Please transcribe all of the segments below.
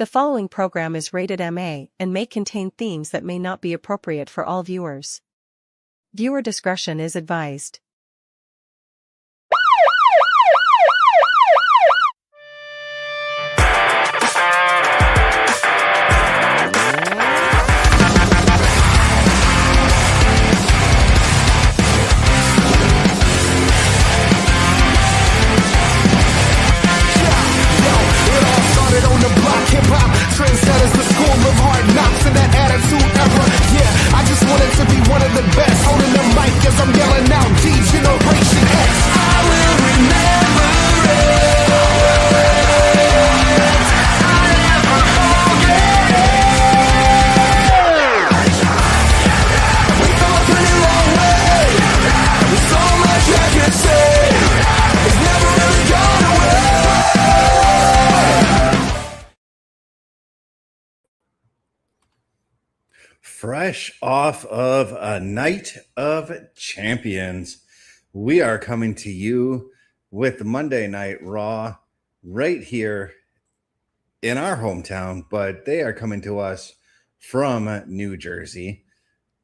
The following program is rated MA and may contain themes that may not be appropriate for all viewers. Viewer discretion is advised. Trendsetters, the school of hard knocks and that attitude ever. Yeah, I just wanted to be one of the best. Holding the mic as I'm yelling out D-Generation X. I will remember it. I'll never forget it. We come a pretty long way. There's so much I can say. It's never really gone away. Fresh off of a night of champions, we are coming to you with Monday Night Raw right here in our hometown, but they are coming to us from New Jersey.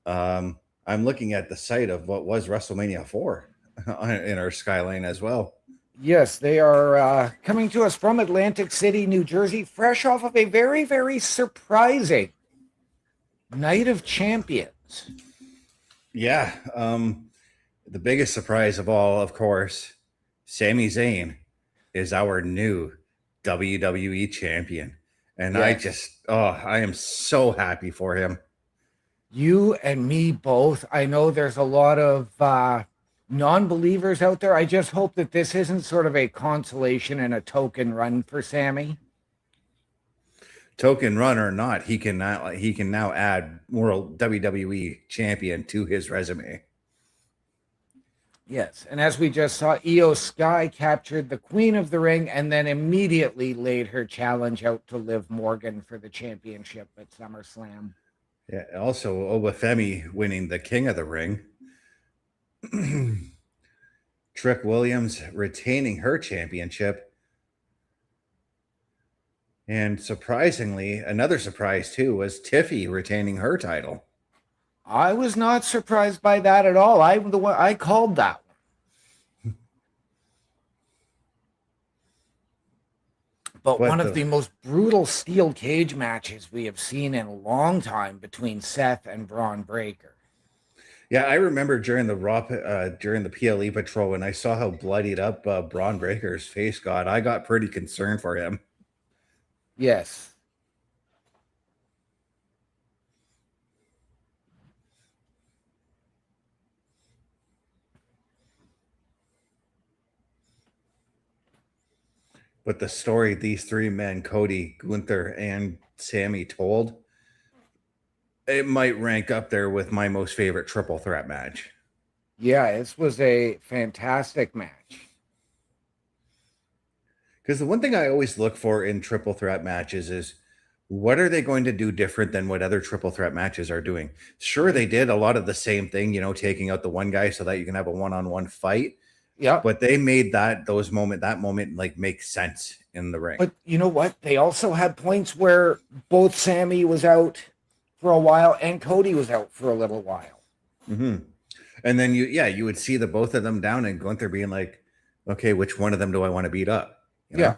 I'm looking at the site of what was WrestleMania 4 in our skyline as well. Yes, they are coming to us from Atlantic City, New Jersey, fresh off of a very, very surprising Night of Champions. Yeah, the biggest surprise of all, of course, Sami Zayn is our new WWE champion. And yes. I am so happy for him. You and me both. I know there's a lot of non-believers out there. I just hope that this isn't sort of a consolation and a token run for Sami. Token run or not, he can now add World WWE Champion to his resume. Yes, and as we just saw, Io Sky captured the Queen of the Ring and then immediately laid her challenge out to Liv Morgan for the championship at SummerSlam. Yeah, also Obafemi winning the King of the Ring. Trick Williams retaining her championship. And surprisingly, another surprise too was Tiffy retaining her title. I was not surprised by that at all. I called that one. But one of the most brutal steel cage matches we have seen in a long time between Seth and Braun Breaker. Yeah, I remember during the PLE patrol when I saw how bloodied up Braun Breaker's face got. I got pretty concerned for him. Yes. But the story these three men, Cody, Gunther, and Sami told, it might rank up there with my most favorite triple threat match. Yeah, this was a fantastic match. Because the one thing I always look for in triple threat matches is what are they going to do different than what other triple threat matches are doing? Sure, they did a lot of the same thing, taking out the one guy so that you can have a one-on-one fight. Yeah. But they made that moment like make sense in the ring. But you know what? They also had points where both Sami was out for a while and Cody was out for a little while. Mm-hmm. And then you would see the both of them down and Gunther being like, okay, which one of them do I want to beat up? Yeah.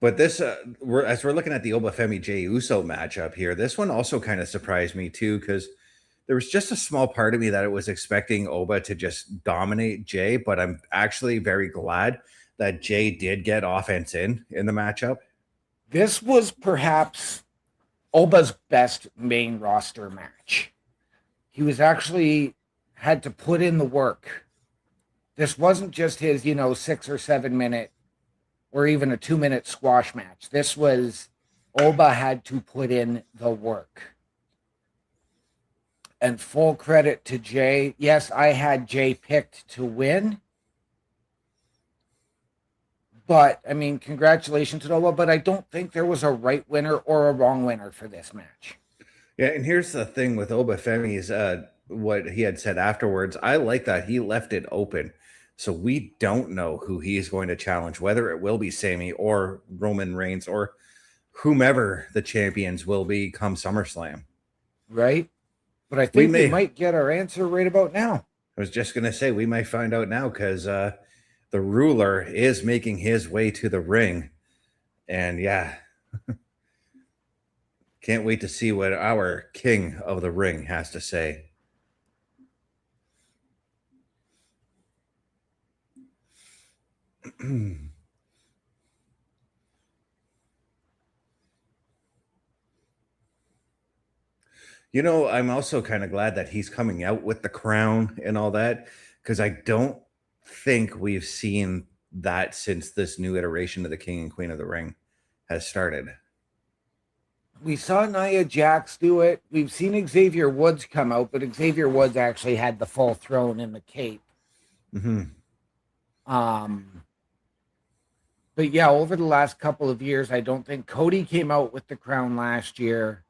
But this, as we're looking at the Obafemi Jey Uso matchup here, this one also kind of surprised me too, because there was just a small part of me that it was expecting Oba to just dominate Jey, but I'm actually very glad that Jey did get offense in the matchup. This was perhaps Oba's best main roster match. He was actually had to put in the work. This wasn't just his, 6 or 7 minute or even a 2-minute squash match. This was Oba had to put in the work. And full credit to Jey. Yes, I had Jey picked to win. But, congratulations to Oba, but I don't think there was a right winner or a wrong winner for this match. Yeah, and here's the thing with Obafemi's what he had said afterwards. I like that he left it open. So we don't know who he is going to challenge, whether it will be Sami or Roman Reigns or whomever the champions will be come SummerSlam. Right? But I think we might get our answer right about now. I was just going to say, we might find out now because the ruler is making his way to the ring. And yeah, can't wait to see what our king of the ring has to say. You know, I'm also kind of glad that he's coming out with the crown and all that, because I don't think we've seen that since this new iteration of the King and Queen of the Ring has started. We saw Nia Jax do it. We've seen Xavier Woods come out, but Xavier Woods actually had the full throne in the cape. Mm-hmm. But yeah, over the last couple of years, I don't think Cody came out with the crown last year.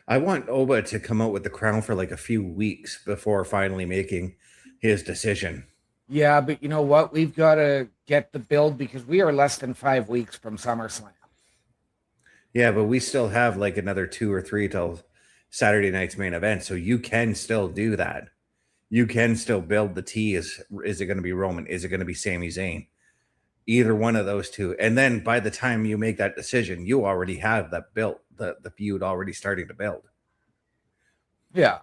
I want Oba to come out with the crown for like a few weeks before finally making his decision. Yeah, but you know what? We've got to get the build because we are less than 5 weeks from SummerSlam. Yeah, but we still have like another 2 or 3 till Saturday night's main event. So you can still do that. You can still build the T. Is it going to be Roman? Is it going to be Sami Zayn? Either one of those two. And then by the time you make that decision, you already have that built, the feud already starting to build. Yeah.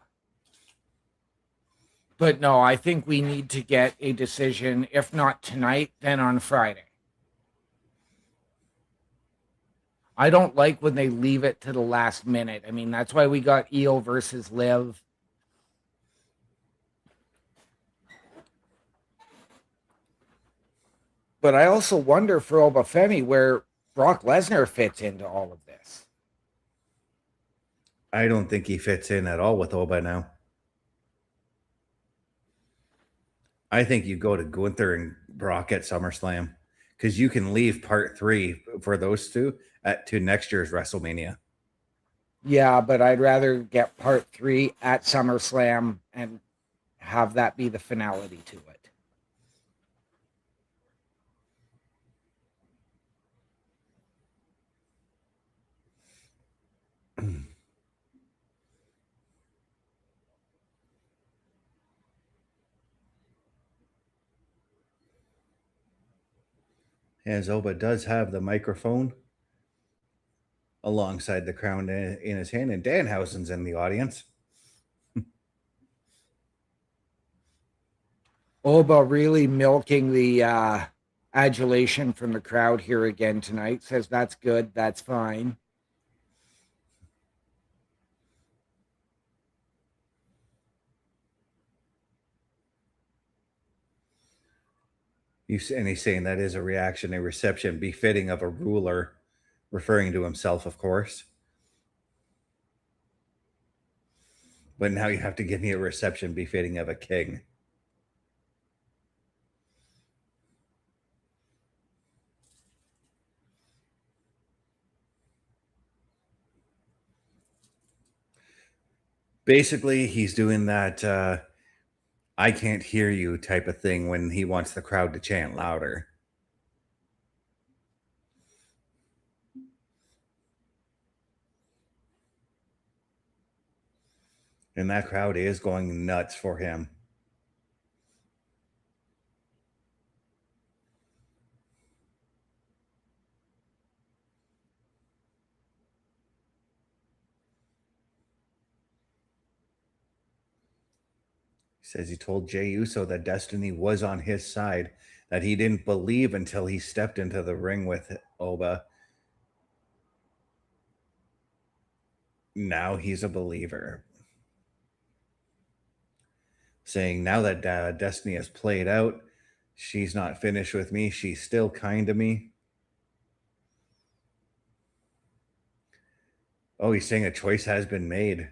But no, I think we need to get a decision, if not tonight, then on Friday. I don't like when they leave it to the last minute. I mean, that's why we got Io versus Liv. But I also wonder for Obafemi where Brock Lesnar fits into all of this. I don't think he fits in at all with Oba now. I think you go to Gunther and Brock at SummerSlam because you can leave part 3 for those two to next year's WrestleMania. Yeah, but I'd rather get part 3 at SummerSlam and have that be the finality to it. As Oba does have the microphone alongside the crown in his hand, and Danhausen's in the audience. Oba really milking the adulation from the crowd here again tonight. Says that's good, that's fine. And he's saying that is a reaction, a reception befitting of a ruler, referring to himself, of course. But now you have to give me a reception befitting of a king. Basically, he's doing that I can't hear you type of thing when he wants the crowd to chant louder. And that crowd is going nuts for him. He says he told Jey Uso that destiny was on his side, that he didn't believe until he stepped into the ring with Oba. Now he's a believer. Saying now that destiny has played out, she's not finished with me. She's still kind to me. Oh, he's saying a choice has been made.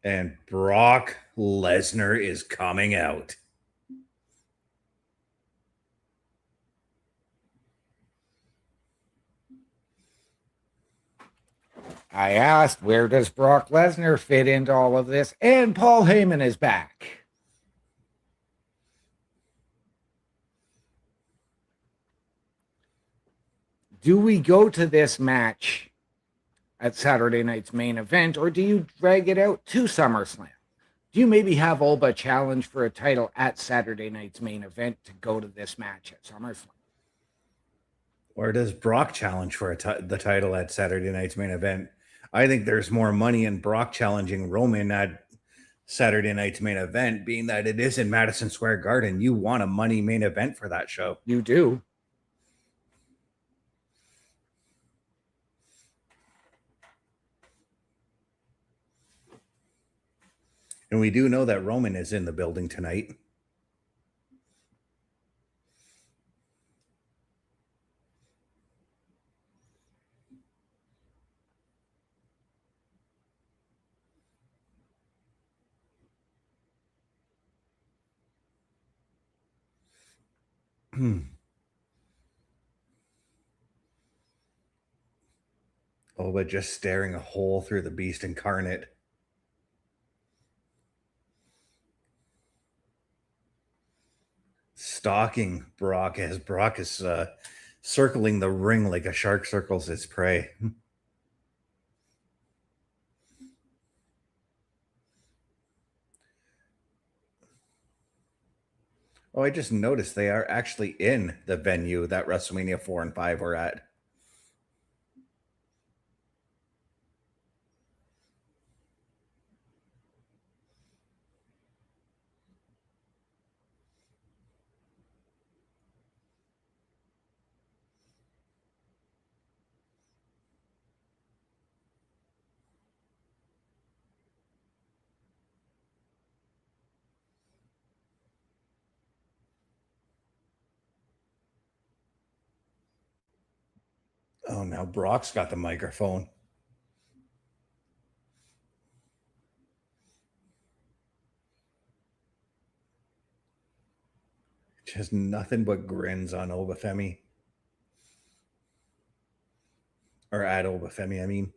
And Brock Lesnar is coming out. I asked, where does Brock Lesnar fit into all of this? And Paul Heyman is back. Do we go to this match at Saturday night's main event, or do you drag it out to SummerSlam? Do you maybe have Alba challenge for a title at Saturday night's main event to go to this match at SummerSlam? Or does Brock challenge for the title at Saturday night's main event? I think there's more money in Brock challenging Roman at Saturday night's main event, being that it is in Madison Square Garden. You want a money main event for that show. You do. And we do know that Roman is in the building tonight. Oh, but just staring a hole through the beast incarnate. Stalking Brock as Brock is circling the ring like a shark circles its prey. Oh, I just noticed they are actually in the venue that WrestleMania 4 and 5 were at. Oh, now Brock's got the microphone. Just nothing but grins on Obafemi. Or at Obafemi, I mean.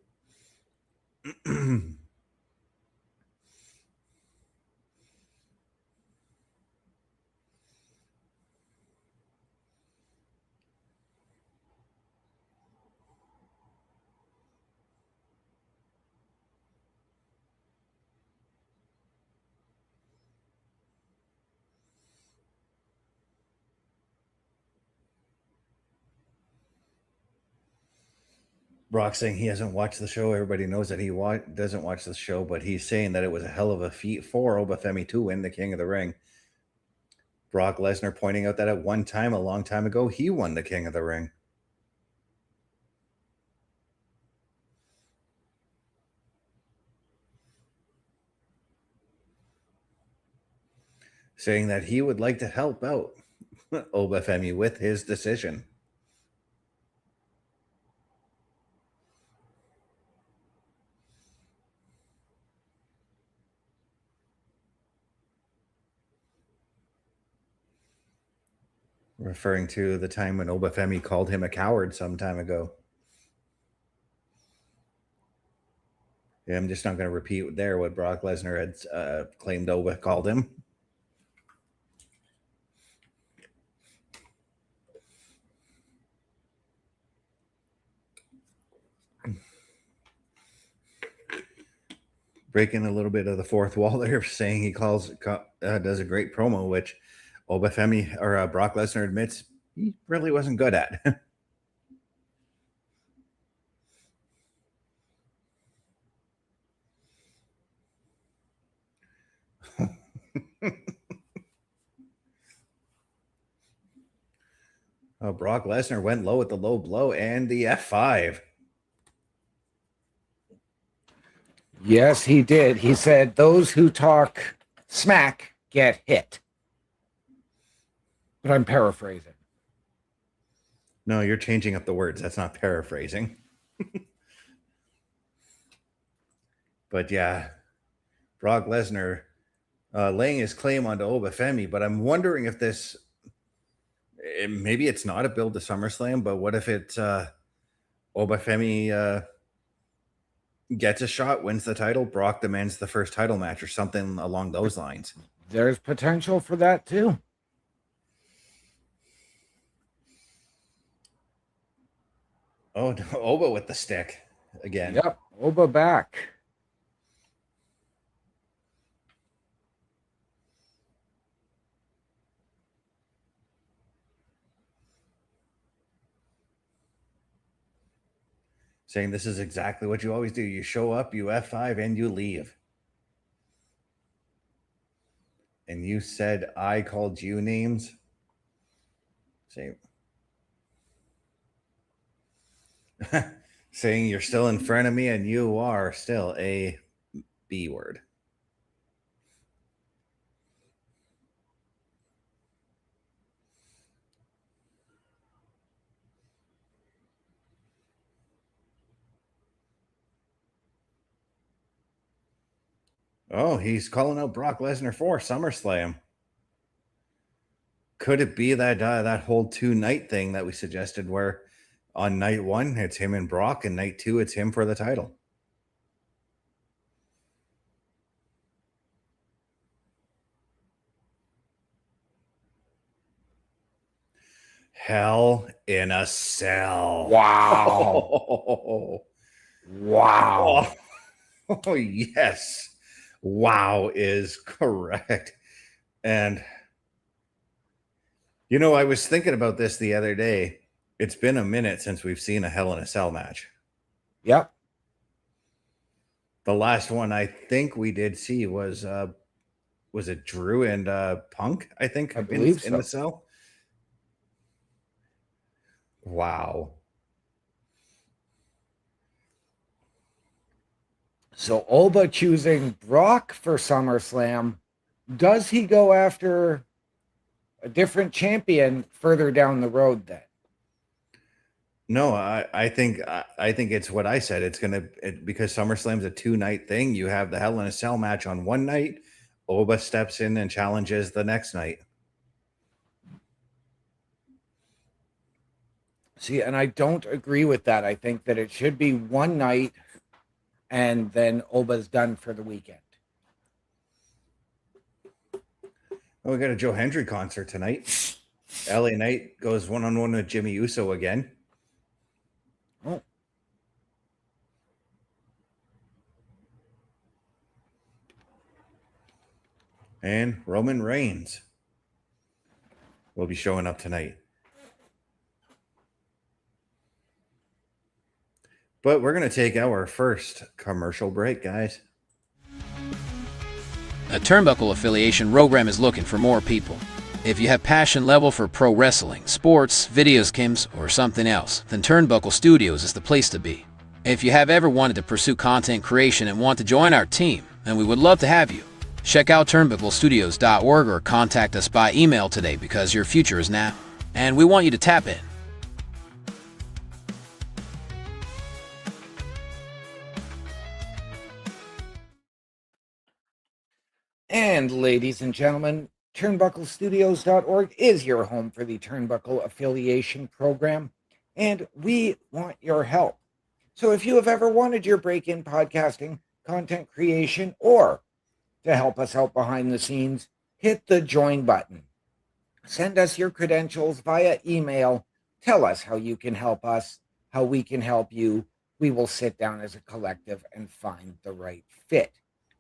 Brock saying he hasn't watched the show. Everybody knows that he doesn't watch the show, but he's saying that it was a hell of a feat for Obafemi to win the King of the Ring. Brock Lesnar pointing out that at one time, a long time ago, he won the King of the Ring. Saying that he would like to help out Obafemi with his decision. Referring to the time when Obafemi called him a coward some time ago. Yeah, I'm just not going to repeat there what Brock Lesnar had claimed Oba called him. Breaking a little bit of the fourth wall there, saying he does a great promo, which Obafemi or Brock Lesnar admits he really wasn't good at. Brock Lesnar went low with the low blow and the F5. Yes, he did. He said, those who talk smack get hit. But I'm paraphrasing. No, you're changing up the words. That's not paraphrasing. But yeah, Brock Lesnar laying his claim onto Obafemi, but I'm wondering if this, maybe it's not a build to SummerSlam, but what if it's Obafemi gets a shot, wins the title, Brock demands the first title match or something along those lines. There's potential for that too. Oh, no, Oba with the stick again. Yep, Oba back. Saying this is exactly what you always do. You show up, you F5, and you leave. And you said I called you names. Saying, saying you're still in front of me and you are still a B word. Oh, he's calling out Brock Lesnar for SummerSlam. Could it be that that whole 2-night thing that we suggested, where on night 1 it's him and Brock, and night 2 it's him for the title? Hell in a Cell. Wow. Wow. Oh, yes. Wow is correct. And, you know, I was thinking about this the other day. It's been a minute since we've seen a Hell in a Cell match. Yep. The last one I think we did see was it Drew and Punk, I think, I believe in so. the cell? Wow. So Oba choosing Brock for SummerSlam. Does he go after a different champion further down the road then? No, I think it's what I said. It's because SummerSlam's a 2-night thing. You have the Hell in a Cell match on one night. Oba steps in and challenges the next night. See, and I don't agree with that. I think that it should be one night and then Oba's done for the weekend. Oh, we got a Joe Hendry concert tonight. LA Knight goes one-on-one with Jimmy Uso again. Oh. And Roman Reigns will be showing up tonight. But we're going to take our first commercial break, guys. A Turnbuckle affiliation program is looking for more people. If you have passion level for pro wrestling, sports, videos games, or something else, then Turnbuckle Studios is the place to be. If you have ever wanted to pursue content creation and want to join our team, then we would love to have you. Check out turnbucklestudios.org or contact us by email today, because your future is now, and we want you to tap in. And ladies and gentlemen, turnbucklestudios.org is your home for the Turnbuckle Affiliation Program, and we want your help. So if you have ever wanted your break in podcasting, content creation, or to help us out behind the scenes, hit the join button. Send us your credentials via email. Tell us how you can help us, how we can help you. We will sit down as a collective and find the right fit.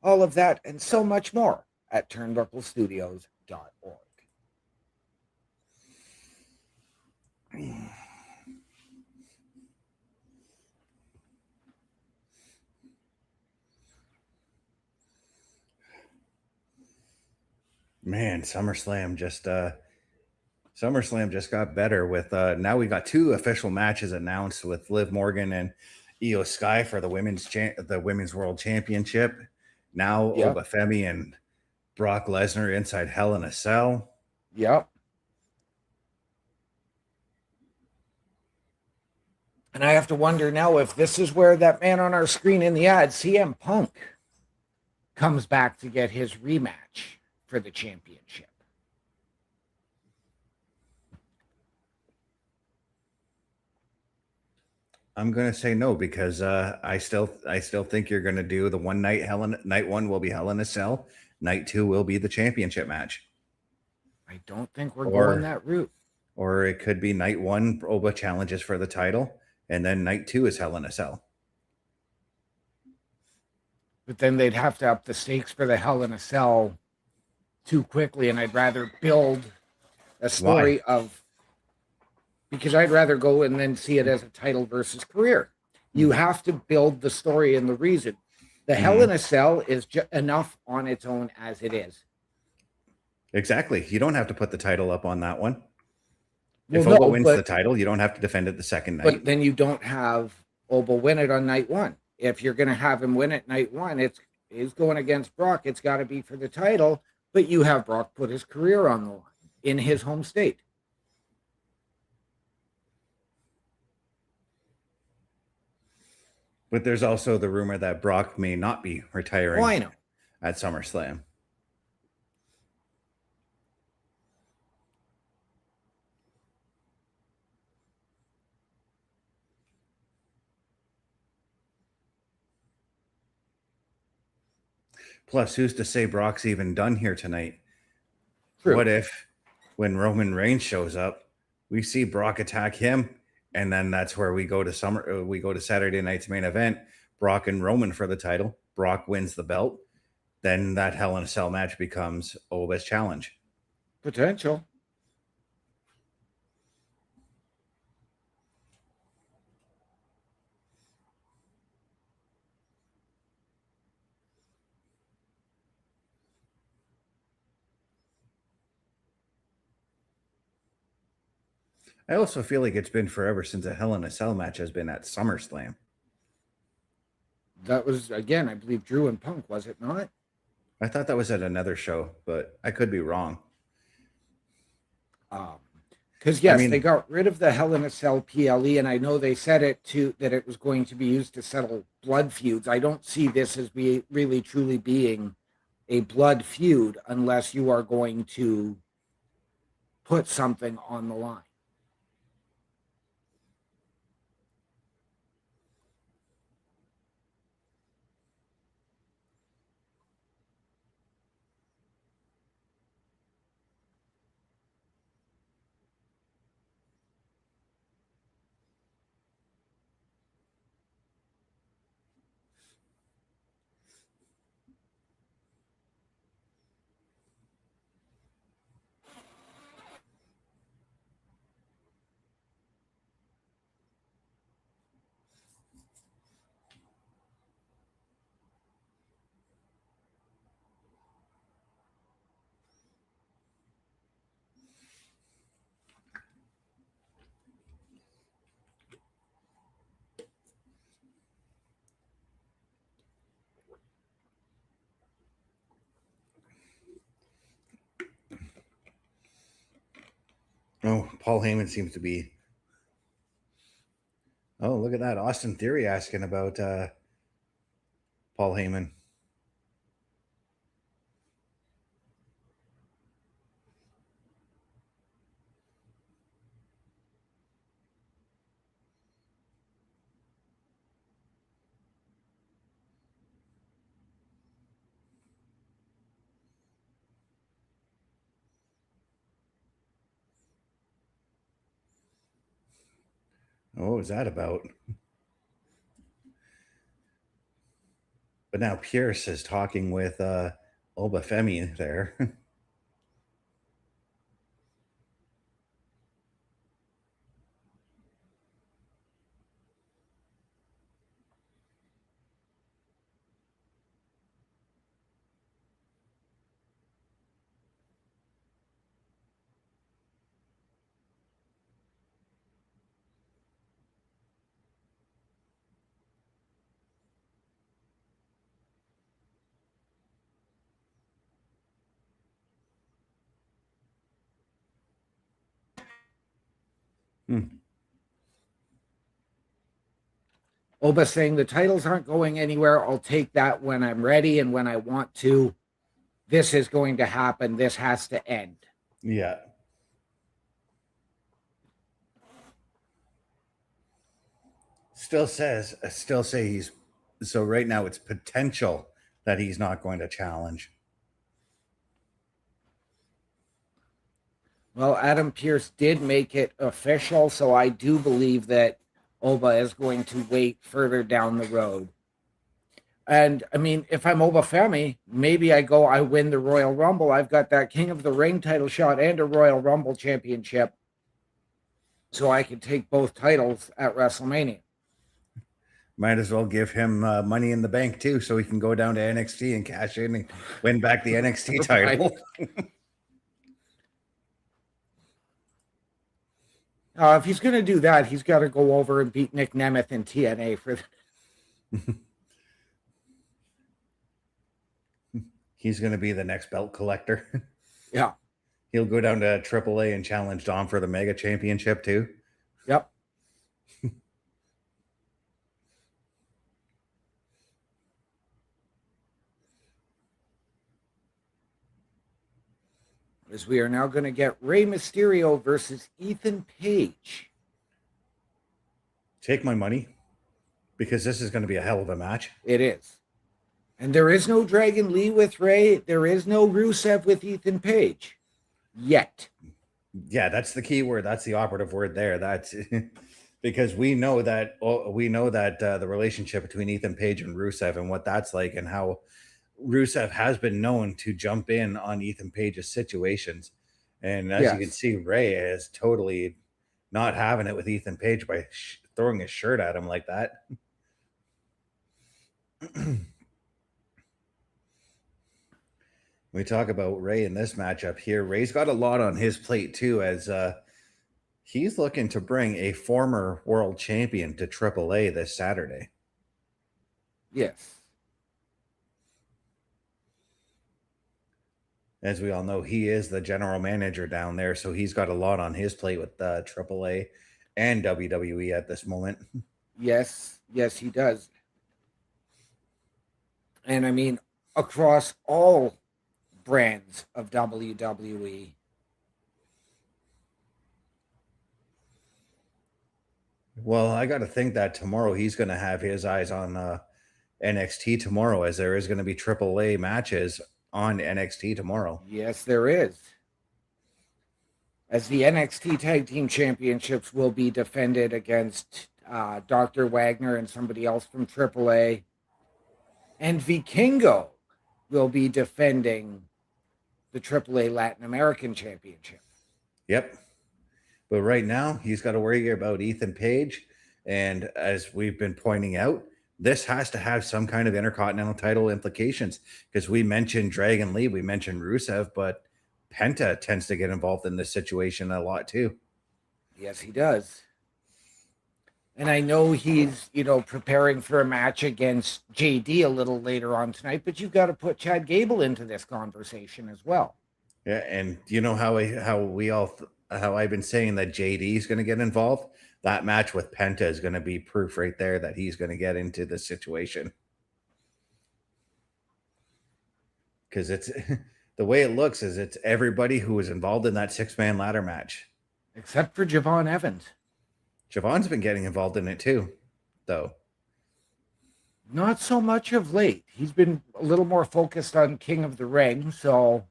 All of that and so much more at turnbucklestudios.org. Man, SummerSlam just got better with now we got 2 official matches announced with Liv Morgan and Io Sky for the women's world championship. Now Yep. Oba Femi and Brock Lesnar inside Hell in a Cell. Yep. And I have to wonder now if this is where that man on our screen in the ad, CM Punk, comes back to get his rematch for the championship. I'm gonna say no because I still think you're gonna do the one night night one will be Hell in a Cell, night two will be the championship match, I don't think we're going that route. Or it could be night one Oba challenges for the title, and then night two is Hell in a Cell. But then they'd have to up the stakes for the Hell in a Cell too quickly, and I'd rather build a story because I'd rather go and then see it as a title versus career. You have to build the story and the reason. The Hell in a Cell is enough on its own as it is. Exactly. You don't have to put the title up on that one. Well, if Oba wins the title, you don't have to defend it the second night. But then you don't have Oba win it on night one. If you're going to have him win it night one, it's going against Brock. It's got to be for the title. But you have Brock put his career on the line in his home state. But there's also the rumor that Brock may not be retiring I know. at SummerSlam. Plus, who's to say Brock's even done here tonight? True. What if, when Roman Reigns shows up, we see Brock attack him, and then that's where we go to Saturday night's main event, Brock and Roman for the title. Brock wins the belt. Then that Hell in a Cell match becomes Oba's challenge. Potential. I also feel like it's been forever since a Hell in a Cell match has been at SummerSlam. That was, again, I believe Drew and Punk, was it not? I thought that was at another show, but I could be wrong. Because, yes, they got rid of the Hell in a Cell PLE, and I know they said that it was going to be used to settle blood feuds. I don't see this as really truly being a blood feud unless you are going to put something on the line. Oh, Paul Heyman seems to be. Oh, look at that. Austin Theory asking about Paul Heyman. What was that about? But now Pierce is talking with Oba Femi there. Oba saying the titles aren't going anywhere. I'll take that when I'm ready and when I want to. This is going to happen. This has to end. Yeah. Still say he's, so right now it's potential that he's not going to challenge. Well, Adam Pearce did make it official, so I do believe that Oba is going to wait further down the road. And I mean, if I'm Oba Femi, maybe I win the Royal Rumble. I've got that King of the Ring title shot and a Royal Rumble championship, so I can take both titles at WrestleMania. Might as well give him money in the bank too, so he can go down to NXT and cash in and win back the NXT title. If he's going to do that, he's got to go over and beat Nick Nemeth in TNA for. He's going to be the next belt collector. Yeah. He'll go down to AAA and challenge Dom for the Mega Championship too. Yep. As we are now going to get Rey Mysterio versus Ethan Page. Take my money, because this is going to be a hell of a match. It is. And there is no Dragon Lee with Rey. There is no Rusev with Ethan Page. Yet. Yeah, that's the key word. That's the operative word there. That's because we know that the relationship between Ethan Page and Rusev and what that's like, and how Rusev has been known to jump in on Ethan Page's situations. And as you can see, Rey is totally not having it with Ethan Page by throwing his shirt at him like that. We talk about Rey in this matchup here. Rey's got a lot on his plate too, as he's looking to bring a former world champion to AAA this Saturday. Yes. As we all know, he is the general manager down there, so he's got a lot on his plate with AAA and WWE at this moment. Yes, he does. And I mean, across all brands of WWE. Well, I got to think that tomorrow he's going to have his eyes on NXT tomorrow, as there is going to be AAA matches on NXT tomorrow. Yes, there is. As the NXT Tag Team Championships will be defended against Dr. Wagner and somebody else from AAA. And Vikingo will be defending the AAA Latin American Championship. Yep. But right now, he's got to worry about Ethan Page. And as we've been pointing out, this has to have some kind of Intercontinental title implications, because we mentioned Dragon Lee, we mentioned Rusev, but Penta tends to get involved in this situation a lot too. Yes, he does. And I know he's, preparing for a match against JD a little later on tonight, but you've got to put Chad Gable into this conversation as well. Yeah, and you know how I've been saying that JD is going to get involved? That match with Penta is going to be proof right there that he's going to get into this situation. Because it's the way it looks is it's everybody who was involved in that 6-man ladder match. Except for Javon Evans. Javon's been getting involved in it too, though. Not so much of late. He's been a little more focused on King of the Ring, so...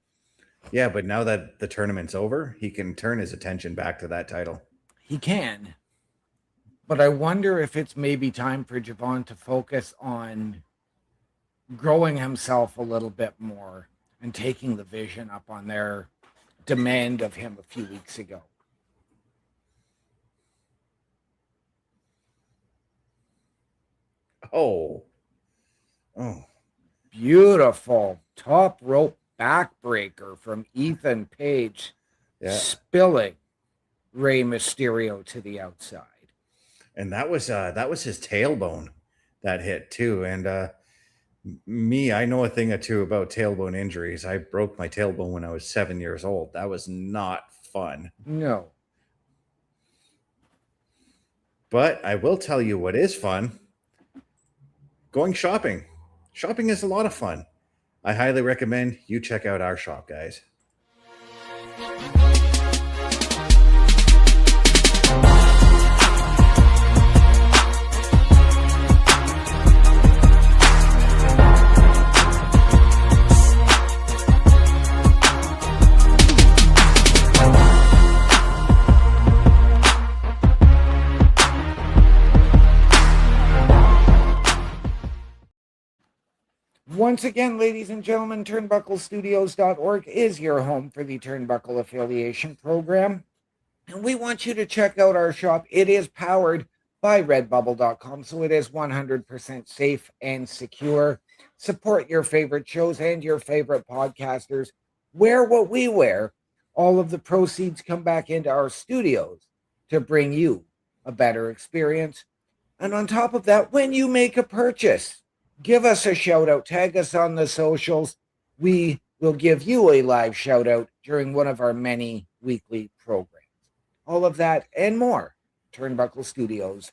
Yeah, but now that the tournament's over, he can turn his attention back to that title. He can. But I wonder if it's maybe time for Javon to focus on growing himself a little bit more and taking the Vision up on their demand of him a few weeks ago. Oh. Beautiful top rope backbreaker from Ethan Page, spilling Rey Mysterio to the outside. And that was his tailbone that hit too. And I know a thing or two about tailbone injuries. I broke my tailbone when I was 7 years old. That was not fun. No. But I will tell you what is fun. Going shopping. Shopping is a lot of fun. I highly recommend you check out our shop, guys. Once again, ladies and gentlemen, turnbucklestudios.org is your home for the Turnbuckle Affiliation Program. And we want you to check out our shop. It is powered by redbubble.com, so it is 100% safe and secure. Support your favorite shows and your favorite podcasters. Wear what we wear. All of the proceeds come back into our studios to bring you a better experience. And on top of that, when you make a purchase, give us a shout out. Tag us on the socials. We will give you a live shout out during one of our many weekly programs. All of that and more, turnbucklestudios.org.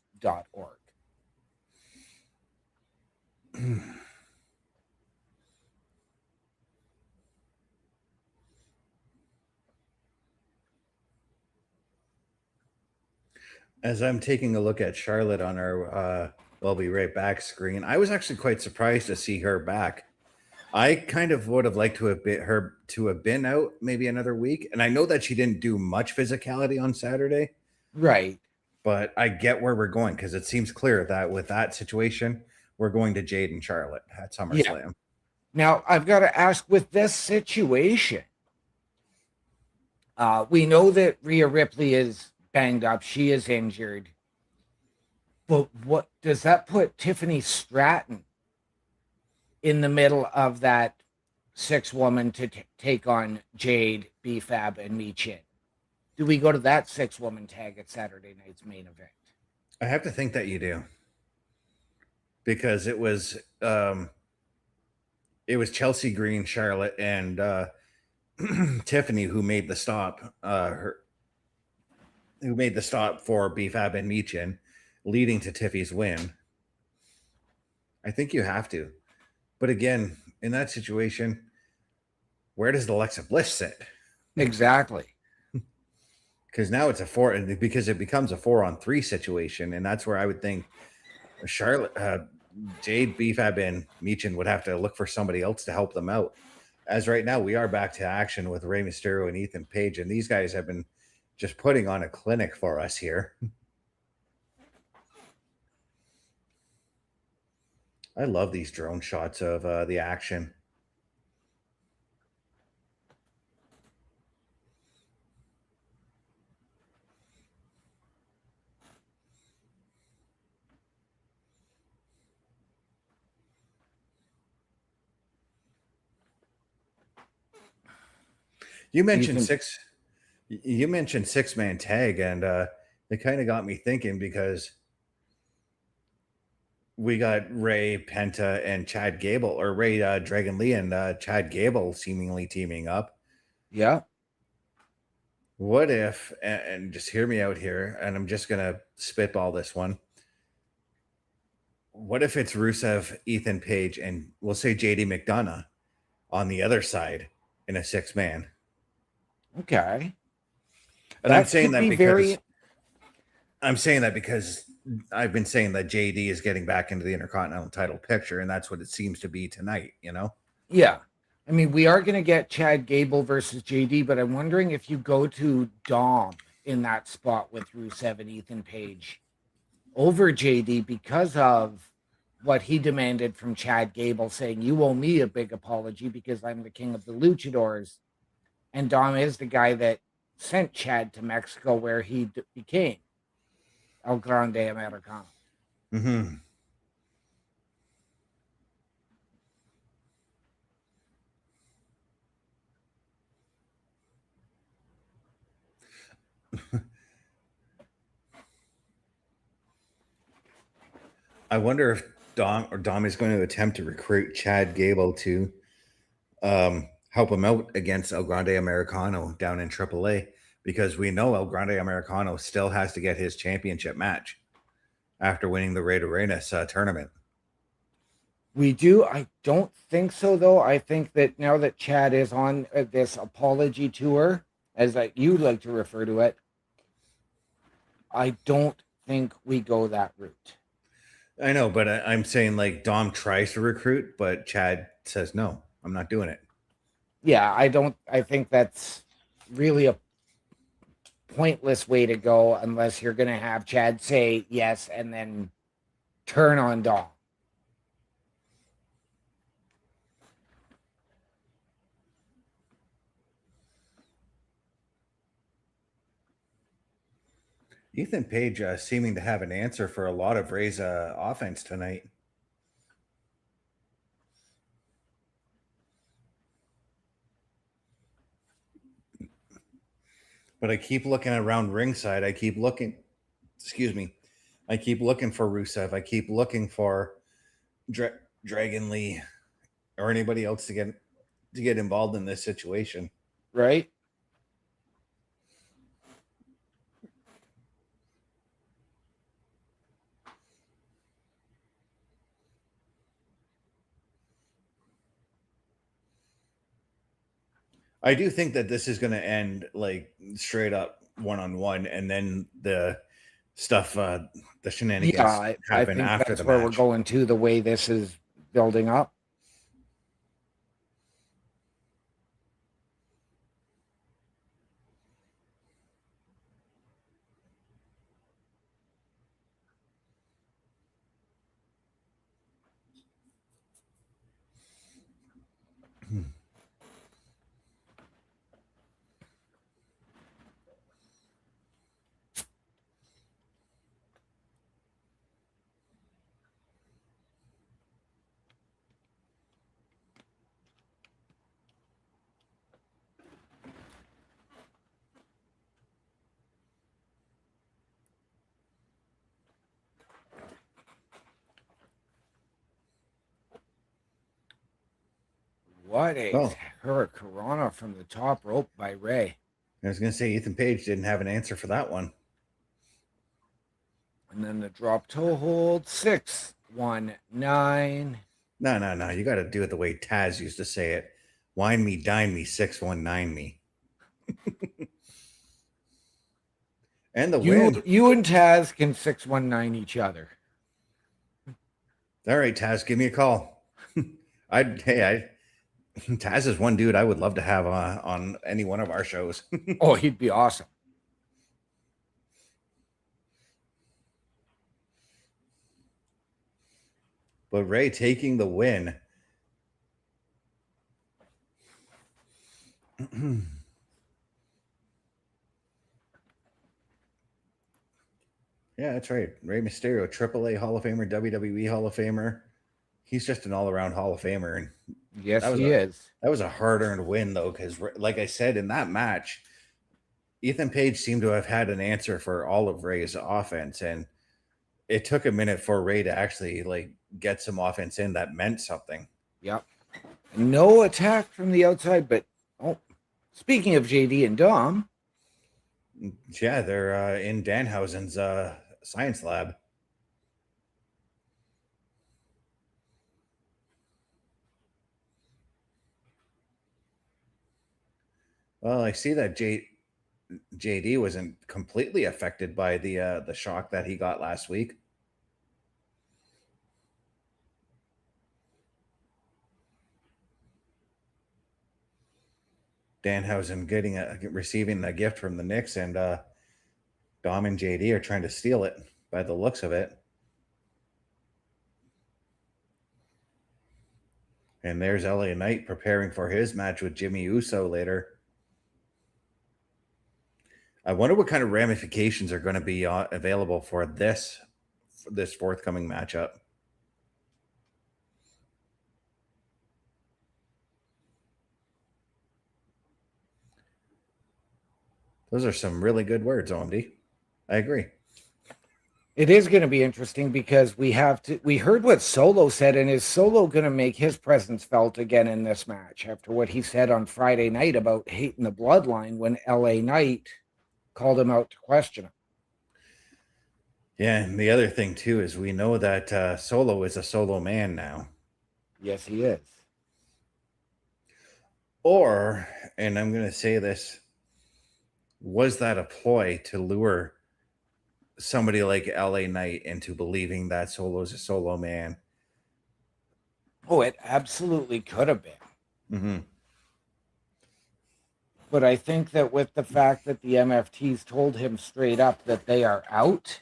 As I'm taking a look at Charlotte on our "We'll Be Right Back" screen, I was actually quite surprised to see her back. I kind of would have liked to have been out maybe another week, and I know that she didn't do much physicality on Saturday, Right. but I get where we're going because it seems clear that with that situation, we're going to Jade and Charlotte at SummerSlam. Now, I've got to ask, with this situation, we know that Rhea Ripley is banged up. She is injured. But what does that put Tiffany Stratton in the middle of that 6-woman to take on Jade, B-Fab, and Michin? Do we go to that 6-woman tag at Saturday night's main event? I have to think that you do, because it was Chelsea Green, Charlotte, and Tiffany who made the stop. Who made the stop for B-Fab and Michin, leading to Tiffy's win. I think you have to. But again, in that situation, where does Alexa Bliss sit? Exactly. Because now it's a 4, because it becomes a 4-on-3 situation, and that's where I would think Charlotte, Jade, B-Fab, and Michin would have to look for somebody else to help them out. As right now, we are back to action with Rey Mysterio and Ethan Page, and these guys have been just putting on a clinic for us here. I love these drone shots of the action. You mentioned six-man tag, and it kind of got me thinking, because we got Ray, Penta, and Chad Gable, or Ray Dragon Lee and Chad Gable seemingly teaming up. Yeah. What if, and just hear me out here, and I'm just going to spitball this one. What if it's Rusev, Ethan Page, and we'll say JD McDonough on the other side in a 6-man? Okay. And I'm saying that because I've been saying that JD is getting back into the Intercontinental title picture, and that's what it seems to be tonight, you know? Yeah. I mean, we are going to get Chad Gable versus JD, but I'm wondering if you go to Dom in that spot with Rusev and Ethan Page over JD because of what he demanded from Chad Gable, saying, you owe me a big apology because I'm the king of the luchadors. And Dom is the guy that sent Chad to Mexico, where he became El Grande Americano. Mm-hmm. I wonder if Dom is going to attempt to recruit Chad Gable to help him out against El Grande Americano down in AAA, because we know El Grande Americano still has to get his championship match after winning the Rey de Reinas tournament. We do. I don't think so, though. I think that now that Chad is on this apology tour, as you like to refer to it, I don't think we go that route. I know, but I'm saying, like, Dom tries to recruit, but Chad says, no, I'm not doing it. Yeah, I think that's really a pointless way to go unless you're going to have Chad say yes and then turn on Dom. Ethan Page seeming to have an answer for a lot of Ray's offense tonight. But I keep looking around ringside. I keep looking, excuse me. I keep looking for Rusev. I keep looking for Dragon Lee or anybody else to get involved in this situation. Right? I do think that this is going to end like straight up one-on-one, and then the stuff, the shenanigans Yeah, I happen think after that's the where match. we're going to, the way this is building up. What a Oh. hurricanrana from the top rope by Ray. I was going to say Ethan Page didn't have an answer for that one. And then the drop toe hold, 619. No. You got to do it the way Taz used to say it. Wine me, dine me, 619 me. And the win. You and Taz can 619 each other. All right, Taz, give me a call. Taz is one dude I would love to have on any one of our shows. Oh, he'd be awesome. But Ray taking the win. Yeah, that's right. Rey Mysterio, AAA Hall of Famer, WWE Hall of Famer. He's just an all-around Hall of Famer. And yes, he is. That was a hard-earned win, though, because like I said, in that match, Ethan Page seemed to have had an answer for all of Ray's offense, and it took a minute for Ray to actually like get some offense in that meant something. Yep. No attack from the outside, but speaking of JD and Dom. Yeah, they're in Danhausen's science lab. Well, I see that JD wasn't completely affected by the shock that he got last week. Danhausen receiving a gift from the Knicks, and Dom and JD are trying to steal it by the looks of it. And there's LA Knight preparing for his match with Jimmy Uso later. I wonder what kind of ramifications are going to be available for this forthcoming matchup. Those are some really good words, OMD. I agree. It is going to be interesting because we heard what Solo said, and is Solo going to make his presence felt again in this match after what he said on Friday night about hating the bloodline when LA Knight called him out to question him? Yeah, and the other thing too is we know that Solo is a solo man now. Yes, he is. Or, and I'm going to say this, was that a ploy to lure somebody like LA Knight into believing that Solo is a solo man? Oh, it absolutely could have been. Mm-hmm. But I think that with the fact that the MFTs told him straight up that they are out,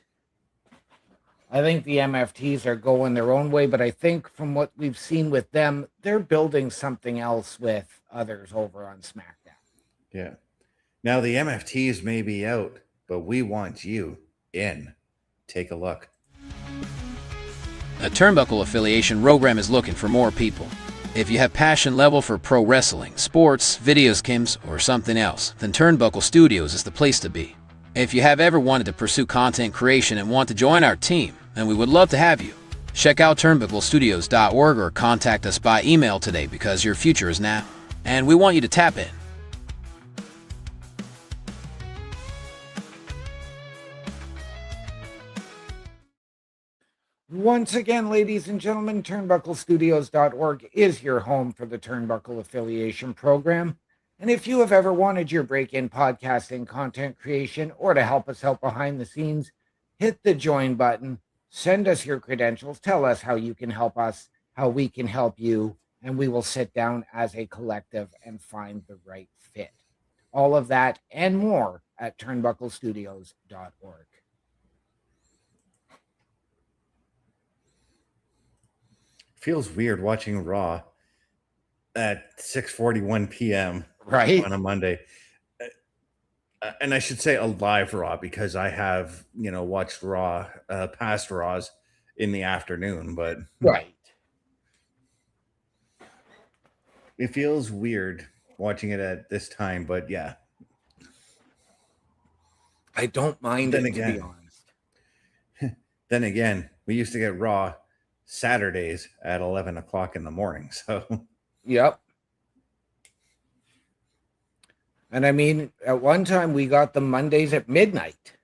I think the MFTs are going their own way. But I think from what we've seen with them, they're building something else with others over on SmackDown. Yeah. Now the MFTs may be out, but we want you. in. Take a look. A Turnbuckle affiliation program is looking for more people. If you have passion level for pro wrestling, sports, video games, or something else, then Turnbuckle Studios is the place to be. If you have ever wanted to pursue content creation and want to join our team, then we would love to have you. Check out turnbucklestudios.org or contact us by email today because your future is now, and we want you to tap in. Once again, ladies and gentlemen, turnbucklestudios.org is your home for the Turnbuckle Affiliation Program. And if you have ever wanted your break in podcasting, content creation, or to help us out behind the scenes, hit the join button, send us your credentials, tell us how you can help us, how we can help you, and we will sit down as a collective and find the right fit. All of that and more at turnbucklestudios.org. Feels weird watching Raw at 6:41 p.m. Right. on a Monday. And I should say a live Raw because I have, watched Raw, past Raws in the afternoon, but Right. it feels weird watching it at this time, but yeah. I don't mind Then it, to be again. honest. Then again, we used to get Raw Saturdays at 11 o'clock in the morning. So, Yep. And I mean, at one time we got them Mondays at midnight.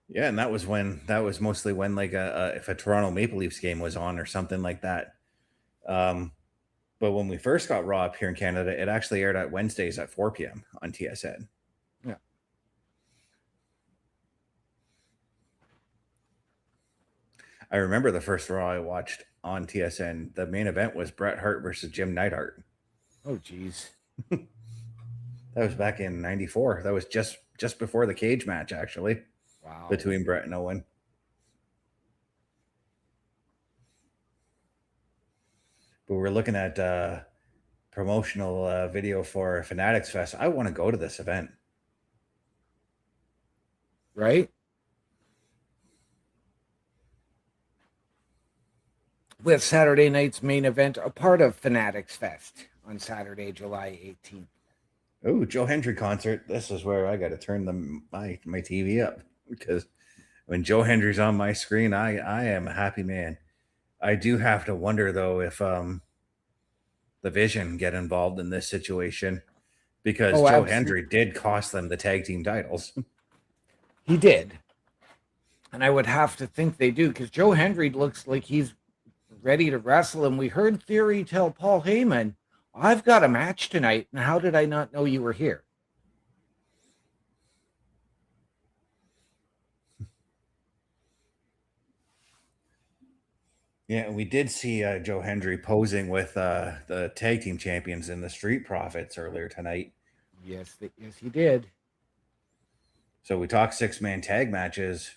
yeah, and that was mostly when like if a Toronto Maple Leafs game was on or something like that. But when we first got Raw up here in Canada, it actually aired at Wednesdays at 4 p.m. on TSN. Yeah. I remember the first Raw I watched on TSN. The main event was Bret Hart versus Jim Neidhart. Oh, geez. That was back in '94. That was just before the cage match, actually, Wow. between Bret and Owen. But we're looking at promotional video for Fanatics Fest. I want to go to this event. Right? With Saturday night's main event, a part of Fanatics Fest on Saturday, July 18th. Oh, Joe Hendry concert. This is where I got to turn my TV up because when Joe Hendry's on my screen, I am a happy man. I do have to wonder though if the Vision get involved in this situation because Joe absolutely. Hendry did cost them the tag team titles. He did. And I would have to think they do because Joe Hendry looks like he's ready to wrestle. And we heard Theory tell Paul Heyman, I've got a match tonight. And how did I not know you were here? Yeah, we did see Joe Hendry posing with the tag team champions in the Street Profits earlier tonight. Yes, he did. So we talked 6-man tag matches.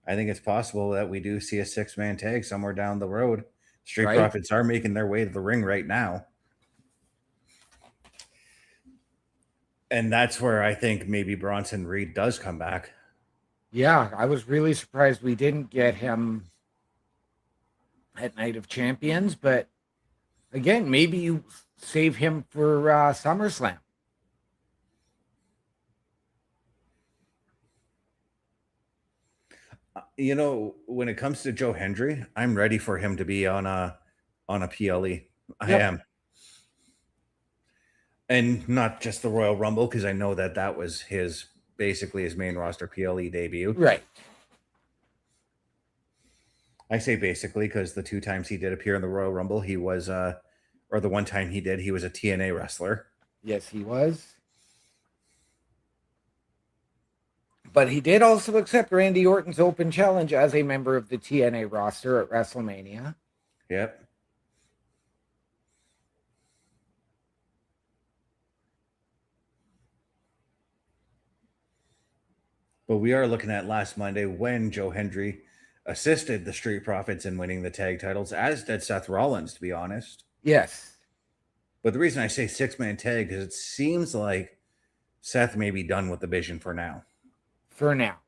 I think it's possible that we do see a 6-man tag somewhere down the road. Street Profits are making their way to the ring right now. And that's where I think maybe Bronson Reed does come back. Yeah, I was really surprised we didn't get him at Night of Champions, but again, maybe you save him for SummerSlam. When it comes to Joe Hendry, I'm ready for him to be on a PLE. I am. And not just the Royal Rumble, because I know that was basically his main roster PLE debut. Right. I say basically because the 2 times he did appear in the Royal Rumble, he was, or the 1 time he did, he was a TNA wrestler. Yes, he was. But he did also accept Randy Orton's open challenge as a member of the TNA roster at WrestleMania. Yep. But we are looking at last Monday when Joe Hendry assisted the Street Profits in winning the tag titles, as did Seth Rollins, to be honest. Yes. But the reason I say 6-man tag is it seems like Seth may be done with the Vision for now. for now.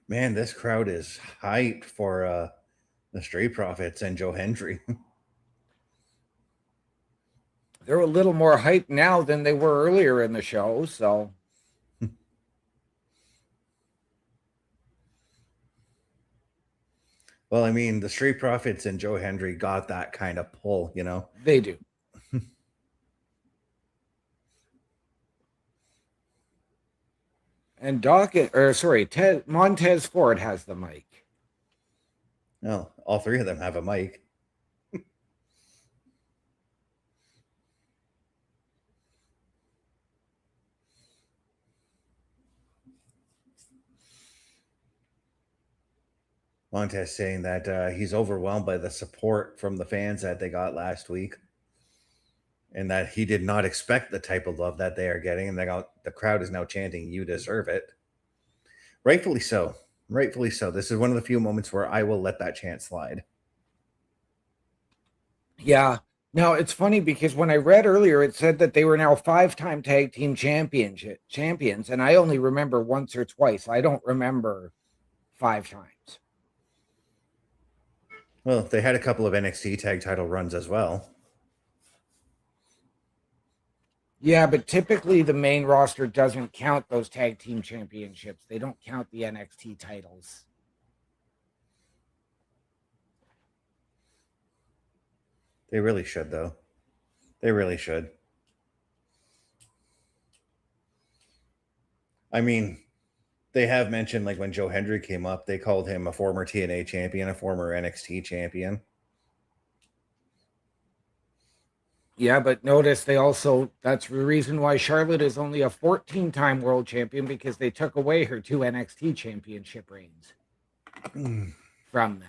Man, this crowd is hyped for the Street Profits and Joe Hendry. They're a little more hyped now than they were earlier in the show, so. Well, I mean, the Street Profits and Joe Hendry got that kind of pull, you know? They do. And Montez Ford has the mic. No, all three of them have a mic. Montez saying that he's overwhelmed by the support from the fans that they got last week, and that he did not expect the type of love that they are getting, and the crowd is now chanting, "You deserve it." Rightfully so. Rightfully so. This is one of the few moments where I will let that chant slide. Yeah. Now, it's funny because when I read earlier, it said that they were now 5-time tag team champions, and I only remember once or twice. I don't remember 5 times. Well, they had a couple of NXT tag title runs as well. Yeah, but typically the main roster doesn't count those tag team championships. They don't count the NXT titles. They really should, though. They really should. I mean, they have mentioned, like, when Joe Hendry came up, they called him a former TNA champion, a former NXT champion. Yeah, but notice that's the reason why Charlotte is only a 14-time world champion, because they took away her 2 NXT championship reigns from that.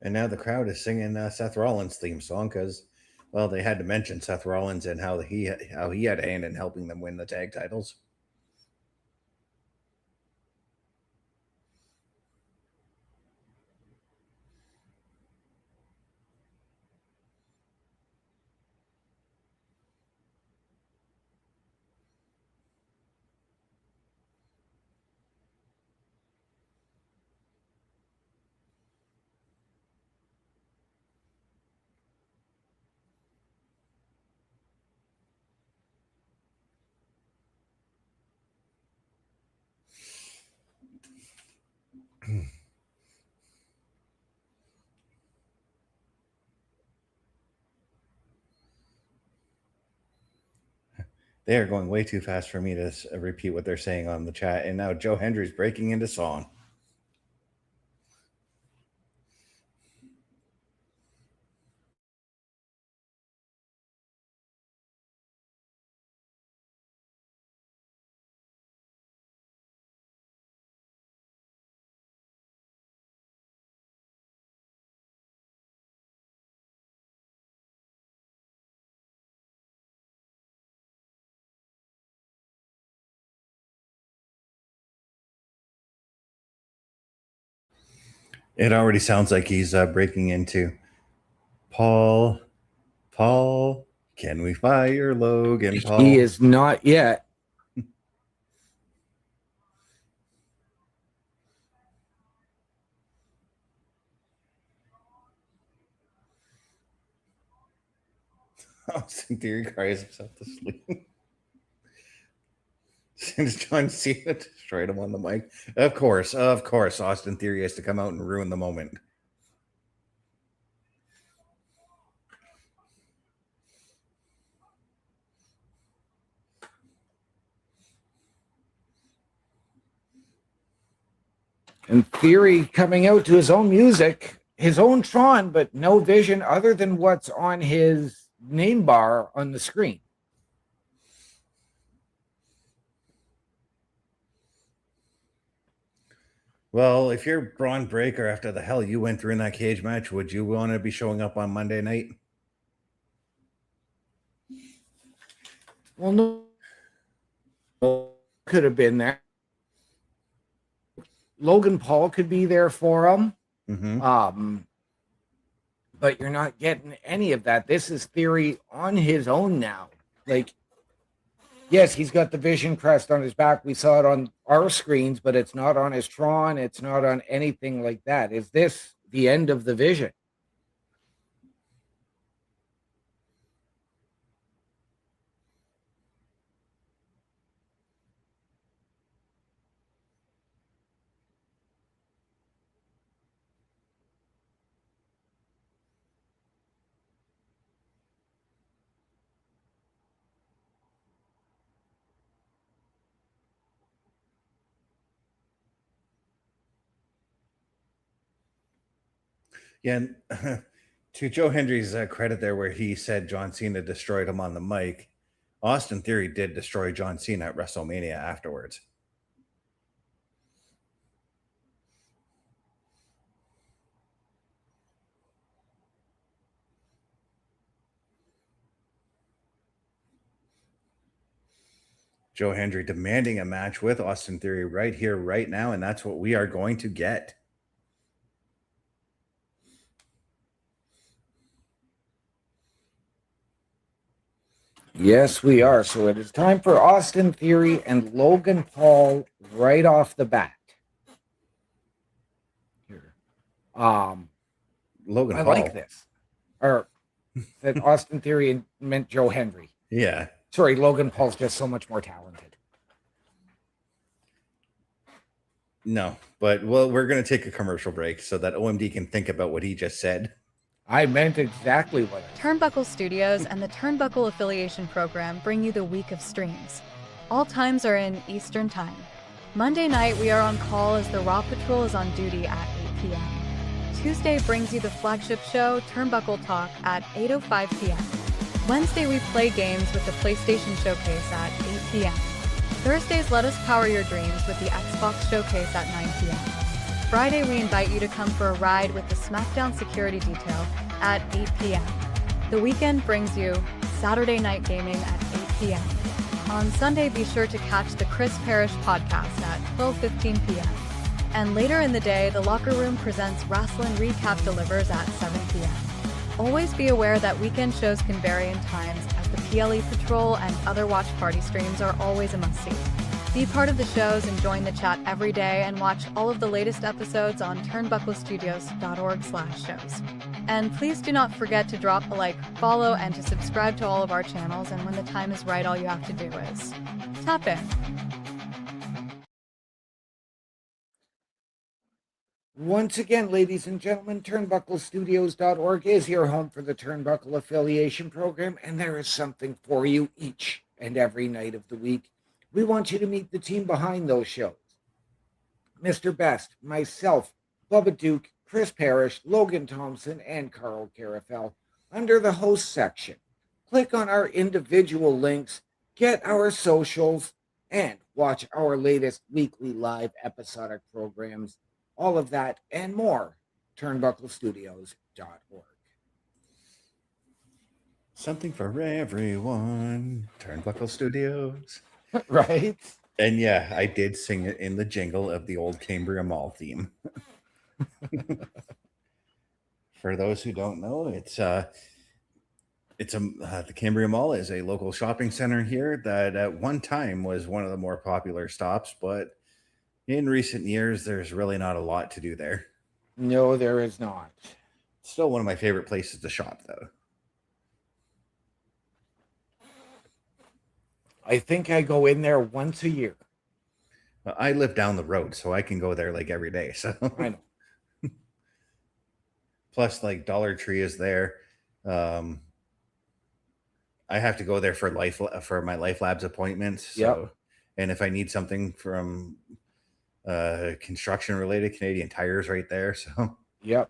And now the crowd is singing Seth Rollins' theme song because, well, they had to mention Seth Rollins and how he had a hand in helping them win the tag titles. They are going way too fast for me to repeat what they're saying on the chat. And now Joe Hendry's breaking into song. It already sounds like he's breaking into Paul, can we fire Logan Paul? He is not yet. Austin Theory cries himself to sleep. Since John Cena destroyed him on the mic. Of course, Austin Theory has to come out and ruin the moment. And Theory coming out to his own music. his own Tron, but no vision other than what's on his name bar on the screen. Well, if you're Braun Breaker after the hell you went through in that cage match, would you want to be showing up on Monday night? Well, no, could have been there. Logan Paul could be there for him. Mm-hmm. But you're not getting any of that. This is Theory on his own now. Like, yes, he's got the Vision crest on his back. We saw it on our screens, but it's not on his Tron. It's not on anything like that. Is this the end of the Vision? Yeah, and to Joe Hendry's credit there, where he said John Cena destroyed him on the mic, Austin Theory did destroy John Cena at WrestleMania afterwards. Joe Hendry demanding a match with Austin Theory right here, right now, and that's what we are going to get. Yes, we are. So it is time for Austin Theory and Logan Paul right off the bat. Here. Logan I Paul. like this. Or that Austin Theory meant Joe Hendry. Yeah. Sorry, Logan Paul's just so much more talented. No, but well, we're going to take a commercial break so that OMD can think about what he just said. I meant exactly what I said. Turnbuckle Studios and the Turnbuckle Affiliation Program bring you the week of streams. All times are in Eastern Time. Monday night, we are on call as the Raw Patrol is on duty at 8 p.m. Tuesday brings you the flagship show, Turnbuckle Talk, at 8:05 p.m. Wednesday, we play games with the PlayStation Showcase at 8 p.m. Thursdays, let us power your dreams with the Xbox Showcase at 9 p.m. Friday, we invite you to come for a ride with the SmackDown Security Detail at 8 p.m. The weekend brings you Saturday Night Gaming at 8 p.m. On Sunday, be sure to catch the Chris Parrish podcast at 12:15 p.m. And later in the day, the Locker Room presents Wrestling Recap delivers at 7 p.m. Always be aware that weekend shows can vary in times, as the PLE Patrol and other watch party streams are always a must-see. Be part of the shows and join the chat every day and watch all of the latest episodes on turnbucklestudios.org/shows. And please do not forget to drop a like, follow, and to subscribe to all of our channels, and when the time is right, all you have to do is tap in. Once again, ladies and gentlemen, turnbucklestudios.org is your home for the Turnbuckle Affiliation Program, and there is something for you each and every night of the week. We want you to meet the team behind those shows. Mr. Best, myself, Bubba Duke, Chris Parrish, Logan Thompson, and Carl Carafel under the host section. Click on our individual links, get our socials, and watch our latest weekly live episodic programs. All of that and more, turnbucklestudios.org. Something for everyone. Turnbuckle Studios. Right? And yeah, I did sing it in the jingle of the old Cambria Mall theme. For those who don't know, the Cambria Mall is a local shopping center here that at one time was one of the more popular stops, but in recent years, there's really not a lot to do there. No, there is not. Still one of my favorite places to shop, though. I think I go in there once a year. I live down the road, so I can go there like every day. So I know. Plus, like Dollar Tree is there. I have to go there for my Life Labs appointments. So, Yep. And if I need something from construction related, Canadian Tire's right there. So Yep.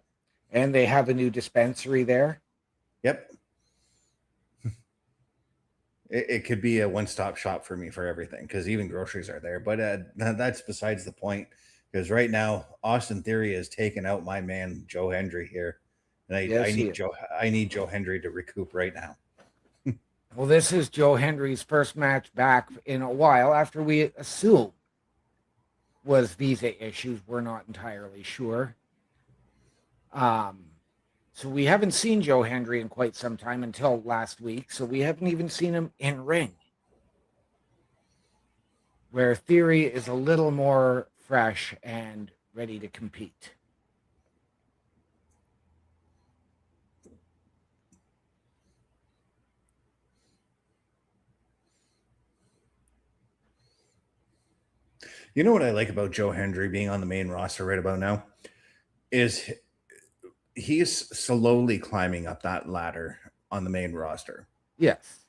And they have a new dispensary there. Yep. It could be a one-stop shop for me for everything, because even groceries are there. But that's besides the point, because right now Austin Theory has taken out my man Joe Hendry here, and Yes, I need Joe Hendry to recoup right now. Well, this is Joe Hendry's first match back in a while after we assume was visa issues. We're not entirely sure. So we haven't seen Joe Hendry in quite some time until last week. So we haven't even seen him in ring, where Theory is a little more fresh and ready to compete. You know what I like about Joe Hendry being on the main roster right about now is he's slowly climbing up that ladder on the main roster. Yes.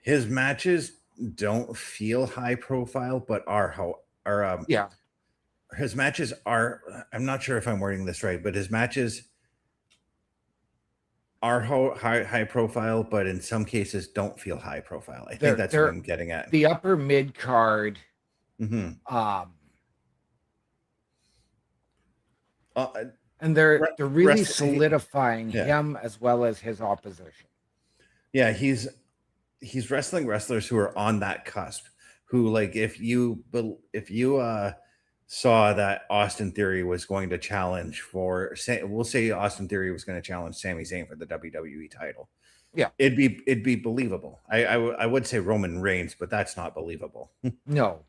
His matches don't feel high profile, but Yeah. his matches are, I'm not sure if I'm wording this right, but his matches are high profile, but in some cases don't feel high profile. I think that's what I'm getting at. The upper mid card. Mm-hmm. And they're really solidifying yeah. him as well as his opposition. Yeah, he's wrestling wrestlers who are on that cusp, who, like, if you saw that Austin Theory was going to challenge for, we'll say Austin Theory was going to challenge Sami Zayn for the WWE title. Yeah, it'd be believable. I would say Roman Reigns, but that's not believable. No.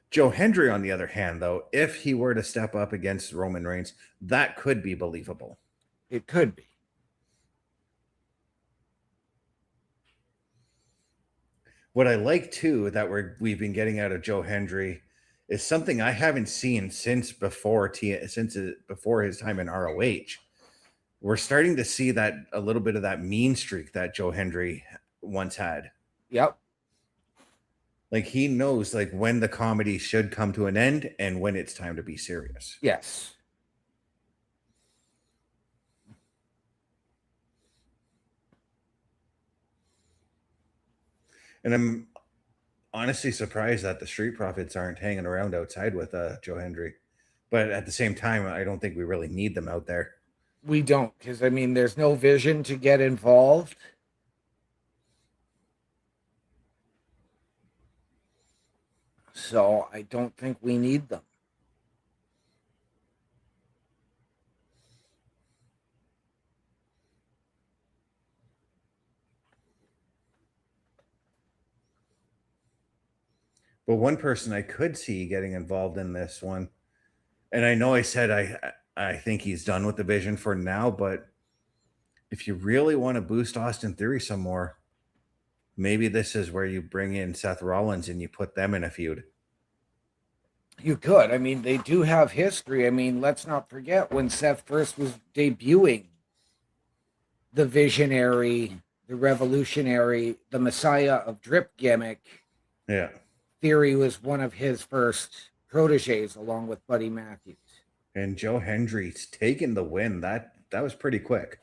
Joe Hendry, on the other hand, though, if he were to step up against Roman Reigns, that could be believable. It could be. What I like too that we've been getting out of Joe Hendry is something I haven't seen since before his time in ROH. We're starting to see that a little bit of that mean streak that Joe Hendry once had. Yep. Like, he knows, like, when the comedy should come to an end and when it's time to be serious. Yes. And I'm honestly surprised that the Street Profits aren't hanging around outside with Joe Hendry. But at the same time, I don't think we really need them out there. We don't, because, I mean, there's no vision to get involved. So I don't think we need them. But one person I could see getting involved in this one, and I know I said I think he's done with the vision for now, but if you really want to boost Austin Theory some more, maybe this is where you bring in Seth Rollins and you put them in a feud. You could. I mean, they do have history. I mean, let's not forget when Seth first was debuting, the visionary, the revolutionary, the Messiah of drip gimmick. Yeah. Theory was one of his first proteges, along with Buddy Matthews. And Joe Hendry's taking the win. That was pretty quick.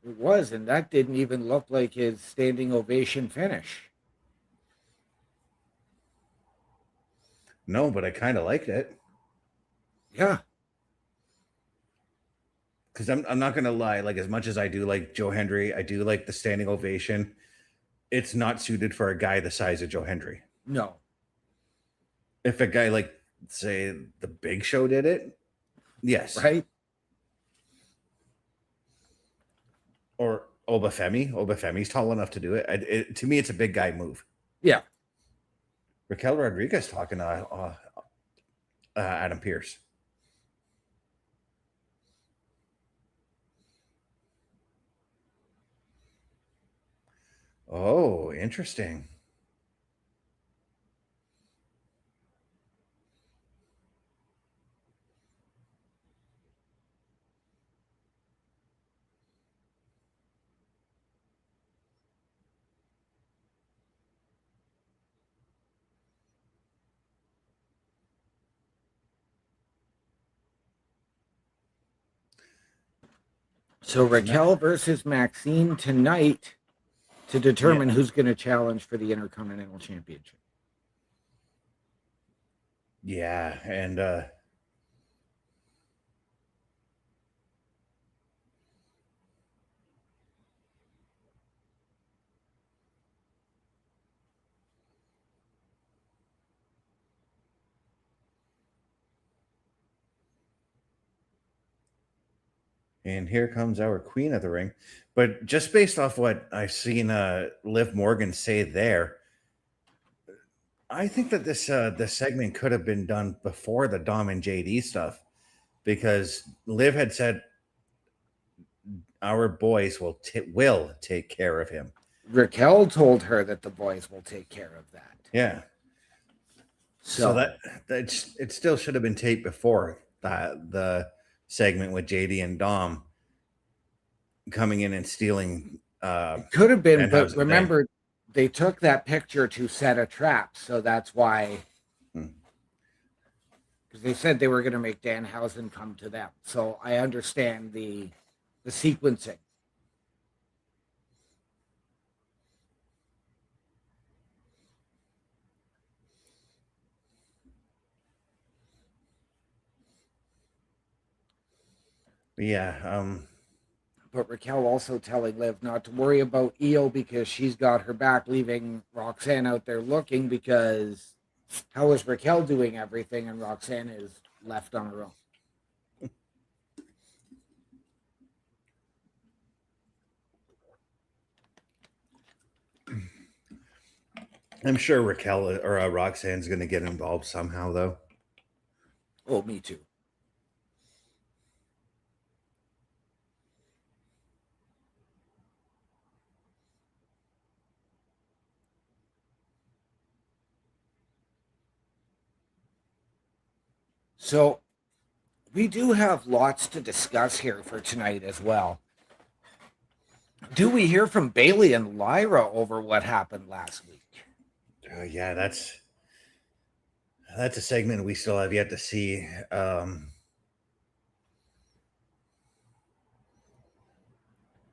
It was, and that didn't even look like his standing ovation finish. No, but I kind of liked it. Yeah. Because I'm not going to lie. Like, as much as I do like Joe Hendry, I do like the standing ovation. It's not suited for a guy the size of Joe Hendry. No. If a guy like, say, the Big Show did it, yes. Right? Or Obafemi. Obafemi's tall enough to do it. To me, it's a big guy move. Yeah. Raquel Rodriguez talking to Adam Pearce. Oh, interesting. So Raquel versus Maxine tonight to determine who's going to challenge for the Intercontinental Championship. Yeah, and here comes our queen of the ring. But just based off what I've seen Liv Morgan say there, I think that this segment could have been done before the Dom and JD stuff, because Liv had said our boys will take care of him. Raquel told her that the boys will take care of that. Yeah. So that it still should have been taped before the segment with JD and Dom coming in and stealing. It could have been, but remember, they took that picture to set a trap, so that's why. Because they said they were going to make Danhausen come to them, so I understand the sequencing. Yeah. But Raquel also telling Liv not to worry about Io because she's got her back, leaving Roxanne out there looking, because how is Raquel doing everything and Roxanne is left on her own? I'm sure Raquel or Roxanne's going to get involved somehow, though. Oh, me too. So we do have lots to discuss here for tonight as well. Do we hear from Bailey and Lyra over what happened last week? Yeah, that's a segment we still have yet to see.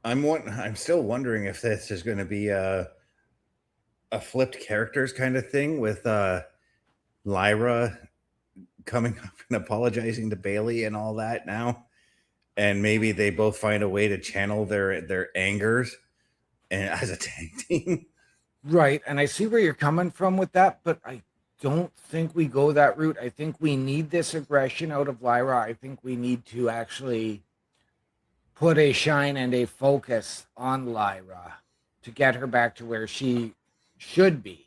I'm still wondering if this is going to be a flipped characters kind of thing with Lyra coming up and apologizing to Bailey and all that now, and maybe they both find a way to channel their angers and as a tag team. Right, and I see where you're coming from with that, but I don't think we go that route. I think we need this aggression out of Lyra. I think we need to actually put a shine and a focus on Lyra to get her back to where she should be.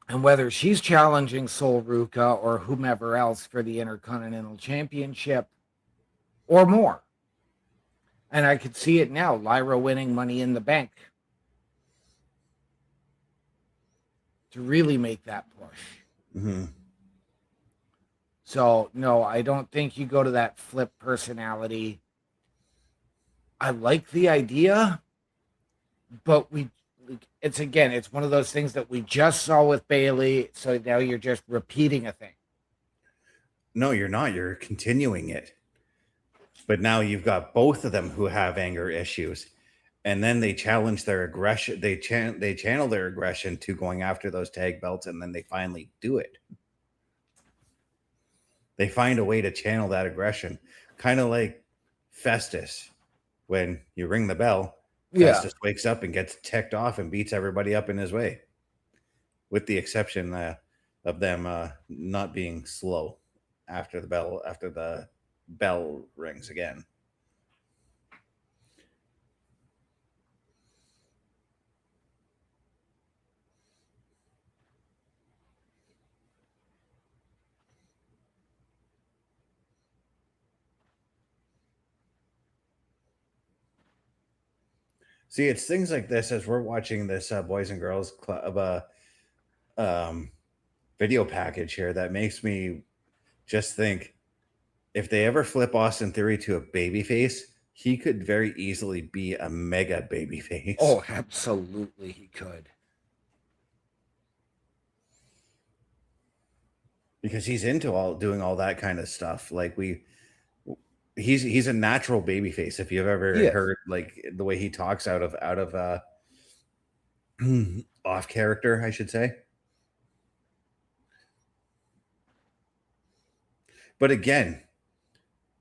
And whether she's challenging Sol Ruka or whomever else for the Intercontinental Championship or more. And I could see it now, Lyra winning Money in the Bank to really make that push. Mm-hmm. So, no, I don't think you go to that flip personality. I like the idea, but it's one of those things that we just saw with Bailey, so now you're just repeating a thing. No, you're not. You're continuing it. But now you've got both of them who have anger issues, and then they challenge their aggression. They channel their aggression to going after those tag belts, and then they finally do it. They find a way to channel that aggression, kind of like Festus. When you ring the bell, Festus wakes up and gets ticked off and beats everybody up in his way, with the exception of them not being slow after the bell rings again. See, it's things like this as we're watching this Boys and Girls Club video package here that makes me just think, if they ever flip Austin Theory to a babyface, he could very easily be a mega babyface. Oh, absolutely, he could. Because he's into doing all that kind of stuff. Like he's a natural babyface. If you've ever Yes. heard like the way he talks out of off character, I should say. But again,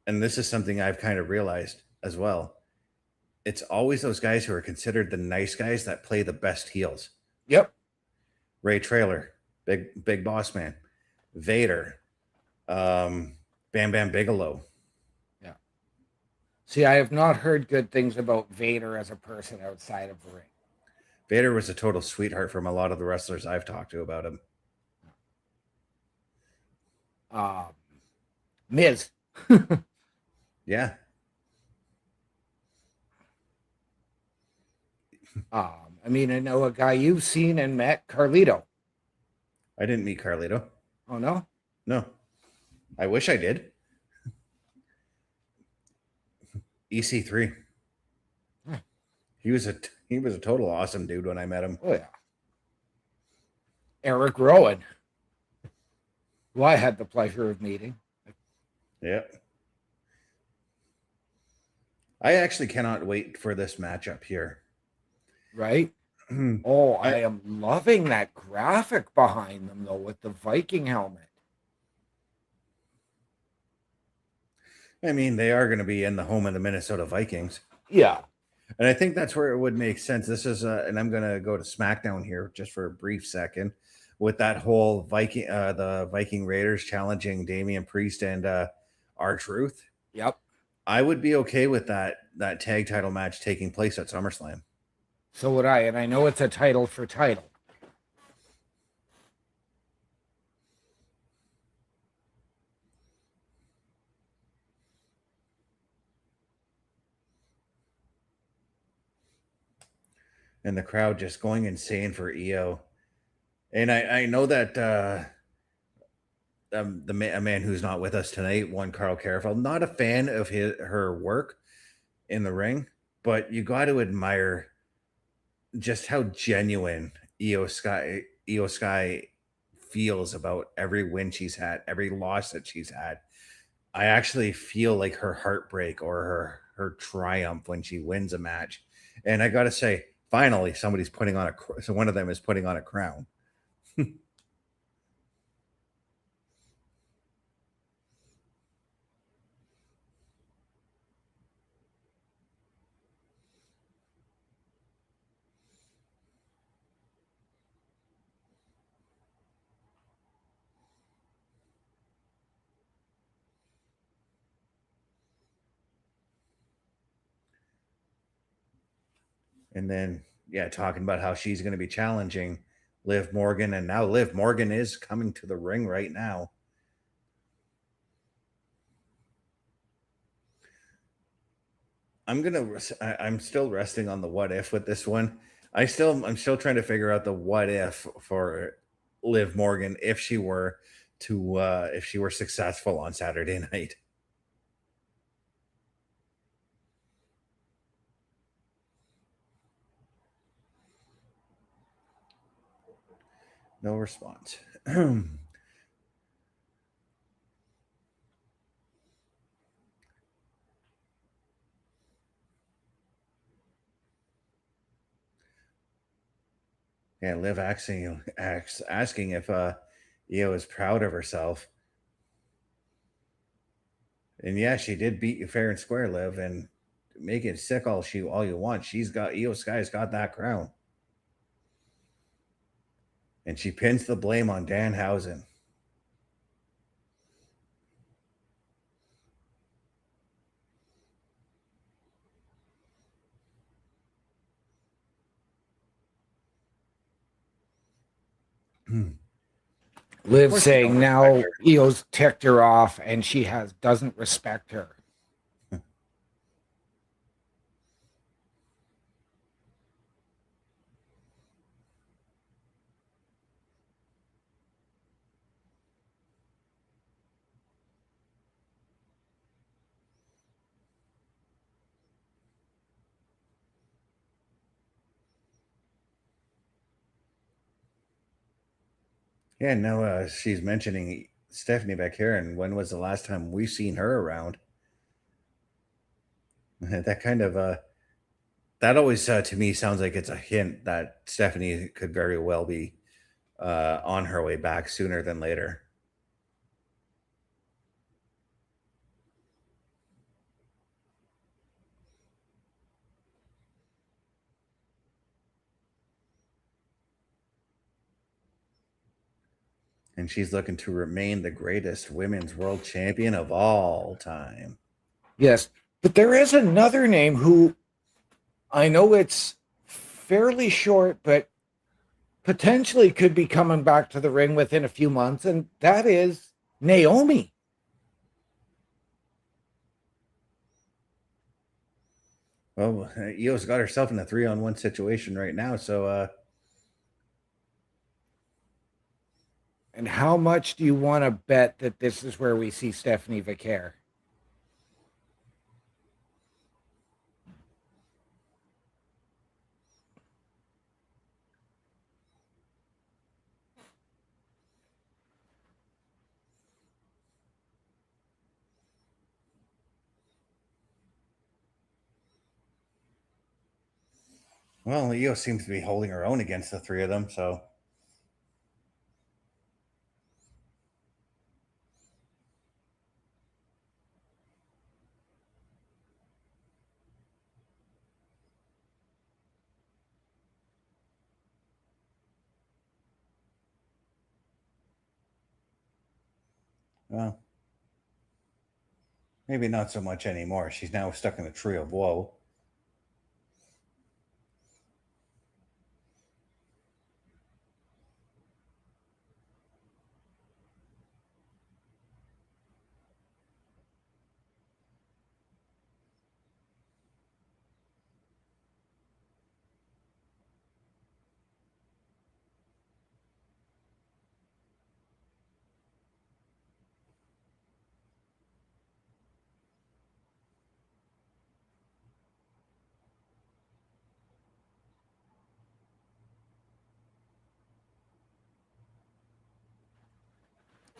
and this is something I've kind of realized as well, it's always those guys who are considered the nice guys that play the best heels. Yep. Ray Traylor, big boss man, Vader, Bam Bam Bigelow. Yeah. See, I have not heard good things about Vader as a person outside of the ring. Vader was a total sweetheart from a lot of the wrestlers I've talked to about him. Miz. Yeah. I mean, I know a guy you've seen and met, Carlito. I didn't meet Carlito. Oh, no? No. I wish I did. EC3. He was a total awesome dude when I met him. Oh, yeah. Eric Rowan, who I had the pleasure of meeting. Yep. I actually cannot wait for this matchup here. Right? Oh, I am loving that graphic behind them, though, with the Viking helmet. I mean, they are going to be in the home of the Minnesota Vikings. Yeah. And I think that's where it would make sense. This is, and I'm going to go to SmackDown here just for a brief second with that whole the Viking Raiders challenging Damian Priest and R-Truth. Yep. I would be okay with that tag title match taking place at SummerSlam. So would I, and I know it's a title for title. And the crowd just going insane for EO. And I know that a man who's not with us tonight, one Carl Carafel, not a fan of her work in the ring, but you got to admire just how genuine EO Sky feels about every win she's had, every loss that she's had. I actually feel like her heartbreak or her triumph when she wins a match. And I got to say, finally, somebody's putting on so one of them is putting on a crown. And then, yeah, talking about how she's going to be challenging Liv Morgan. And now Liv Morgan is coming to the ring right now. I'm still resting on the what if with this one. I'm still trying to figure out the what if for Liv Morgan if she were successful on Saturday night. No response. Yeah, Liv asking if Io is proud of herself. And yeah, she did beat you fair and square, Liv, and make it sick all you want. Io Sky's got that crown. And she pins the blame on Danhausen. Liv saying now Io's ticked her off and she doesn't respect her. Yeah, no, she's mentioning Stephanie back here, and when was the last time we've seen her around? That kind of that always to me sounds like it's a hint that Stephanie could very well be on her way back sooner than later. And she's looking to remain the greatest women's world champion of all time. Yes, but there is another name who I know it's fairly short, but potentially could be coming back to the ring within a few months, and that is Naomi. Well, Io's got herself in a 3-on-1 situation right now, so And how much do you want to bet that this is where we see Stephanie Vicaire? well, Io seems to be holding her own against the three of them, so well, maybe not so much anymore. She's now stuck in a tree of woe.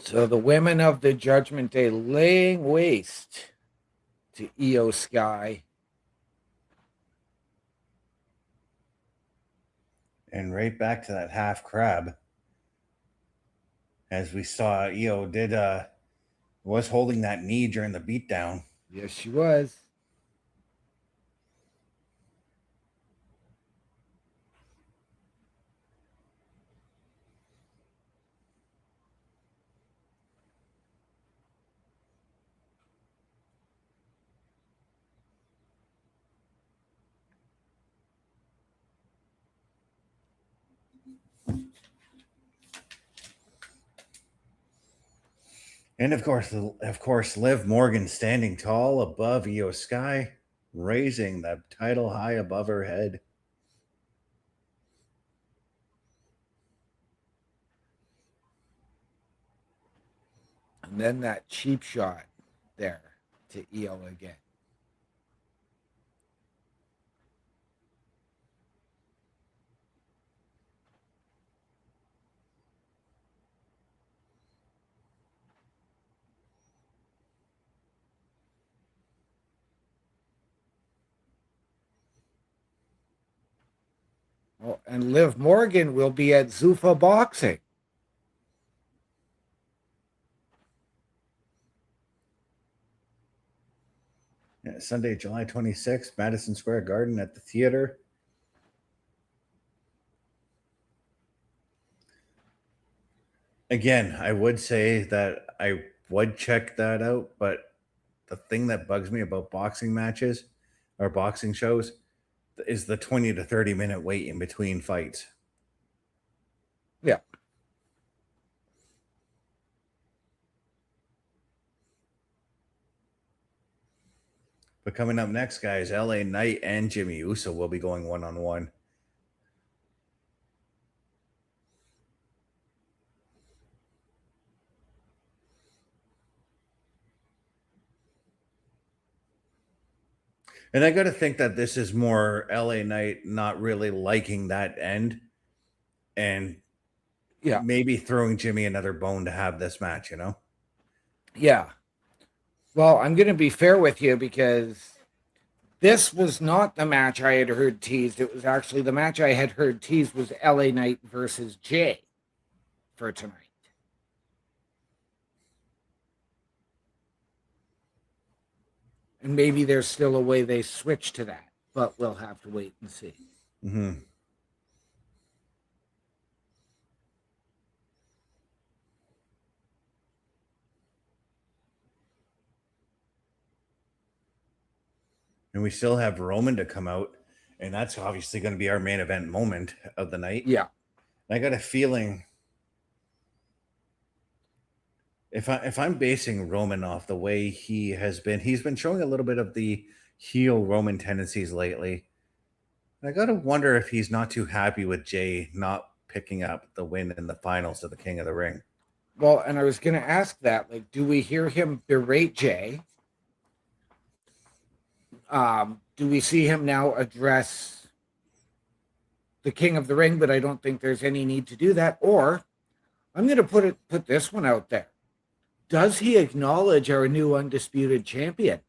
So the women of the Judgment Day laying waste to Io Sky. And right back to that half crab. As we saw, Io did was holding that knee during the beatdown. Yes, she was. And of course, Liv Morgan standing tall above Io Sky, raising the title high above her head. And then that cheap shot there to Io again. Oh, and Liv Morgan will be at Zuffa Boxing. Yeah, Sunday, July 26th, Madison Square Garden at the theater. Again, I would say that I would check that out, but the thing that bugs me about boxing matches or boxing shows is the 20 to 30 minute wait in between fights. Yeah. But coming up next, guys, LA Knight and Jimmy Uso will be going one-on-one. And I got to think that this is more LA Knight not really liking that end and maybe throwing Jimmy another bone to have this match, you know? Yeah. Well, I'm going to be fair with you because This was not the match I had heard teased. It was actually the match I had heard teased was LA Knight versus Jay for tonight. And maybe there's still a way they switch to that, but we'll have to wait and see. Mm-hmm. And we still have Roman to come out, and that's obviously going to be our main event moment of the night. Yeah. I got a feeling if I'm basing Roman off the way he has been, he's been showing a little bit of the heel Roman tendencies lately. I got to wonder if he's not too happy with Jay not picking up the win in the finals of the King of the Ring. Well, and I was going to ask that, like, do we hear him berate Jay? Do we see him now address the King of the Ring? But I don't think there's any need to do that. Or I'm going to put this one out there. Does he acknowledge our new undisputed champion?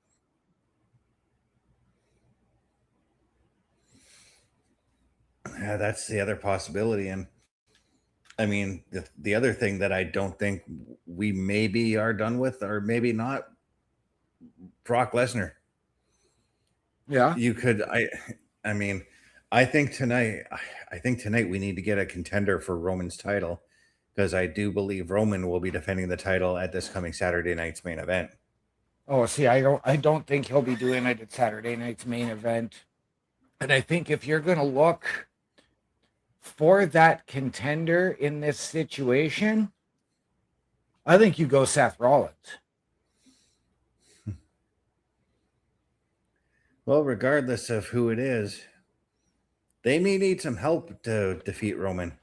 Yeah, that's the other possibility. And I mean, the other thing that I don't think we maybe are done with, or maybe not, Brock Lesnar. Yeah. You could, I mean, I think tonight we need to get a contender for Roman's title, because I do believe Roman will be defending the title at this coming Saturday night's main event. Oh, see, I don't think he'll be doing it at Saturday night's main event. And I think if you're going to look for that contender in this situation, I think you go Seth Rollins. Well, regardless of who it is, they may need some help to defeat Roman,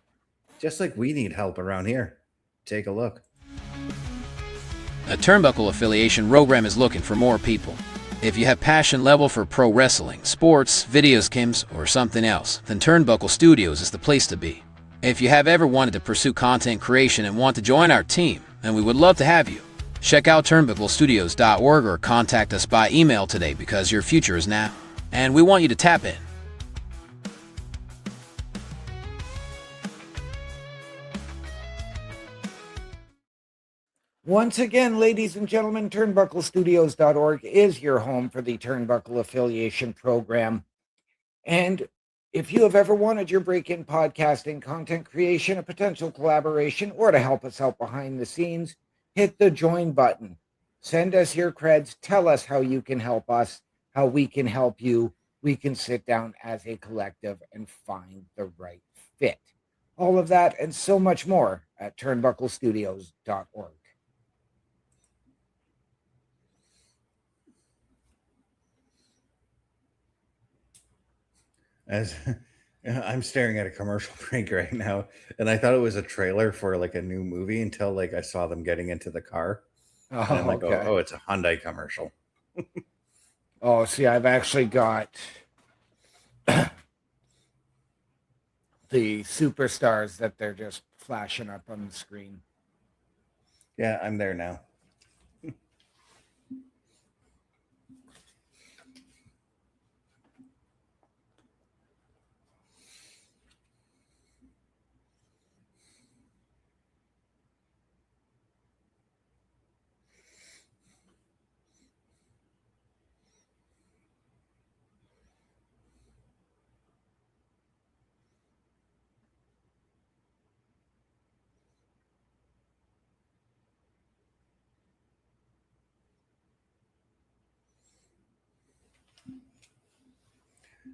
just like we need help around here. Take a look. A Turnbuckle affiliation program is looking for more people. If you have passion level for pro wrestling, sports, videos, games, or something else, then Turnbuckle Studios is the place to be. If you have ever wanted to pursue content creation and want to join our team, then we would love to have you. Check out turnbucklestudios.org or contact us by email today, because your future is now, and we want you to tap in. Once again, ladies and gentlemen, turnbucklestudios.org is your home for the Turnbuckle Affiliation Program. And if you have ever wanted your break-in podcasting, content creation, a potential collaboration, or to help us out behind the scenes, hit the join button. Send us your creds. Tell us how you can help us, how we can help you. We can sit down as a collective and find the right fit. All of that and so much more at turnbucklestudios.org. As I'm staring at a commercial break right now, and I thought it was a trailer for like a new movie until like I saw them getting into the car. Oh, and I'm like, okay. oh, it's a Hyundai commercial. Oh, see, I've actually got the superstars that they're just flashing up on the screen. Yeah, I'm there now.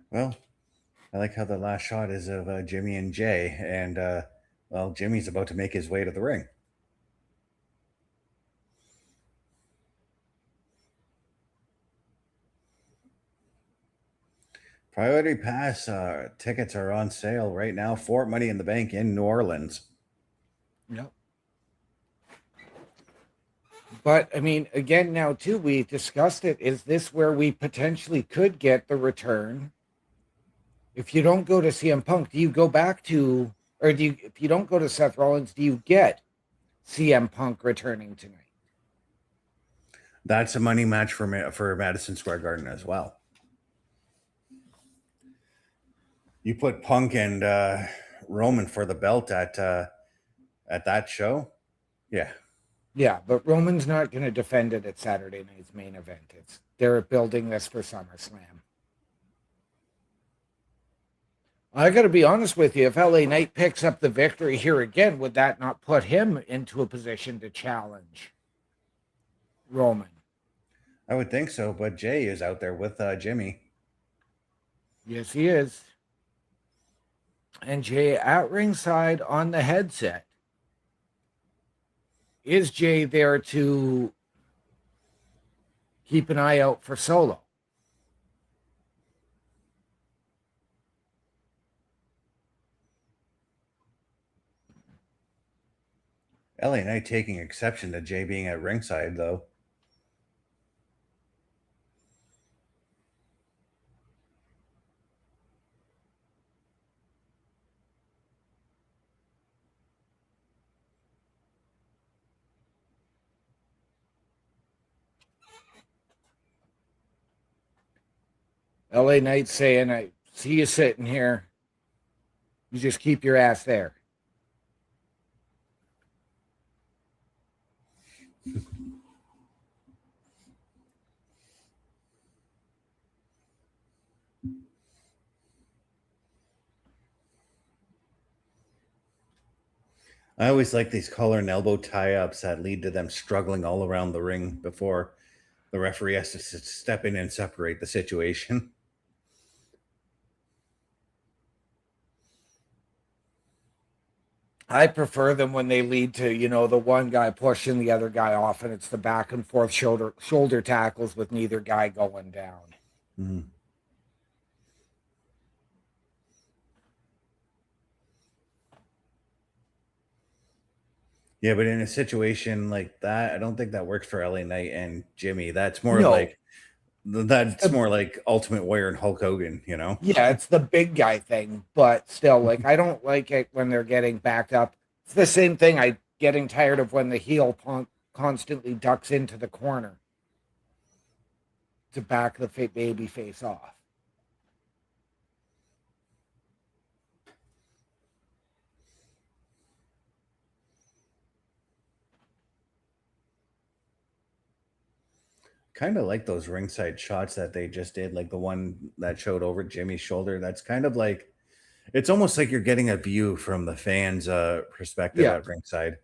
Well, I like how the last shot is of Jimmy and Jay, and well, Jimmy's about to make his way to the ring. Priority Pass tickets are on sale right now for Money in the Bank in New Orleans. Yep. But, I mean, again, now, too, we discussed it. Is this where we potentially could get the return? If you don't go to CM Punk, do you go back to, or do you, if you don't go to Seth Rollins, do you get CM Punk returning tonight? That's a money match for Madison Square Garden as well. You put Punk and Roman for the belt at that show? Yeah. Yeah, but Roman's not going to defend it at Saturday night's main event. They're building this for SummerSlam. I got to be honest with you. If LA Knight picks up the victory here again, would that not put him into a position to challenge Roman? I would think so, but Jay is out there with Jimmy. Yes, he is. And Jay at ringside on the headset. Is Jay there to keep an eye out for Solo? LA Knight taking exception to Jay being at ringside, though. LA Knight saying, I see you sitting here. You just keep your ass there. I always like these collar and elbow tie-ups that lead to them struggling all around the ring before the referee has to step in and separate the situation. I prefer them when they lead to, the one guy pushing the other guy off, and it's the back and forth shoulder tackles with neither guy going down. Mm-hmm. Yeah, but in a situation like that, I don't think that works for LA Knight and Jimmy. That's more like Ultimate Warrior and Hulk Hogan, Yeah, it's the big guy thing, but still, like, I don't like it when they're getting backed up. It's the same thing. I'm getting tired of when the heel Punk constantly ducks into the corner to back the baby face off. Kind of like those ringside shots that they just did, like the one that showed over Jimmy's shoulder. That's kind of like, it's almost like you're getting a view from the fans' perspective at ringside.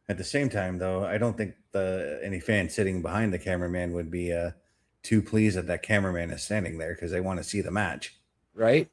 At the same time, though, I don't think any fan sitting behind the cameraman would be too pleased that that cameraman is standing there because they want to see the match. Right?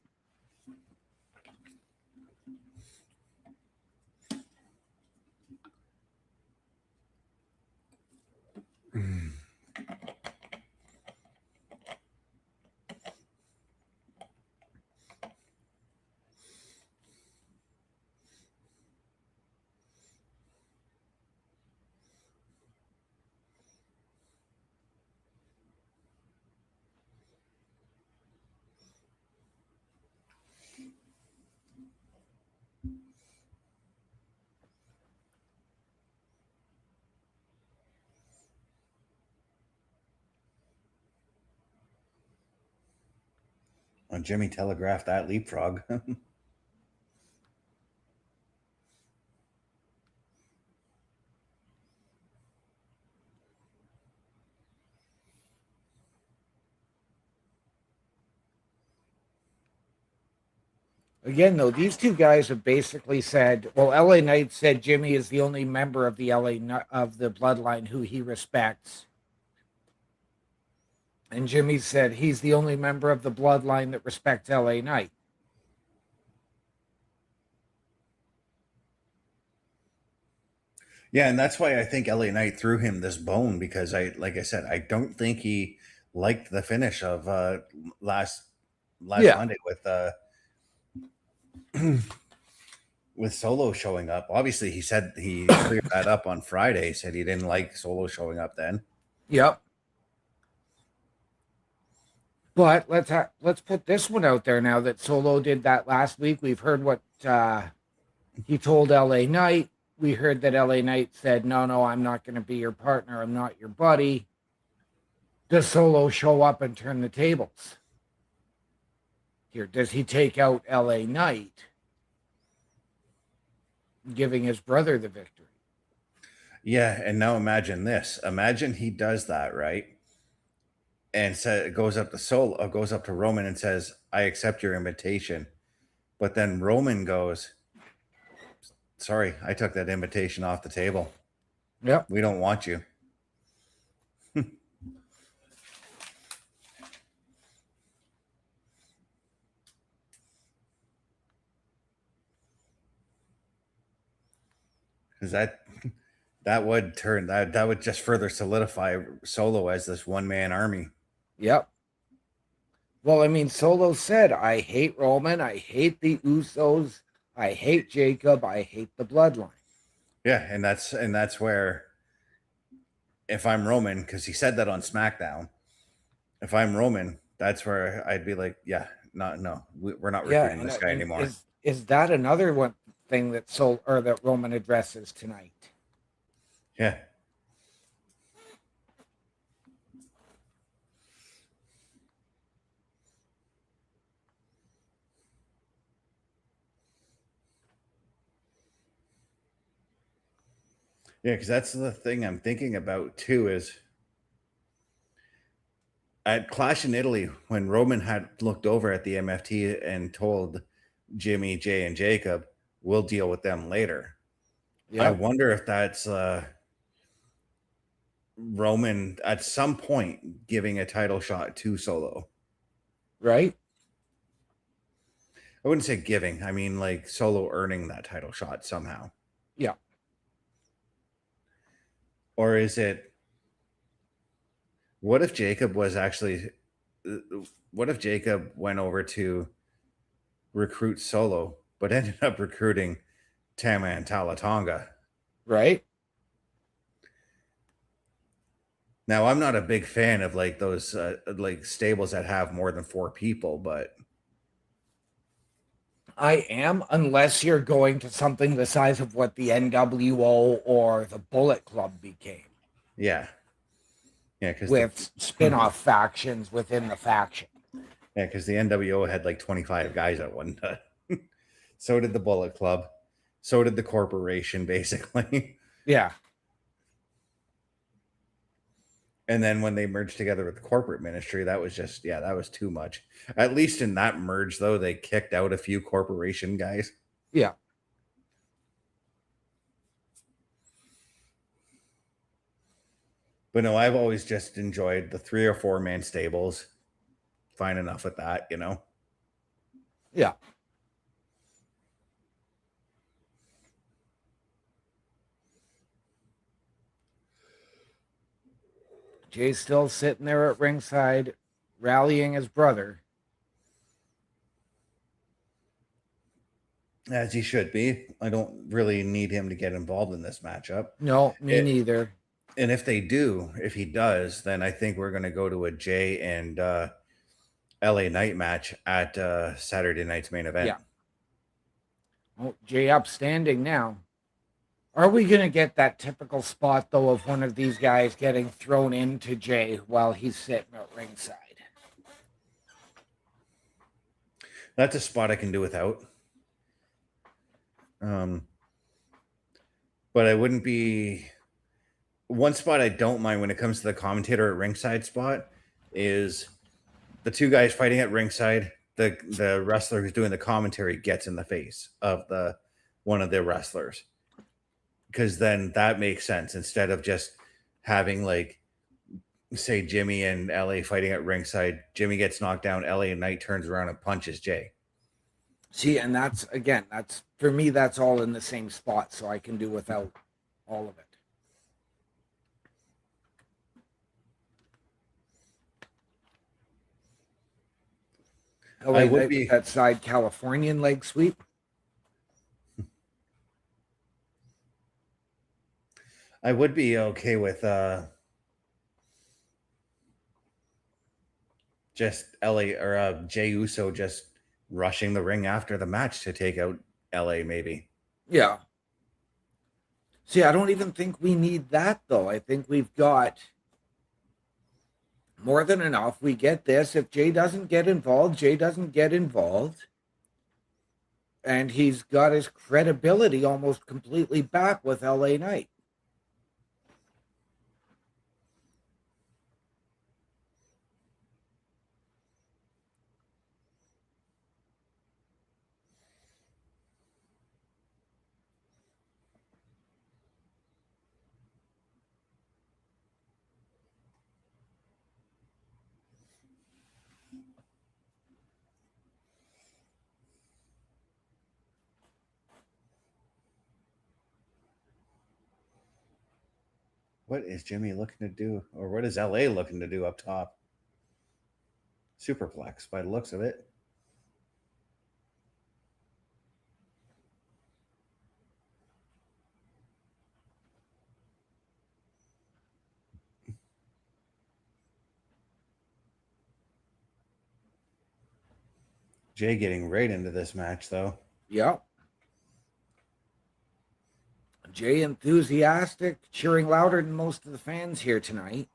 When Jimmy telegraphed that leapfrog. Again, though, these two guys have basically said, well, LA Knight said Jimmy is the only member of the of the bloodline who he respects. And Jimmy said he's the only member of the bloodline that respects LA Knight. Yeah, and that's why I think LA Knight threw him this bone, because like I said, I don't think he liked the finish of last Monday with Solo showing up. Obviously, he said he cleared that up on Friday. Said he didn't like Solo showing up then. Yep. But let's put this one out there now that Solo did that last week. We've heard what he told LA Knight. We heard that LA Knight said, no, I'm not going to be your partner. I'm not your buddy. Does Solo show up and turn the tables? Here, does he take out LA Knight, giving his brother the victory? Yeah, and now imagine this. Imagine he does that, right? And goes up to Roman and says, "I accept your invitation." But then Roman goes, "Sorry, I took that invitation off the table. Yep. We don't want you." Because that would just further solidify Solo as this one-man army. Yep. Well, I mean, Solo said, "I hate Roman, I hate the Usos, I hate Jacob, I hate the bloodline." Yeah, and that's where, if I'm Roman, because he said that on SmackDown, if I'm Roman, that's where I'd be like, yeah, no, we're not recruiting this guy anymore. Is that another one thing that that Roman addresses tonight? Yeah. Yeah, because that's the thing I'm thinking about too, is at Clash in Italy, when Roman had looked over at the MFT and told Jimmy, Jay, and Jacob, "We'll deal with them later." Yeah. I wonder if that's Roman at some point giving a title shot to Solo. Right? I wouldn't say giving. I mean, like Solo earning that title shot somehow. Yeah. Or is it, what if Jacob was actually, what if Jacob went over to recruit Solo, but ended up recruiting Tama and Talatonga? Right? Now, I'm not a big fan of like those like stables that have more than 4 people, but I am, unless you're going to something the size of what the NWO or the Bullet Club became. yeah, with spin-off factions within the faction. Yeah, because the NWO had like 25 guys at one time. So did the Bullet Club. So did the corporation, basically. Yeah. And then when they merged together with the corporate ministry, that was just, that was too much. At least in that merge, though, they kicked out a few corporation guys. Yeah. But no, I've always just enjoyed the 3 or 4 man stables. Fine enough with that, Yeah. Jay's still sitting there at ringside, rallying his brother. As he should be. I don't really need him to get involved in this matchup. No, me neither. And if he does, then I think we're going to go to a Jay and LA Knight match at Saturday night's main event. Yeah. Oh, Jay upstanding now. Are we going to get that typical spot, though, of one of these guys getting thrown into Jay while he's sitting at ringside? That's a spot I can do without. But I wouldn't be... One spot I don't mind when it comes to the commentator at ringside spot is the 2 guys fighting at ringside. The wrestler who's doing the commentary gets in the face of one of the wrestlers. Because then that makes sense instead of just having, like, say Jimmy and LA fighting at ringside. Jimmy gets knocked down, LA and Knight turns around and punches Jay. See, and that's for me, that's all in the same spot, so I can do without all of it. I would be that side Californian leg sweep. I would be okay with just LA or Jey Uso just rushing the ring after the match to take out LA, maybe. Yeah. See, I don't even think we need that, though. I think we've got more than enough. We get this. If Jay doesn't get involved, Jay doesn't get involved. And he's got his credibility almost completely back with LA Knight. What is Jimmy looking to do? Or what is LA looking to do up top? Superplex by the looks of it. Jay getting right into this match, though. Yep. Jay enthusiastic, cheering louder than most of the fans here tonight.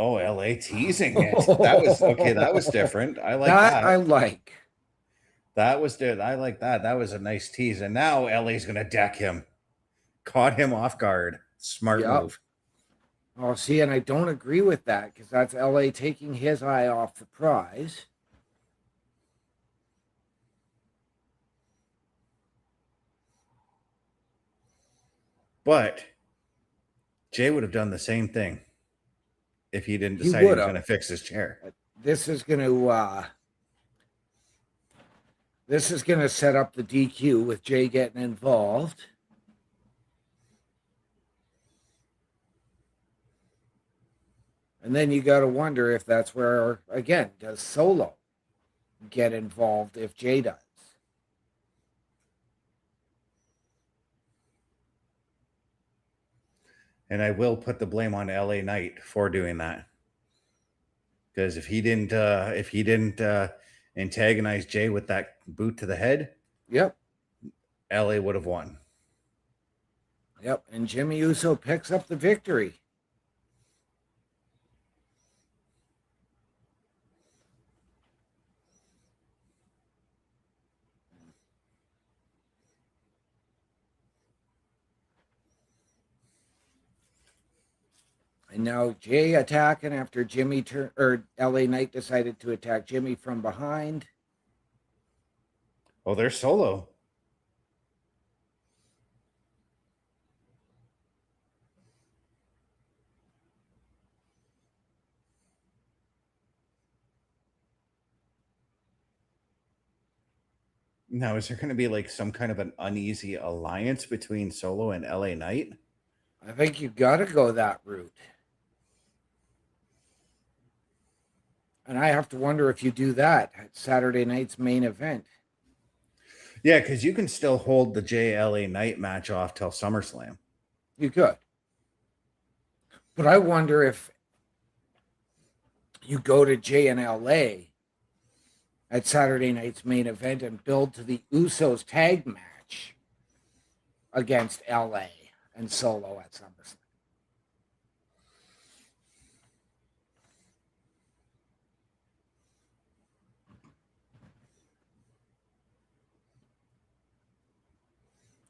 Oh, LA teasing it. That was okay. That was different. I like that. I like. That was good. I like that. That was a nice tease. And now LA's going to deck him. Caught him off guard. Smart move. Oh, see, and I don't agree with that because that's LA taking his eye off the prize. But Jay would have done the same thing if he didn't decide he was going to fix his chair. This is going to set up the DQ with Jay getting involved. And then you got to wonder if that's where, again, does Solo get involved if Jay does? And I will put the blame on LA Knight for doing that. Because if he didn't antagonize Jay with that boot to the head, yep, LA would have won. Yep, and Jimmy Uso picks up the victory. And now Jay attacking after LA Knight decided to attack Jimmy from behind. Oh, they're Solo. Now, is there going to be like some kind of an uneasy alliance between Solo and LA Knight? I think you got to go that route. And I have to wonder if you do that at Saturday night's main event. Yeah, because you can still hold the Jay-LA Knight match off till SummerSlam. You could. But I wonder if you go to Jay and LA at Saturday night's main event and build to the Usos tag match against LA and Solo at SummerSlam.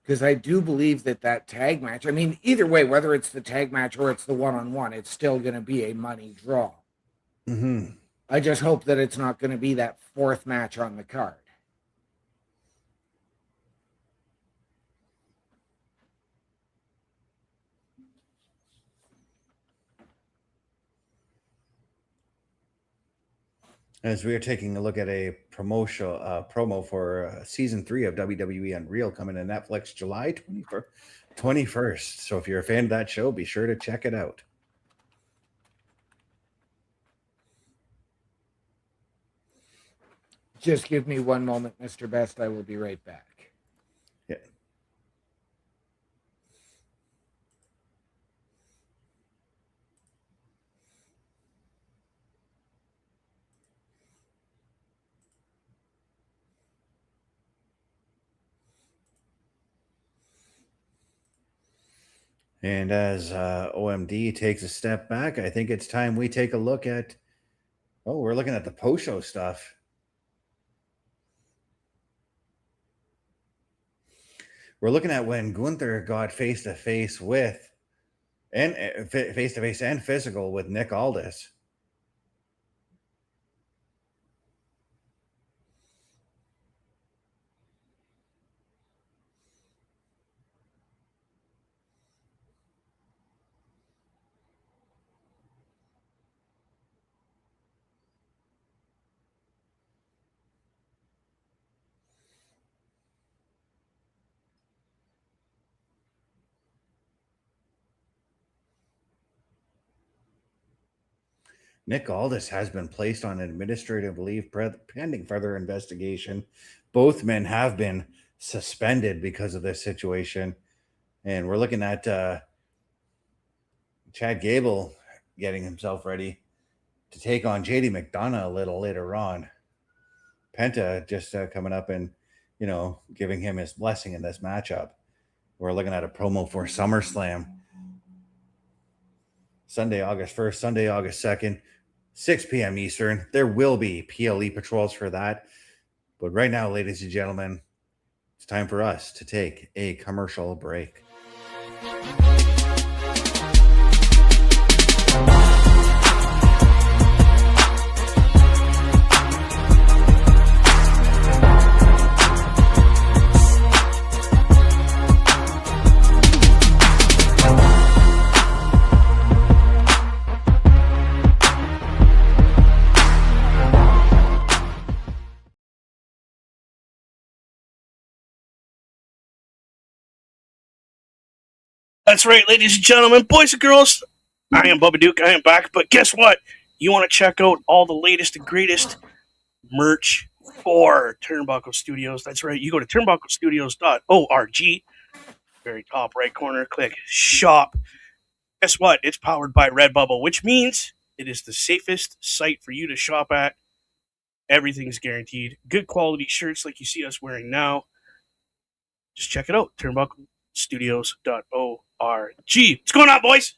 Because I do believe that tag match, I mean, either way, whether it's the tag match or it's the one-on-one, it's still going to be a money draw. Mm-hmm. I just hope that it's not going to be that fourth match on the card. As we are taking a look at a promo for season 3 of WWE Unreal coming to Netflix July 21st. So if you're a fan of that show, be sure to check it out. Just give me one moment, Mr. Best. I will be right back. Yeah. And as OMD takes a step back, I think it's time we take a look at. Oh, we're looking at the post show stuff. We're looking at when Gunther got face to face with, and face to face and physical with Nick Aldis. Nick Aldis has been placed on administrative leave pending further investigation. Both men have been suspended because of this situation. And we're looking at Chad Gable getting himself ready to take on JD McDonaugh a little later on. Penta just coming up and, giving him his blessing in this matchup. We're looking at a promo for SummerSlam. Sunday, August 1st, Sunday, August 2nd, 6 p.m. Eastern. There will be PLE patrols for that. But right now, ladies and gentlemen, it's time for us to take a commercial break. That's right, ladies and gentlemen, boys and girls. I am Bubba Duke. I am back. But guess what? You want to check out all the latest and greatest merch for Turnbuckle Studios. That's right. You go to turnbucklestudios.org. Very top right corner. Click shop. Guess what? It's powered by Redbubble, which means it is the safest site for you to shop at. Everything's guaranteed. Good quality shirts like you see us wearing now. Just check it out. turnbucklestudios.org. What's going on, boys?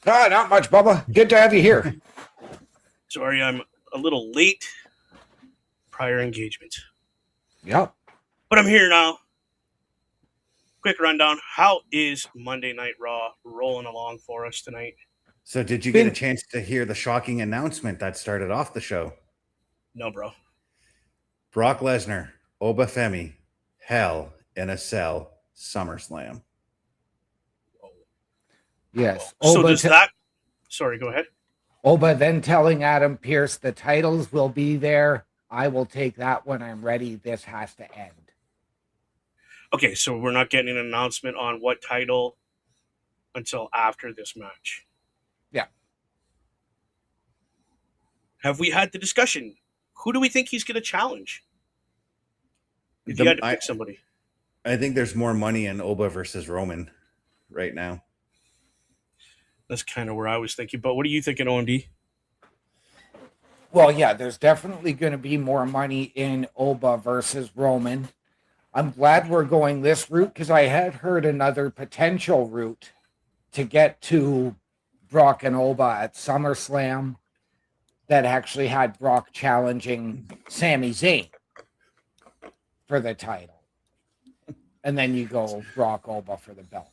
Not much, Bubba. Good to have you here. Sorry, I'm a little late. Prior engagement. Yep. But I'm here now. Quick rundown. How is Monday Night Raw rolling along for us tonight? So did you get a chance to hear the shocking announcement that started off the show? No, bro. Brock Lesnar, Oba Femi, Hell in a Cell, SummerSlam. Yes. So does that... Sorry, go ahead. Oba then telling Adam Pearce the titles will be there. I will take that when I'm ready. This has to end. Okay, so we're not getting an announcement on what title until after this match. Yeah. Have we had the discussion? Who do we think he's going to challenge? If you had to pick somebody. I think there's more money in Oba versus Roman right now. That's kind of where I was thinking. But what are you thinking, OMD? Well, yeah, there's definitely going to be more money in Oba versus Roman. I'm glad we're going this route because I had heard another potential route to get to Brock and Oba at SummerSlam that actually had Brock challenging Sami Zayn for the title. And then you go Brock Oba for the belt.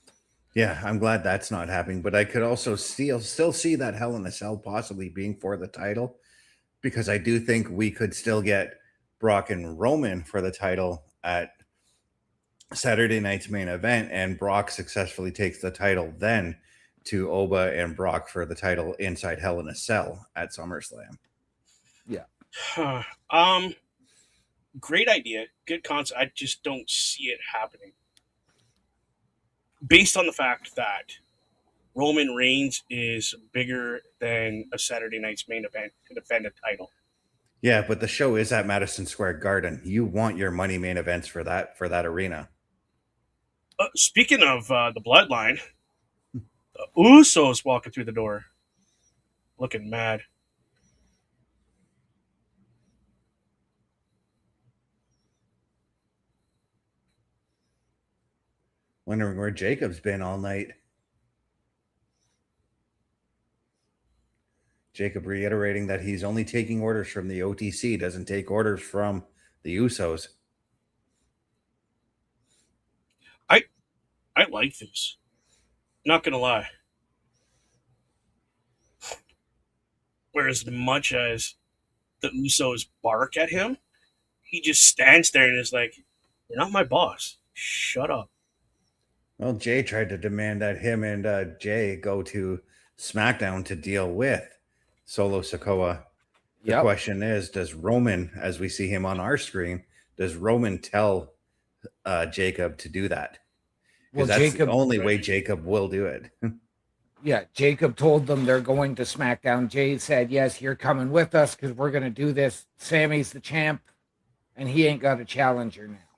Yeah, I'm glad that's not happening, but I could also still see that Hell in a Cell possibly being for the title, because I do think we could still get Brock and Roman for the title at Saturday night's main event, and Brock successfully takes the title then to Oba and Brock for the title inside Hell in a Cell at SummerSlam. Yeah. Great idea. Good concept. I just don't see it happening. Based on the fact that Roman Reigns is bigger than a Saturday night's main event to defend a title. Yeah, but the show is at Madison Square Garden. You want your money main events for that arena. Speaking of the bloodline, the Usos walking through the door, looking mad. Wondering where Jacob's been all night. Jacob reiterating that he's only taking orders from the OTC, doesn't take orders from the Usos. I like this. Not gonna lie. Whereas much as the Usos bark at him, he just stands there and is like, "You're not my boss. Shut up." Well, Jay tried to demand that him and Jay go to SmackDown to deal with Solo Sikoa. The question is, does Roman, as we see him on our screen, does Roman tell Jacob to do that? Because that's the only way Jacob will do it. Yeah, Jacob told them they're going to SmackDown. Jay said, yes, you're coming with us because we're going to do this. Sammy's the champ, and he ain't got a challenger now.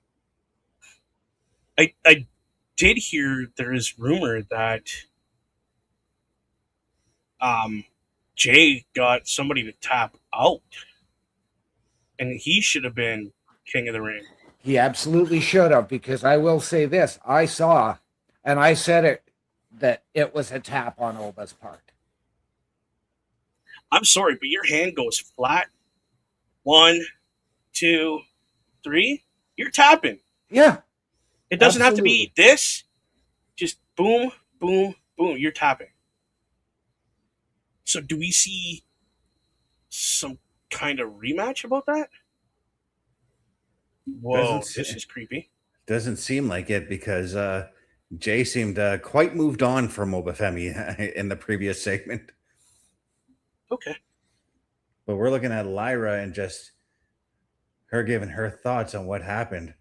I did hear there is rumor that Jay got somebody to tap out, and he should have been King of the Ring. He absolutely should have, because I will say this. I saw, and I said it, that it was a tap on Oba's part. I'm sorry, but your hand goes flat. 1, 2, 3. You're tapping. Yeah. It doesn't have to be this. Just boom, boom, boom. You're tapping. So do we see some kind of rematch about that? Whoa, this is creepy. Doesn't seem like it, because Jay seemed quite moved on from Obafemi in the previous segment. Okay. But we're looking at Lyra and just her giving her thoughts on what happened.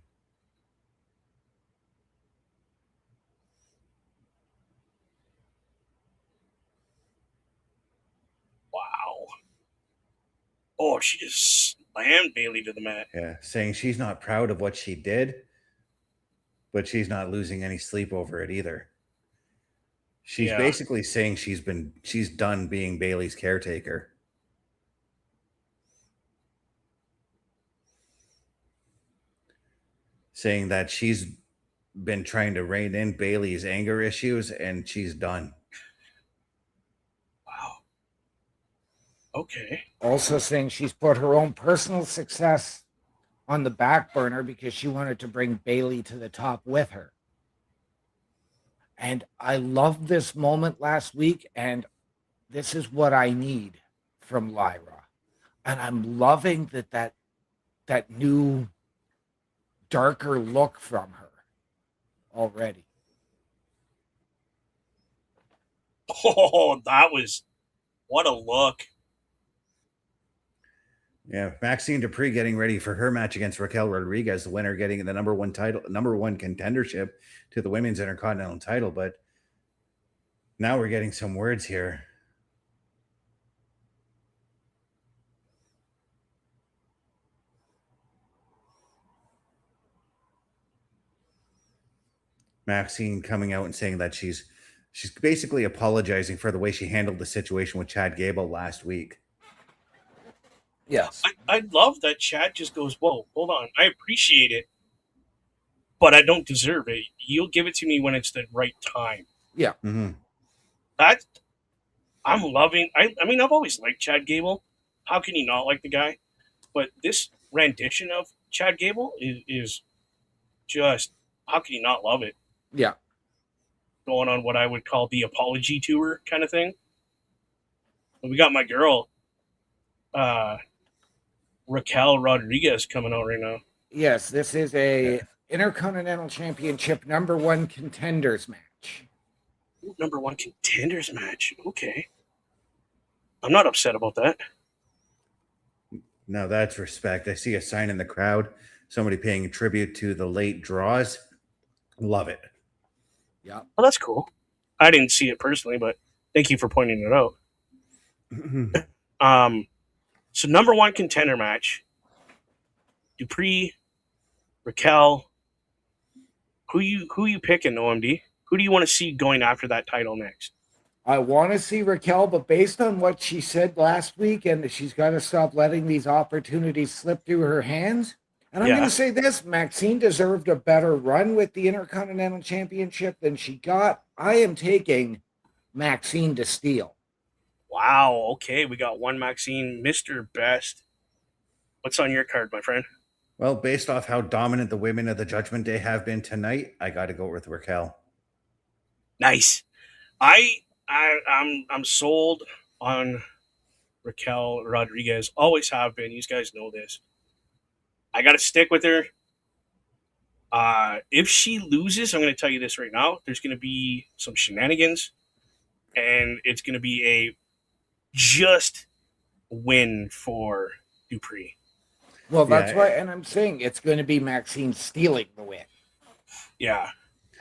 Wow. Oh, she just slammed Bailey to the mat. Yeah, saying she's not proud of what she did, but she's not losing any sleep over it either. She's basically saying she's done being Bailey's caretaker. Saying that she's been trying to rein in Bailey's anger issues and she's done. Wow. Okay. Also saying she's put her own personal success on the back burner because she wanted to bring Bailey to the top with her. And I loved this moment last week, and this is what I need from Lyra. And I'm loving that new darker look from her already. Oh, what a look. Yeah, Maxine Dupree getting ready for her match against Raquel Rodriguez, the winner getting the number one contendership to the women's Intercontinental title. But now we're getting some words here. Maxine coming out and saying that she's basically apologizing for the way she handled the situation with Chad Gable last week. Yes. I love that Chad just goes, whoa, hold on. I appreciate it, but I don't deserve it. You'll give it to me when it's the right time. Yeah. Mm-hmm. I'm loving. I mean, I've always liked Chad Gable. How can you not like the guy? But this rendition of Chad Gable is just, how can you not love it? Yeah. Going on what I would call the apology tour kind of thing. And we got my girl, Raquel Rodriguez, coming out right now. Yes, this is a Intercontinental Championship #1 contenders match. Ooh, #1 contenders match. Okay. I'm not upset about that. Now that's respect. I see a sign in the crowd. Somebody paying tribute to the late draws. Love it. Yeah. Well, that's cool. I didn't see it personally, but thank you for pointing it out. So #1 contender match. Dupree, Raquel. Who you picking, OMD? Who do you want to see going after that title next? I want to see Raquel, but based on what she said last week, and she's got to stop letting these opportunities slip through her hands. And I'm going to say this, Maxine deserved a better run with the Intercontinental Championship than she got. I am taking Maxine to steal. Wow. Okay, we got one Maxine, Mr. Best. What's on your card, my friend? Well, based off how dominant the women of the Judgment Day have been tonight, I got to go with Raquel. Nice. I'm sold on Raquel Rodriguez. Always have been. You guys know this. I got to stick with her. If she loses, I'm going to tell you this right now. There's going to be some shenanigans, and it's going to be a just win for Dupree. Well, that's why, and I'm saying it's going to be Maxine stealing the win. Yeah.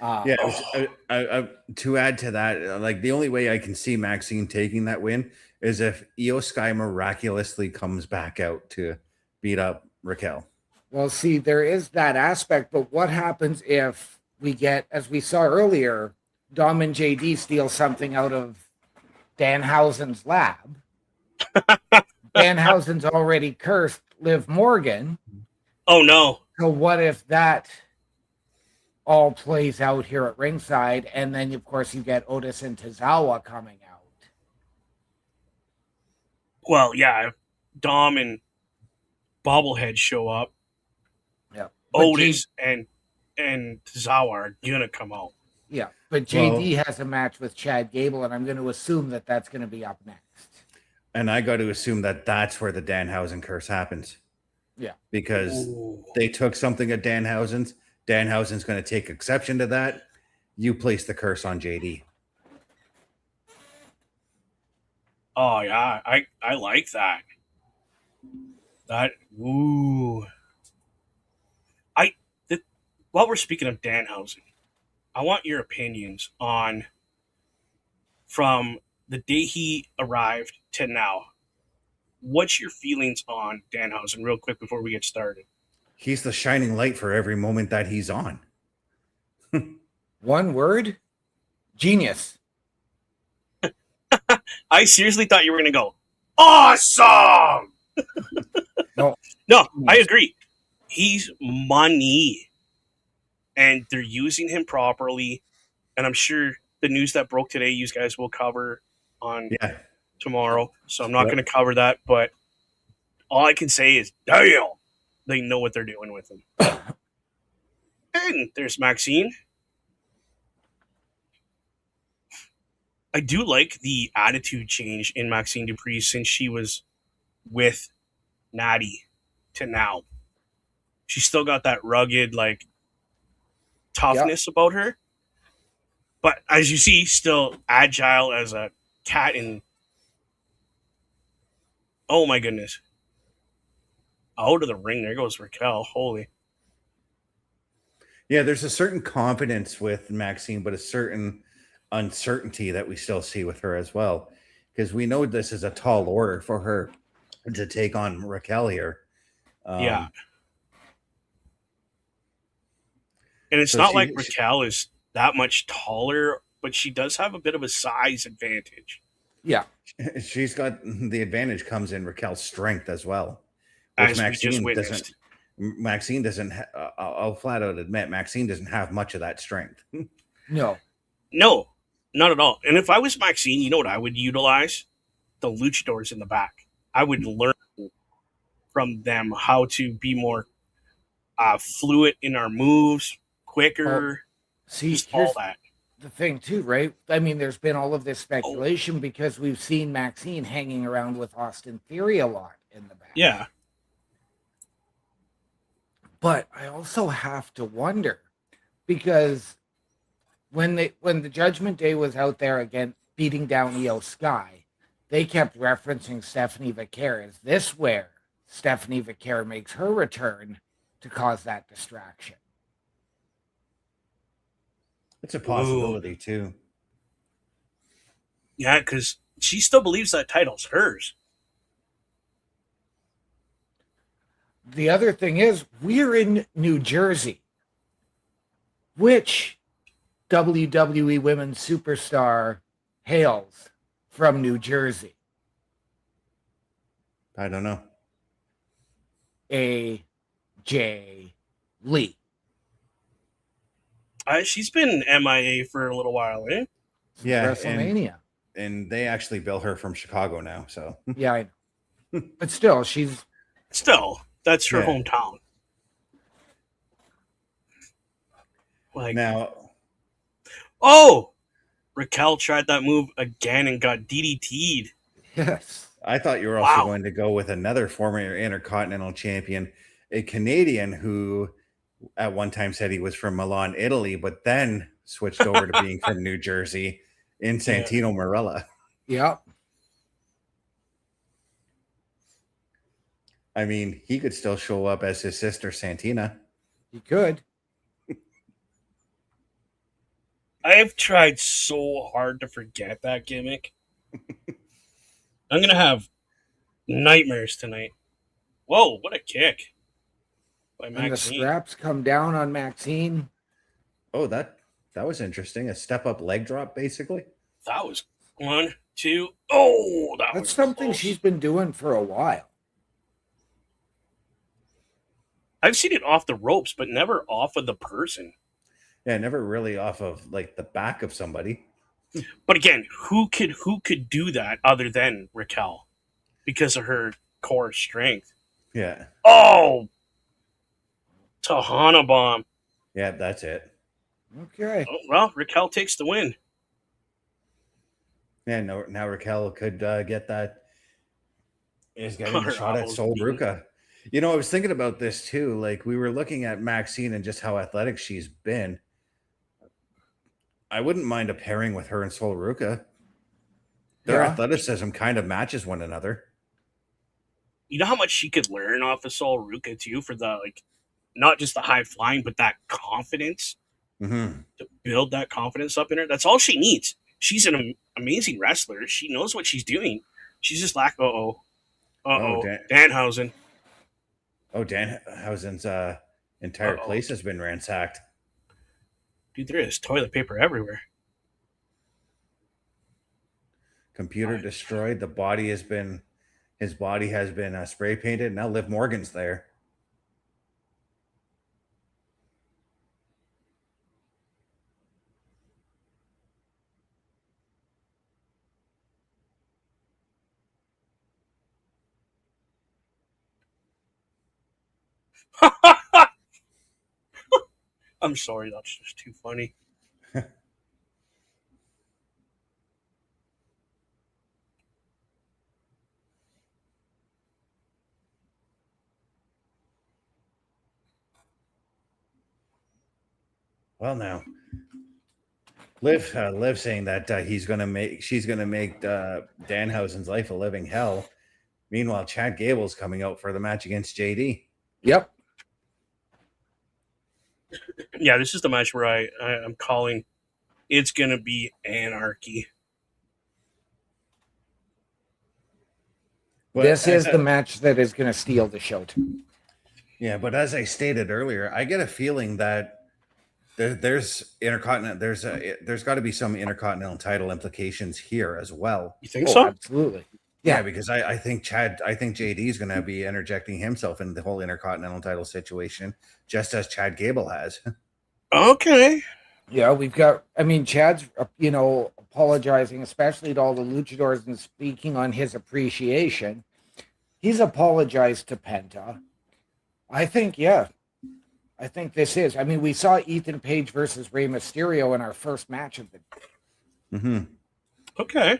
To add to that, like the only way I can see Maxine taking that win is if Io Sky miraculously comes back out to beat up Raquel. Well, see, there is that aspect, but what happens if we get, as we saw earlier, Dom and JD steal something out of Danhausen's lab? Danhausen's already cursed Liv Morgan. Oh, no. So what if that all plays out here at ringside, and then, of course, you get Otis and Tozawa coming out? Well, yeah, if Dom and Bobblehead show up, Yeah. Otis and Tozawa are gonna come out. Yeah, but JD has a match with Chad Gable, and I'm going to assume that that's going to be up next. And I got to assume that that's where the Danhausen curse happens. Yeah. Because they took something at Danhausen's. Danhausen's going to take exception to that. You place the curse on JD. Oh, yeah, I like that. While we're speaking of Danhausen, I want your opinions on from the day he arrived to now. What's your feelings on Danhausen, real quick, before we get started? He's the shining light for every moment that he's on. One word? Genius. I seriously thought you were going to go, awesome! No, I agree. He's money. And they're using him properly. And I'm sure the news that broke today, you guys will cover on tomorrow. So I'm not going to cover that. But all I can say is, damn, they know what they're doing with him. And there's Maxine. I do like the attitude change in Maxine Dupree since she was with Natty to now. She's still got that rugged, like, toughness about her. But as you see, still agile as a cat in... Oh, my goodness. Out of the ring. There goes Raquel. Holy. Yeah, there's a certain confidence with Maxine, but a certain uncertainty that we still see with her as well. Because we know this is a tall order for her to take on Raquel here. Yeah. And it's not like Raquel is that much taller, but she does have a bit of a size advantage. Yeah. She's got the advantage comes in Raquel's strength as well. As Maxine we just witnessed. Maxine doesn't, I'll flat out admit, Maxine doesn't have much of that strength. No, not at all. And if I was Maxine, you know what I would utilize? The luchadors in the back. I would learn from them how to be more fluid in our moves, quicker, just all that. The thing too, right? I mean, there's been all of this speculation because we've seen Maxine hanging around with Austin Theory a lot in the back. Yeah. But I also have to wonder because when the Judgment Day was out there again beating down Io Sky, they kept referencing Stephanie Vaquer. Is this where Stephanie Vaquer makes her return to cause that distraction? It's a possibility too. Yeah, because she still believes that title's hers. The other thing is, we're in New Jersey. Which WWE women's superstar hails from New Jersey? I don't know. AJ Lee. She's been MIA for a little while, eh? Yeah. WrestleMania. and they actually bill her from Chicago now. So Yeah, I know. But still, she's Still, that's her Yeah. hometown. Like, now, oh, Raquel tried that move again and got DDT'd. yes. I thought you were also Wow. going to go with another former Intercontinental champion, a Canadian who at one time said he was from Milan, Italy, but then switched over to being from New Jersey in Santino Marella. Yep. I mean, he could still show up as his sister Santina. He could. I've tried so hard to forget that gimmick. I'm going to have nightmares tonight. Whoa, what a kick. By And the Maxine. straps come down on Maxine. Oh, that was interesting. A step up leg drop, basically. That was 1, 2. Oh, that was That's something close. she's been doing for a while. I've seen it off the ropes, but never off of the person. Yeah, never really off of like the back of somebody. But again, who could do that other than Raquel because of her core strength? Yeah. Oh, Tahana bomb. Yeah, that's it. Okay. Oh, well, Raquel takes the win. Yeah, now Raquel could get that. Is getting a Her shot at elbows Sol beaten. Ruca. You know, I was thinking about this too. Like we were looking at Maxine and just how athletic she's been. I wouldn't mind a pairing with her and Sol Ruca. Their Yeah. athleticism kind of matches one another. You know how much she could learn off of Sol Ruca too for the not just the high flying, but that confidence Mm-hmm. to build that confidence up in her. That's all she needs. She's an amazing wrestler. She knows what she's doing. She's just like, Danhausen. Oh, Danhausen's entire Uh-oh. place has been ransacked. Dude, there is toilet paper everywhere. Computer destroyed. His body has been spray painted. Now Liv Morgan's there. I'm sorry, that's just too funny. Well, now Liv saying that she's gonna make Danhausen's life a living hell. Meanwhile, Chad Gable's coming out for the match against JD. Yep. Yeah, this is the match where I'm calling it's going to be anarchy. But This is as the match that is going to steal the show too. Yeah, but as I stated earlier, I get a feeling that there's intercontinental. There's got to be some intercontinental title implications here as well. You think Oh, so? absolutely. Yeah, Yeah. because I think JD is going to be interjecting himself in the whole intercontinental title situation, just as Chad Gable has. Okay. Yeah, we've got, Chad's, apologizing, especially to all the luchadors and speaking on his appreciation. He's apologized to Penta. I think this is. We saw Ethan Page versus Rey Mysterio in our first match of the day. Mm-hmm. Okay.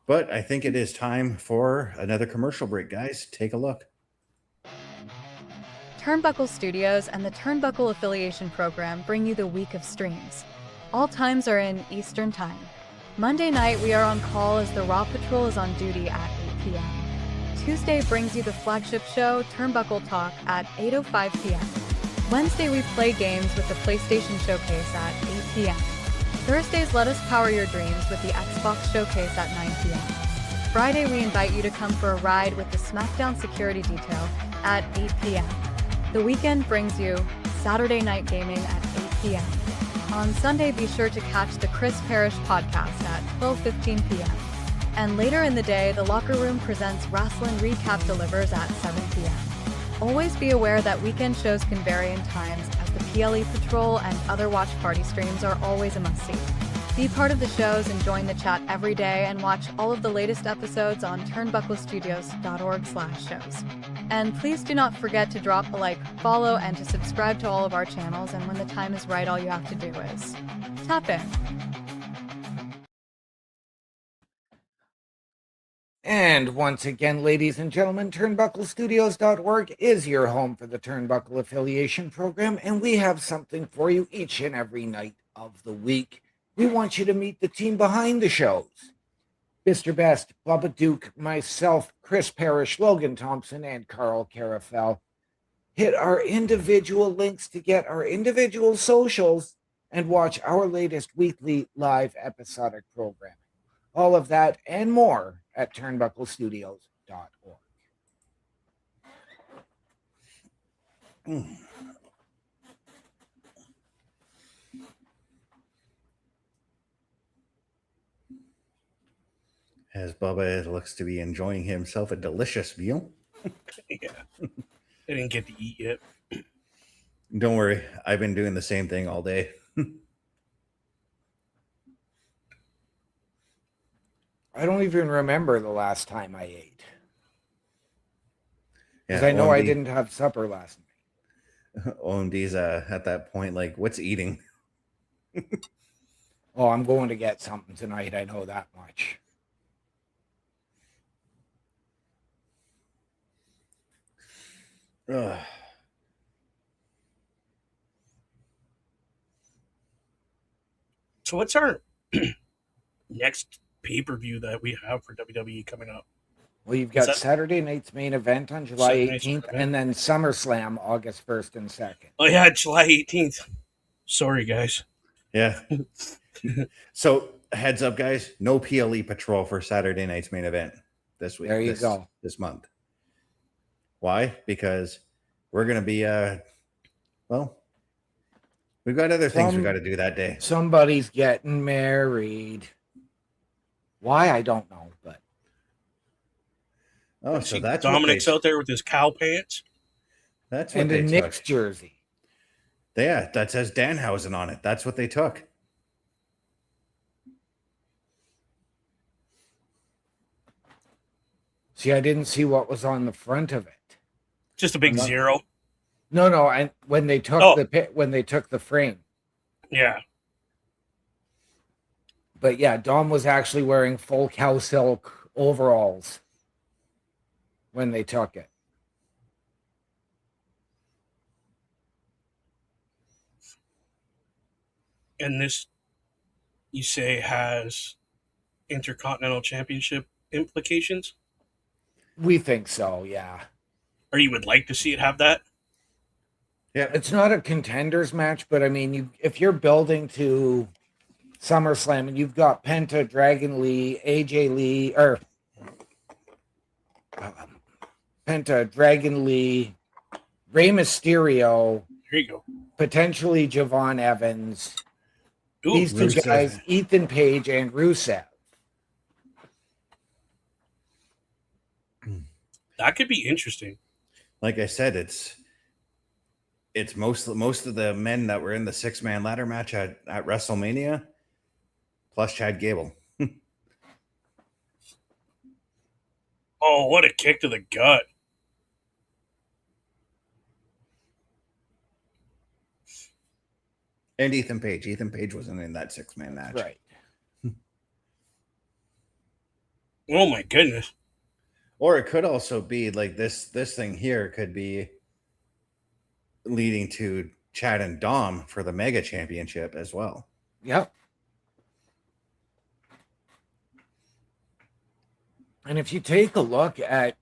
But I think it is time for another commercial break, guys. Take a look. Turnbuckle Studios and the Turnbuckle Affiliation Program bring you the week of streams. All times are in Eastern Time. Monday night, we are on call as the Raw Patrol is on duty at 8 p.m. Tuesday brings you the flagship show, Turnbuckle Talk, at 8:05 p.m. Wednesday, we play games with the PlayStation Showcase at 8 p.m. Thursdays, let us power your dreams with the Xbox Showcase at 9 p.m. Friday, we invite you to come for a ride with the SmackDown Security Detail at 8 p.m. The weekend brings you Saturday Night Gaming at 8 p.m. On Sunday, be sure to catch the Chris Parrish podcast at 12:15 p.m. And later in the day, the Locker Room presents Wrestling Recap Delivers at 7 p.m. Always be aware that weekend shows can vary in times as the PLE Patrol, and other watch party streams are always a must-see. Be part of the shows and join the chat every day and watch all of the latest episodes on turnbucklestudios.org/shows. And please do not forget to drop a like, follow, and to subscribe to all of our channels, and when the time is right, all you have to do is tap in. And once again, ladies and gentlemen, turnbucklestudios.org is your home for the Turnbuckle Affiliation Program, and we have something for you each and every night of the week. We want you to meet the team behind the shows. Mr. Best, Bubba Duke, myself, Chris Parrish, Logan Thompson, and Carl Carafel. Hit our individual links to get our individual socials and watch our latest weekly live episodic programming. All of that and more at turnbucklestudios.org. As Bubba looks to be enjoying himself a delicious meal. Yeah. I didn't get to eat yet. Don't worry, I've been doing the same thing all day. I don't even remember the last time I ate. Because Yeah, I know I OMD didn't have supper last night. OMD's at that point, like, what's eating? Oh, I'm going to get something tonight. I know that much. Ugh. So what's our next pay-per-view that we have for WWE coming up? Well, you've got that- Saturday night's main event on July Saturday night's 18th, main event. and then SummerSlam August 1st and 2nd. Oh yeah, July 18th. Sorry, guys. Yeah. So, heads up, guys, no PLE Patrol for Saturday night's main event this week. There you go. This month. Why? Because we're going to be, well, we've got other things we got to do that day. Somebody's getting married. Why, I don't know, but Oh, so that's what Dominic's out there with his cow pants. That's what and they a took. Knicks jersey. Yeah, that says Danhausen on it. That's what they took. See, I didn't see what was on the front of it. Just a big No. zero. No, and when they took Oh. the frame. Yeah. But yeah, Dom was actually wearing full cow silk overalls when they took it. And this, you say, has Intercontinental Championship implications? We think so, yeah. Or you would like to see it have that? Yeah. It's not a contenders match, but I mean, if you're building to SummerSlam and you've got Penta, Dragon Lee, AJ Lee, or Penta, Dragon Lee, Rey Mysterio, There you go. potentially Javon Evans, Ooh, these two Rusev. guys, Ethan Page and Rusev. that could be interesting. Like I said, it's most of the men that were in the 6-man ladder match at WrestleMania, plus Chad Gable. Oh, what a kick to the gut. And Ethan Page. Ethan Page wasn't in that 6-man match. Right. Oh my goodness. Or it could also be like this thing here could be leading to Chad and Dom for the Mega Championship as well. Yep. And if you take a look at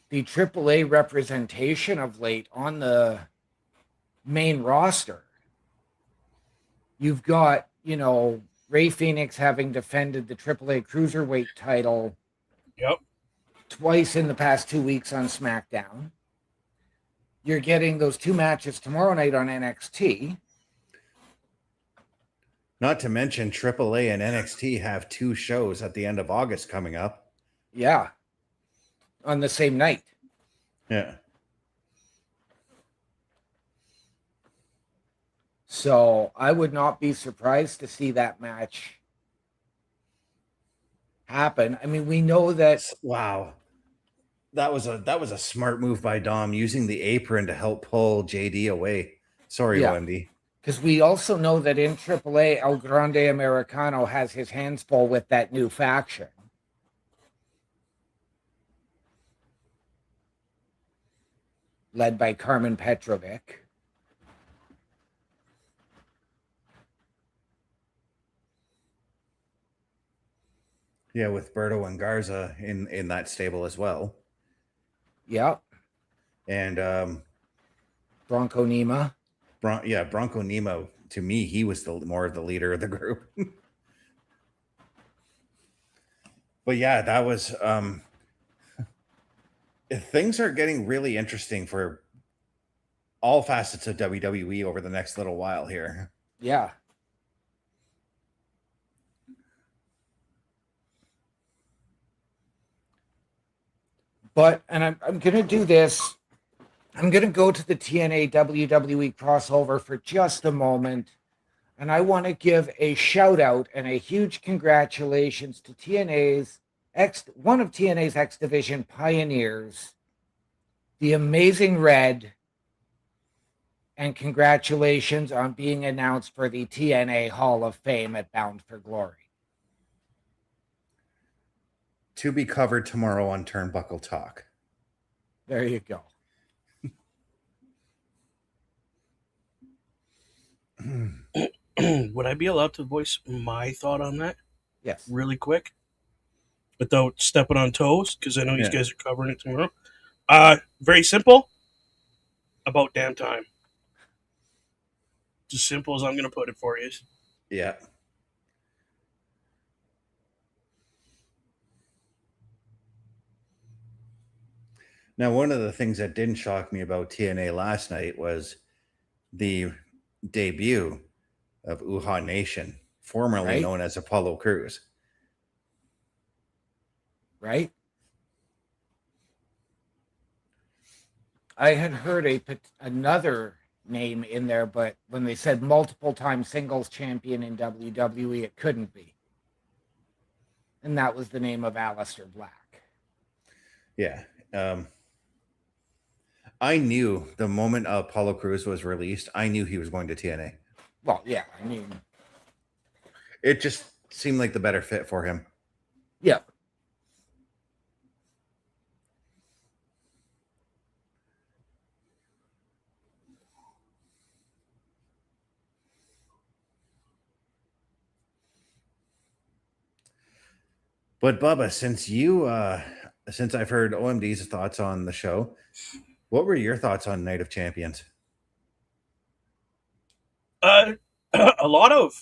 the AAA representation of late on the main roster, you've got, Ray Phoenix having defended the AAA Cruiserweight title Yep. twice in the past 2 weeks on SmackDown. You're getting those 2 matches tomorrow night on NXT. Not to mention AAA and NXT have 2 shows at the end of August coming up. Yeah. On the same night. Yeah. So I would not be surprised to see that match happen. I mean, we know that. Wow. That was a smart move by Dom, using the apron to help pull JD away. Sorry, Yeah. OMD. Because we also know that in AAA, El Grande Americano has his hands full with that new faction. Led by Carmen Petrovic. Yeah, with Berto and Garza in that stable as well. Yep. And Bronco Nima. Bronco Nima, to me, he was more of the leader of the group. But yeah, that was things are getting really interesting for all facets of WWE over the next little while here. Yeah. But, and I'm going to do this. I'm going to go to the TNA WWE crossover for just a moment. And I want to give a shout out and a huge congratulations to one of TNA's X Division pioneers, the Amazing Red. And congratulations on being announced for the TNA Hall of Fame at Bound for Glory. To be covered tomorrow on Turnbuckle Talk. There you go. Would I be allowed to voice my thought on that? Yes. Really quick? Without stepping on toes, because I know you guys are covering it tomorrow. Very simple. About damn time. It's as simple as I'm going to put it for you. Yeah. Now, one of the things that didn't shock me about TNA last night was the debut of Uha Nation, formerly known as Apollo Crews. Right? I had heard another name in there, but when they said multiple-time singles champion in WWE, it couldn't be. And that was the name of Aleister Black. Yeah. I knew the moment Apollo Crews was released, I knew he was going to TNA. Well, yeah, I mean, it just seemed like the better fit for him. Yeah. But Bubba, since I've heard OMD's thoughts on the show, what were your thoughts on Night of Champions? A lot of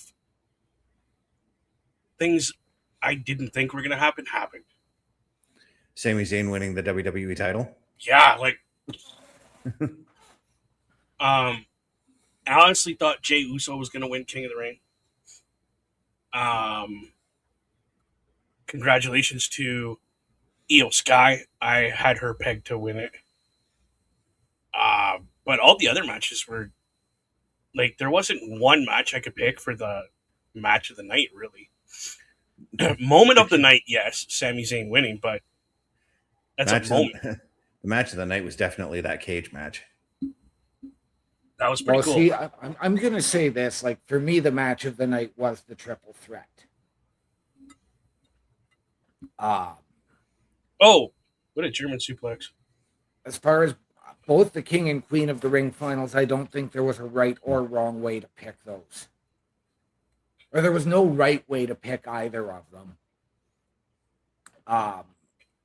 things I didn't think were going to happen happened. Sami Zayn winning the WWE title? Yeah, like I honestly thought Jey Uso was going to win King of the Ring. Congratulations to Io Sky. I had her pegged to win it. But all the other matches were like, there wasn't one match I could pick for the match of the night, really. Moment of the night, yes, Sami Zayn winning, but that's a moment. The match of the night was definitely that cage match. That was pretty cool. See, I'm going to say this. Like, for me, the match of the night was the triple threat. Oh, what a German suplex. As far as both the King and Queen of the Ring finals, I don't think there was a right or wrong way to pick those. Or there was no right way to pick either of them.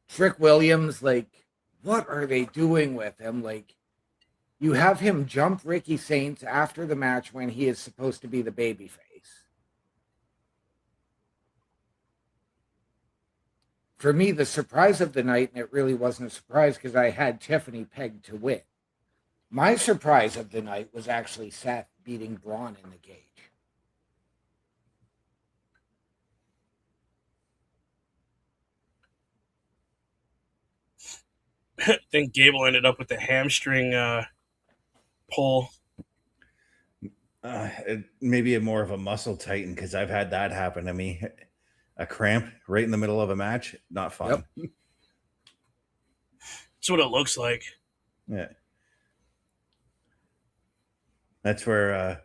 Trick Williams, like, what are they doing with him? Like, you have him jump Ricky Saints after the match when he is supposed to be the babyface. For me, the surprise of the night, and it really wasn't a surprise because I had Tiffany pegged to win. My surprise of the night was actually Seth beating Braun in the cage. I think Gable ended up with the hamstring pull. Maybe more of a muscle tighten, because I've had that happen to me. A cramp right in the middle of a match, not fun. Yep. That's what it looks like. Yeah, that's where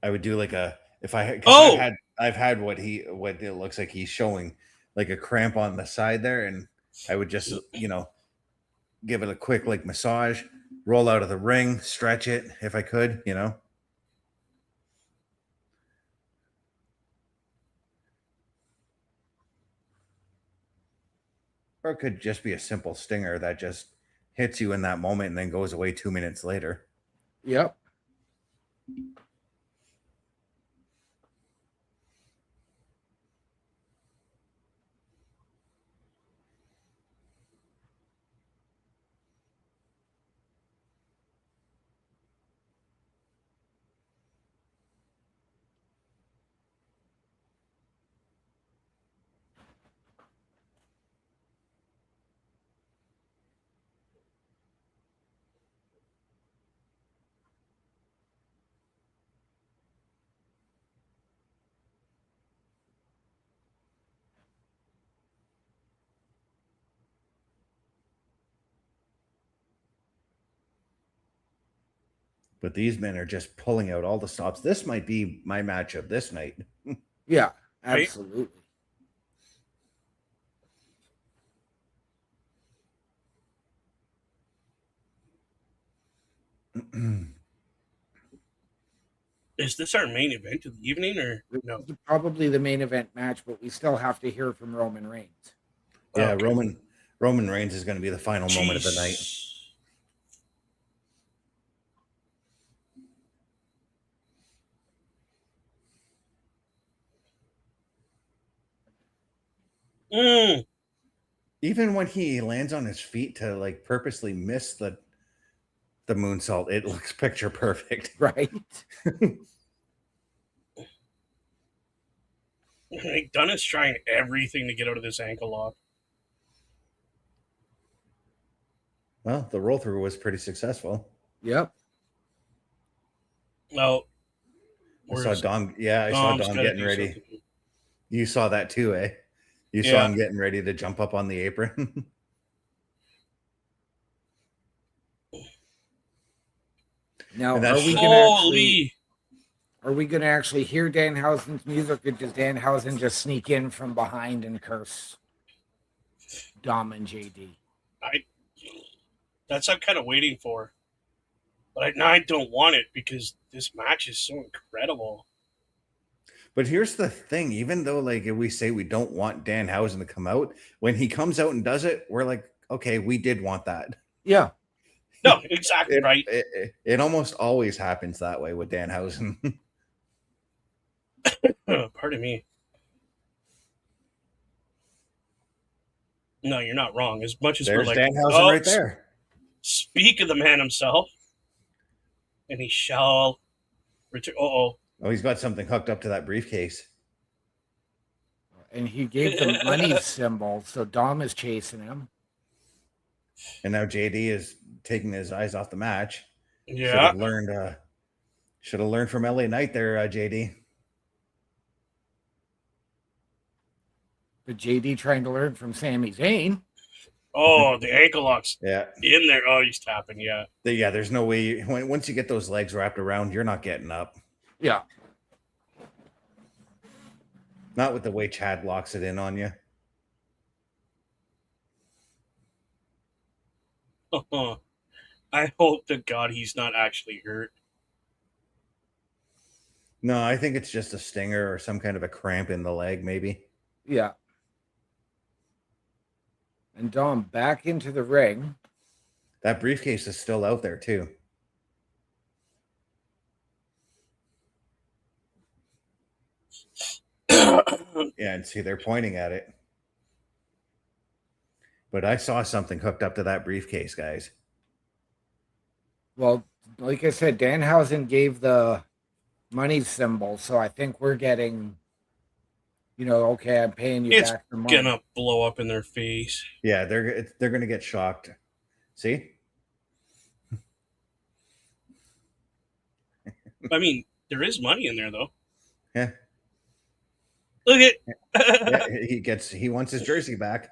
I would do like a if I because Oh! I've had what it looks like he's showing, like a cramp on the side there, and I would just give it a quick like massage, roll out of the ring, stretch it if I could, or it could just be a simple stinger that just hits you in that moment and then goes away 2 minutes later. Yep. But these men are just pulling out all the stops. This might be my matchup this night. Yeah, Right? absolutely. Is this our main event of the evening, or no? This is probably the main event match, but we still have to hear from Roman Reigns. Yeah, Okay. Roman Reigns is going to be the final moment of the night. Mm. Even when he lands on his feet to like purposely miss the moonsault, it looks picture perfect. Right? McDonough's trying everything to get out of this ankle lock. Well, the roll through was pretty successful. Yep. Well, I saw Dom. Yeah, I saw Dom getting ready. Something. You saw that too, eh? You saw him getting ready to jump up on the apron. Now, And are that's- we Holy! going to actually hear Danhausen's music, or does Danhausen just sneak in from behind and curse Dom and JD? That's what I'm kind of waiting for. But I don't want it because this match is so incredible. But here's the thing: even though, like, if we say we don't want Danhausen to come out, when he comes out and does it, we're like, okay, we did want that. Yeah. No, exactly right. It almost always happens that way with Danhausen. Pardon me. No, you're not wrong. As much as There's we're like, Danhausen right there. Speak of the man himself, and he shall return. Oh, he's got something hooked up to that briefcase. And he gave the money symbol, so Dom is chasing him. And now JD is taking his eyes off the match. Yeah. Should have learned from LA Knight there, JD. But JD trying to learn from Sami Zayn. Oh, the ankle locks. Yeah. In there. Oh, he's tapping. Yeah. Yeah, there's no way. Once you get those legs wrapped around, you're not getting up. Yeah. Not with the way Chad locks it in on you. I hope to God he's not actually hurt. No, I think it's just a stinger or some kind of a cramp in the leg, maybe. Yeah. And Dom back into the ring. That briefcase is still out there, too. Yeah, and see, they're pointing at it. But I saw something hooked up to that briefcase, guys. Well, like I said, Danhausen gave the money symbol, so I think we're getting, okay, I'm paying you It's back the money. gonna blow up in their face. Yeah, they're gonna get shocked. See? I mean, there is money in there, though. Yeah. Look at Yeah, he wants his jersey back.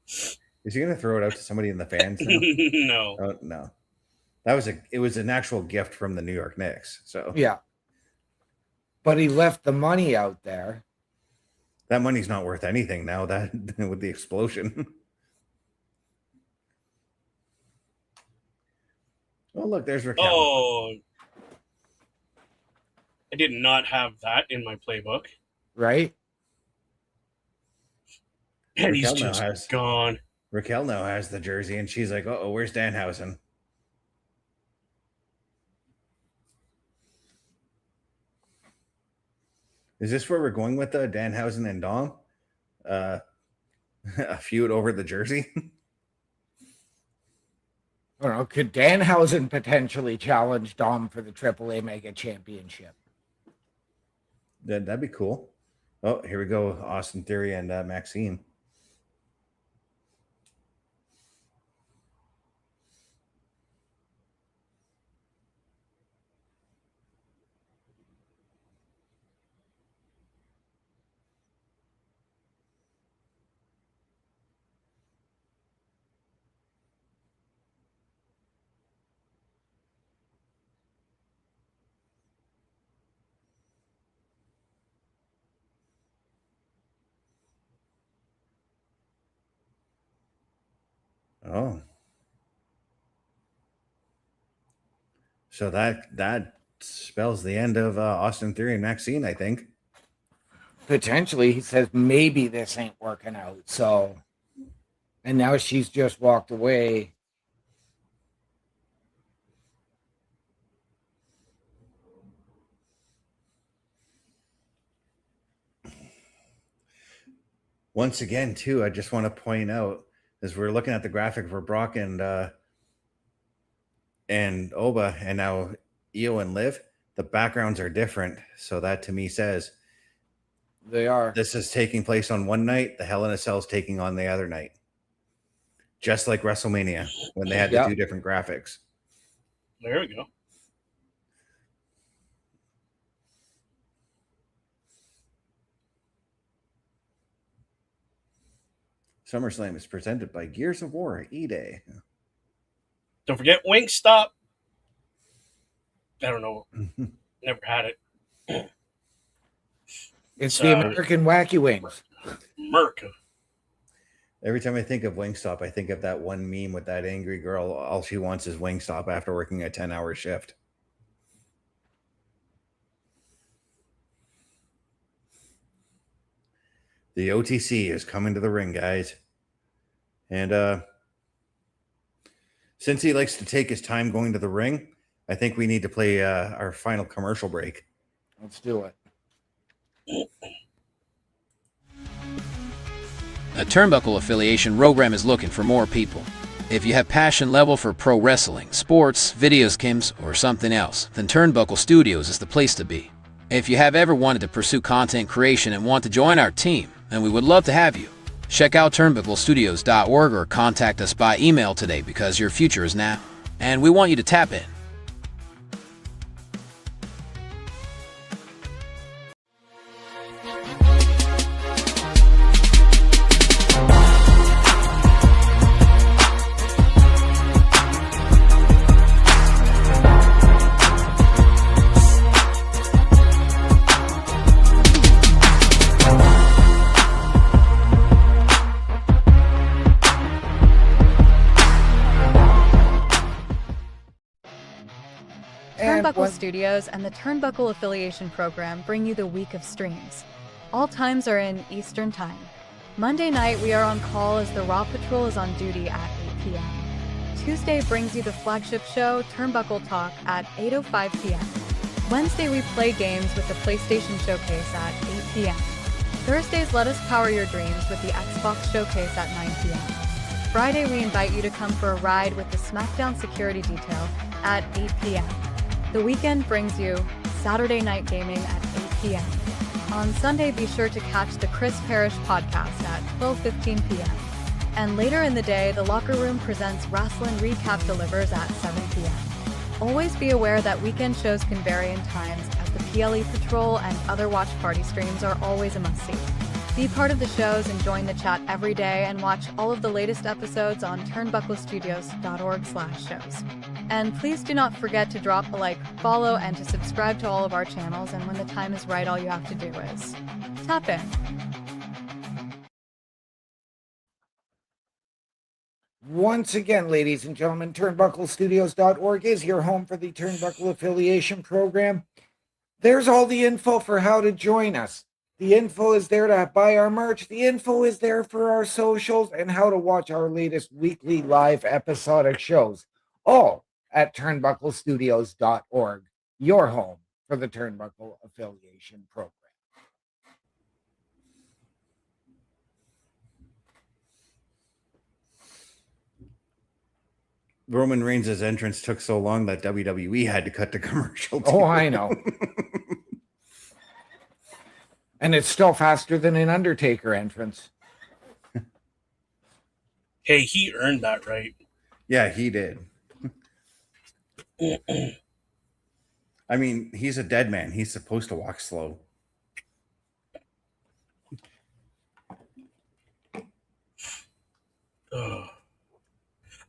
Is he going to throw it out to somebody in the fans now? No. Oh, no. It was an actual gift from the New York Knicks. So Yeah. But he left the money out there. that money's not worth anything now that with the explosion. Oh, look, there's Raquel. Oh, I did not have that in my playbook. Right? And he's Raquel now just gone. Raquel now has the jersey, and she's like, "Oh, where's Danhausen?" Is this where we're going with Danhausen and Dom? A feud over the jersey? I don't know. Could Danhausen potentially challenge Dom for the AAA Mega Championship? That'd be cool. Oh, here we go. Austin Theory and Maxine. Oh. So that spells the end of Austin Theory and Maxine, I think. Potentially, he says maybe this ain't working out. So, and now she's just walked away. Once again, too, I just want to point out as we're looking at the graphic for Brock and Oba, and now Io and Liv, the backgrounds are different. So that to me says They are. this is taking place on one night, the Hell in a Cell is taking on the other night. Just like WrestleMania when they had the two different graphics. There we go. SummerSlam is presented by Gears of War E-Day. Don't forget Wingstop. I don't know. Never had it. It's the American Wacky Wings. America. Every time I think of Wingstop, I think of that one meme with that angry girl. All she wants is Wingstop after working a 10-hour shift. The OTC is coming to the ring, guys. And since he likes to take his time going to the ring, I think we need to play our final commercial break. Let's do it. A Turnbuckle affiliation program is looking for more people. If you have passion level for pro wrestling, sports, video games, or something else, then Turnbuckle Studios is the place to be. If you have ever wanted to pursue content creation and want to join our team, then we would love to have you. Check out turnbucklestudios.org or contact us by email today because your future is now, and we want you to tap in. Turnbuckle Studios and the Turnbuckle Affiliation Program bring you the week of streams. All times are in Eastern Time. Monday night we are on call as the Raw Patrol is on duty at 8 p.m. Tuesday brings you the flagship show, Turnbuckle Talk, at 8:05 p.m. Wednesday we play games with the PlayStation Showcase at 8 p.m. Thursdays let us power your dreams with the Xbox Showcase at 9 p.m. Friday we invite you to come for a ride with the SmackDown Security Detail at 8 p.m. The weekend brings you Saturday Night Gaming at 8 p.m. On Sunday, be sure to catch the Chris Parrish podcast at 12:15 p.m. And later in the day, the Locker Room presents Wrestling Recap delivers at 7 p.m. Always be aware that weekend shows can vary in times, as the PLE Patrol and other watch party streams are always a must-see. Be part of the shows and join the chat every day, and watch all of the latest episodes on turnbucklestudios.org/shows. And please do not forget to drop a like, follow, and to subscribe to all of our channels, and when the time is right, all you have to do is tap in. Once again, ladies and gentlemen, turnbucklestudios.org is your home for the Turnbuckle Affiliation Program. There's all the info for how to join us. The info is there to buy our merch. The info is there for our socials and how to watch our latest weekly live episodic shows. All at turnbucklestudios.org, your home for the Turnbuckle Affiliation Program. Roman Reigns' entrance took so long that WWE had to cut the commercial. Oh, I know. And it's still faster than an Undertaker entrance. Hey, he earned that right. Yeah, he did. I mean, he's a dead man. He's supposed to walk slow.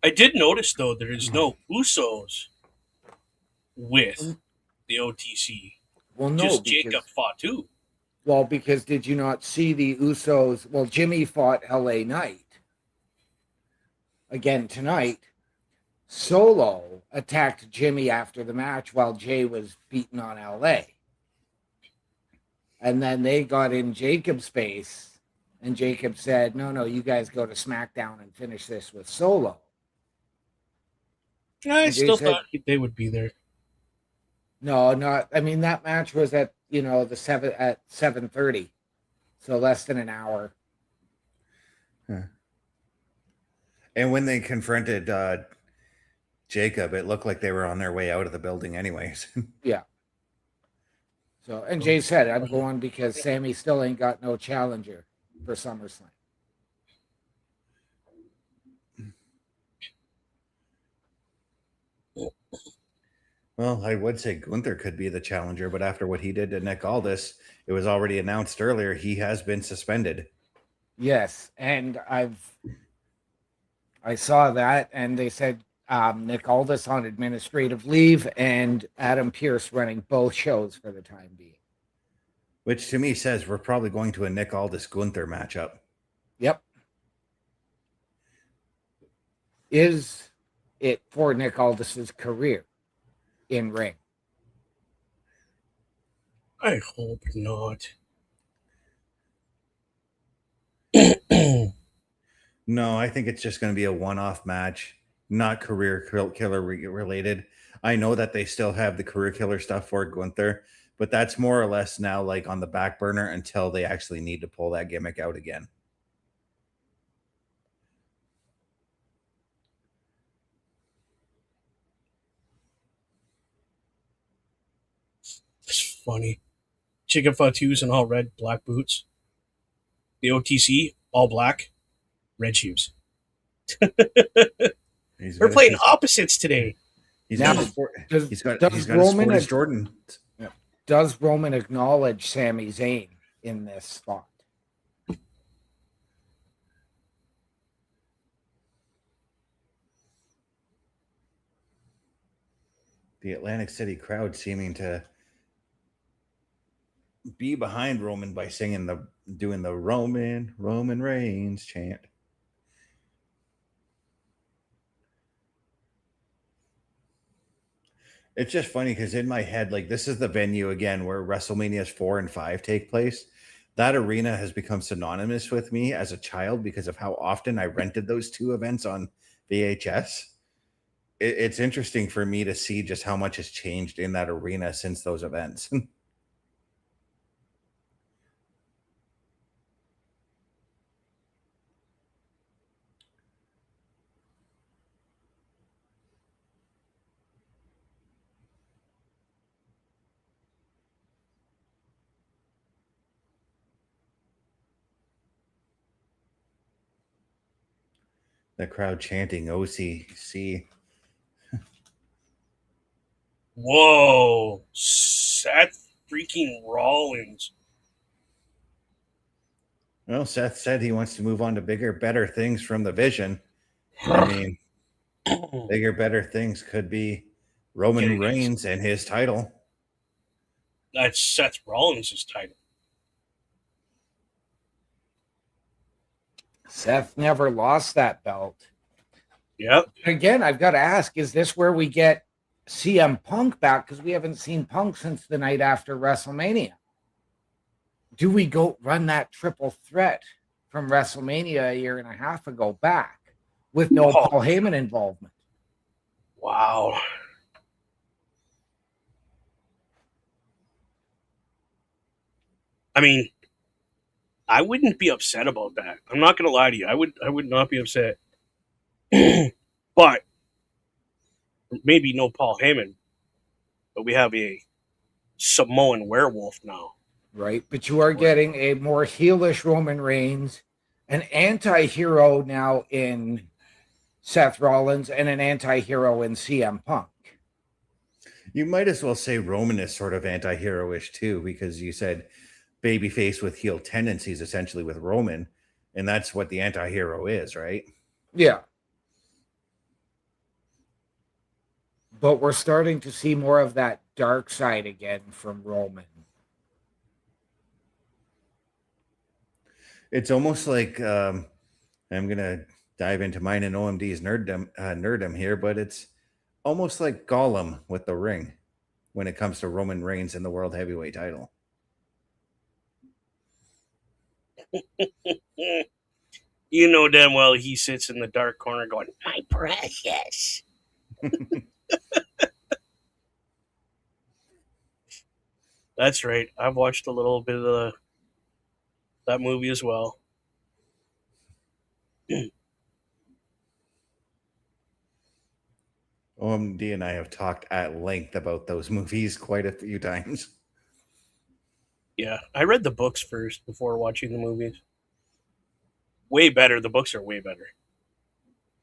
I did notice, though, there is no Usos with the OTC. Well, no, just because Jacob fought too. Well, because did you not see the Usos? Well, Jimmy fought LA Knight again tonight. Solo attacked Jimmy after the match while Jay was beating on LA. And then they got in Jacob's space, and Jacob said, no, you guys go to SmackDown and finish this with Solo. I still thought they would be there. No, not. I mean, that match was at the 7:30, so less than an hour. Huh. And when they confronted Jacob, it looked like they were on their way out of the building, anyways. Yeah. So, and Jay said, "I'm going because Sammy still ain't got no challenger for SummerSlam." Well, I would say Gunther could be the challenger, but after what he did to Nick Aldis, it was already announced earlier he has been suspended. Yes, and I saw that, and they said Nick Aldis on administrative leave and Adam Pearce running both shows for the time being. Which to me says we're probably going to a Nick Aldis-Gunther matchup. Yep. Is it for Nick Aldis's career in ring? I hope not. No, I think it's just going to be a one-off match, not career killer related. I know that they still have the career killer stuff for Gunther, but that's more or less now like on the back burner until they actually need to pull that gimmick out again. It's funny. Chicken Fatu's in all red, black boots. The OTC, all black, red shoes. We're playing opposites today. He's got his Jordan. Does Roman acknowledge Sami Zayn in this spot? The Atlantic City crowd seeming to be behind Roman by doing the Roman Reigns chant. It's just funny because in my head, like, this is the venue again where WrestleManias 4 and 5 take place. That arena has become synonymous with me as a child because of how often I rented those two events on VHS. It's interesting for me to see just how much has changed in that arena since those events. The crowd chanting OCC. Whoa. Seth freaking Rollins. Well, Seth said he wants to move on to bigger, better things from the vision. I mean, bigger, better things could be Roman Reigns and his title. That's Seth Rollins' title. Seth never lost that belt. Yep. Again, I've got to ask, is this where we get CM Punk back? Because we haven't seen Punk since the night after WrestleMania. Do we go run that triple threat from WrestleMania a year and a half ago back with no Paul Heyman involvement? Wow. I mean, I wouldn't be upset about that. I'm not going to lie to you. I would not be upset. But maybe no Paul Heyman, but we have a Samoan werewolf now. Right, but you are getting a more heelish Roman Reigns, an anti-hero now in Seth Rollins, and an anti-hero in CM Punk. You might as well say Roman is sort of anti-hero-ish too, because you said babyface with heel tendencies essentially with Roman, and that's what the anti-hero is, right? Yeah. But we're starting to see more of that dark side again from Roman. It's almost like I'm going to dive into mine and OMD's nerdom here, but it's almost like Gollum with the ring when it comes to Roman Reigns and the World Heavyweight title. You know damn well he sits in the dark corner going, my precious. That's right. I've watched a little bit of that movie as well. OMD and I have talked at length about those movies quite a few times. Yeah, I read the books first before watching the movies. Way better. The books are way better.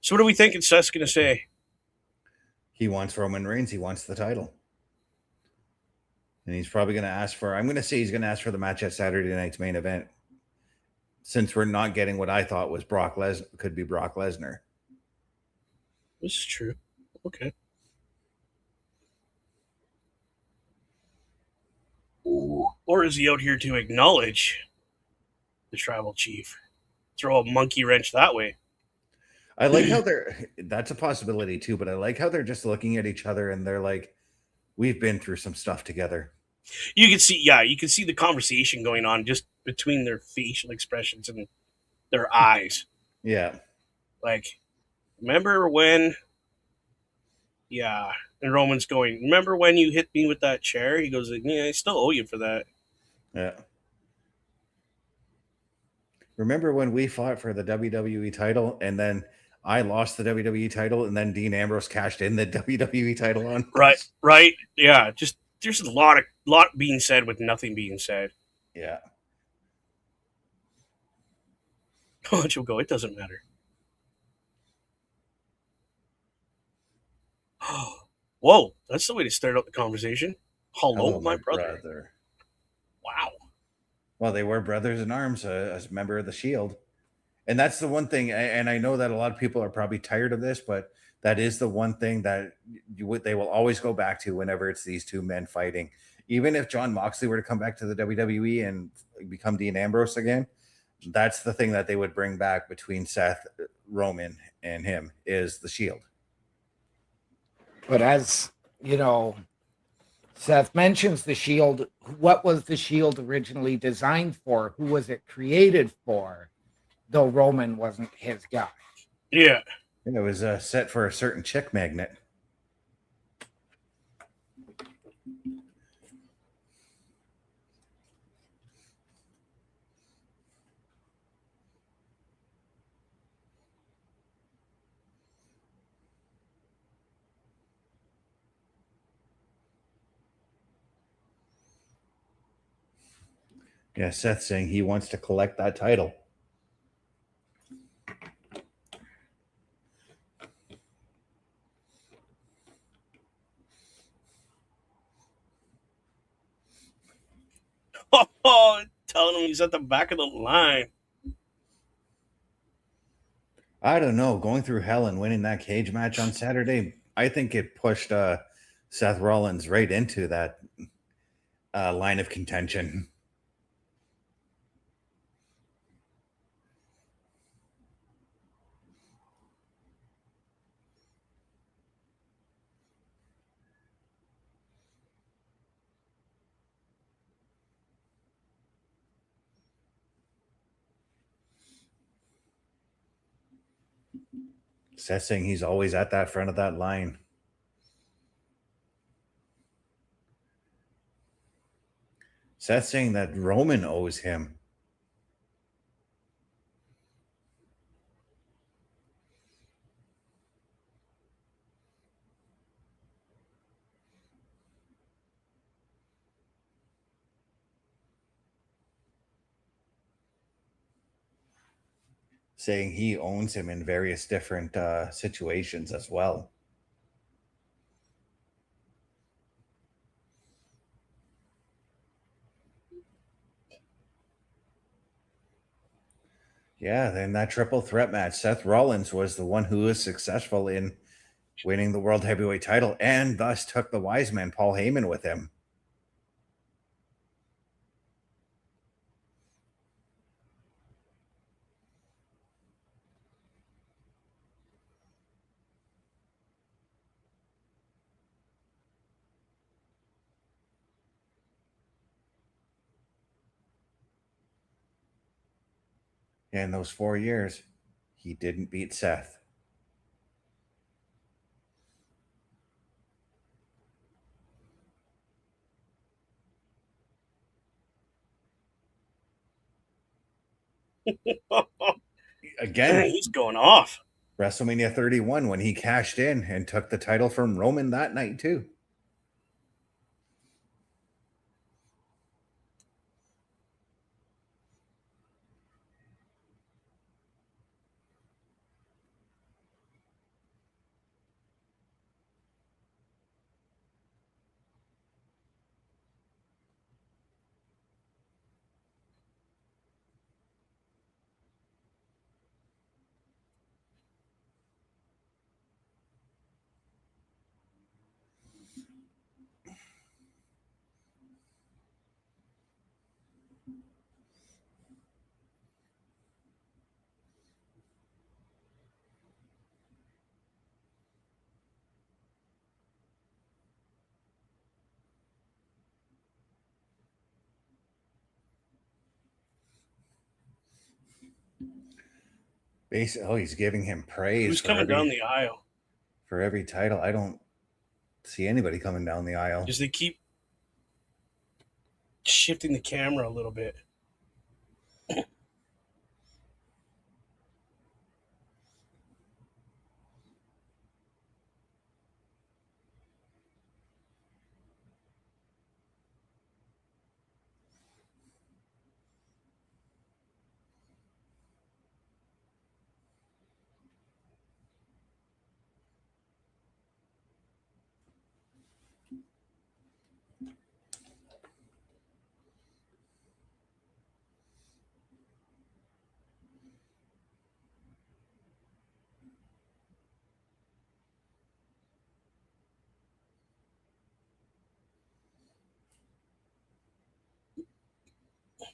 So what are we thinking Seth's going to say? He wants Roman Reigns. He wants the title. And he's probably going to ask for, I'm going to say he's going to ask for the match at Saturday night's main event. Since we're not getting what I thought was Brock Lesnar. This is true. Okay. Ooh. Or is he out here to acknowledge the tribal chief? Throw a monkey wrench that way. I like how that's a possibility too, but I like how they're just looking at each other and they're like, we've been through some stuff together. You can see the conversation going on just between their facial expressions and their eyes. Yeah. Like, remember when? Yeah. And Roman's going, remember when you hit me with that chair? He goes, yeah, I still owe you for that. Yeah. Remember when we fought for the WWE title and then I lost the WWE title and then Dean Ambrose cashed in the WWE title on? Right. Yeah. Just there's a lot being said with nothing being said. Yeah. You'll go, it doesn't matter. Whoa, that's the way to start out the conversation. Hello, my brother. Wow. Well, they were brothers in arms as a member of the Shield. And that's the one thing, and I know that a lot of people are probably tired of this, but that is the one thing that they will always go back to whenever it's these two men fighting. Even if Jon Moxley were to come back to the WWE and become Dean Ambrose again, that's the thing that they would bring back between Seth, Roman, and him is the Shield. But as you know, Seth mentions the Shield. What was the Shield originally designed for? Who was it created for? Though Roman wasn't his guy. Yeah. It was set for a certain chick magnet. Yeah, Seth saying he wants to collect that title. telling him he's at the back of the line. I don't know. Going through hell and winning that cage match on Saturday, I think it pushed Seth Rollins right into that line of contention. Seth saying he's always at that front of that line. Seth saying that Roman owes him. Saying he owns him in various different situations as well. Yeah, then that triple threat match, Seth Rollins was the one who was successful in winning the World Heavyweight title and thus took the wise man Paul Heyman with him. In those 4 years, he didn't beat Seth. Again, He's going off. WrestleMania 31 when he cashed in and took the title from Roman that night too. Basically, oh, he's giving him praise. Who's coming down the aisle? For every title. I don't see anybody coming down the aisle. Because they keep shifting the camera a little bit.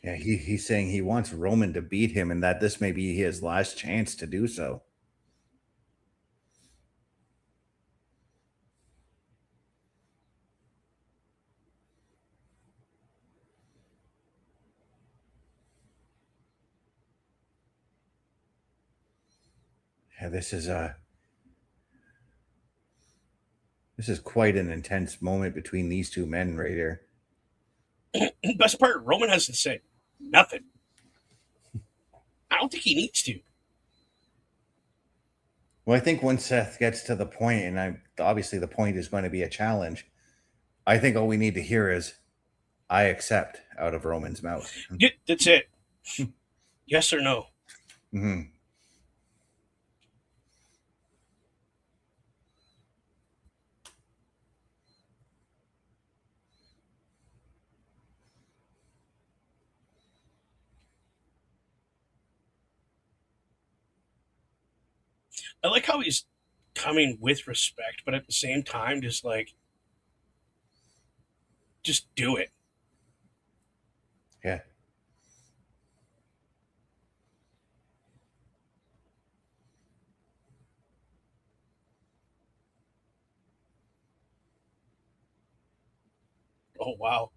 Yeah, he's saying he wants Roman to beat him and that this may be his last chance to do so. Yeah, this is quite an intense moment between these two men right here. Best part, Roman hasn't said nothing. I don't think he needs to. Well, I think once Seth gets to the point, and obviously the point is going to be a challenge, I think all we need to hear is, I accept out of Roman's mouth. Yeah, that's it. Yes or no. Mm-hmm. I like how he's coming with respect, but at the same time, just like, just do it. Yeah. Oh, wow.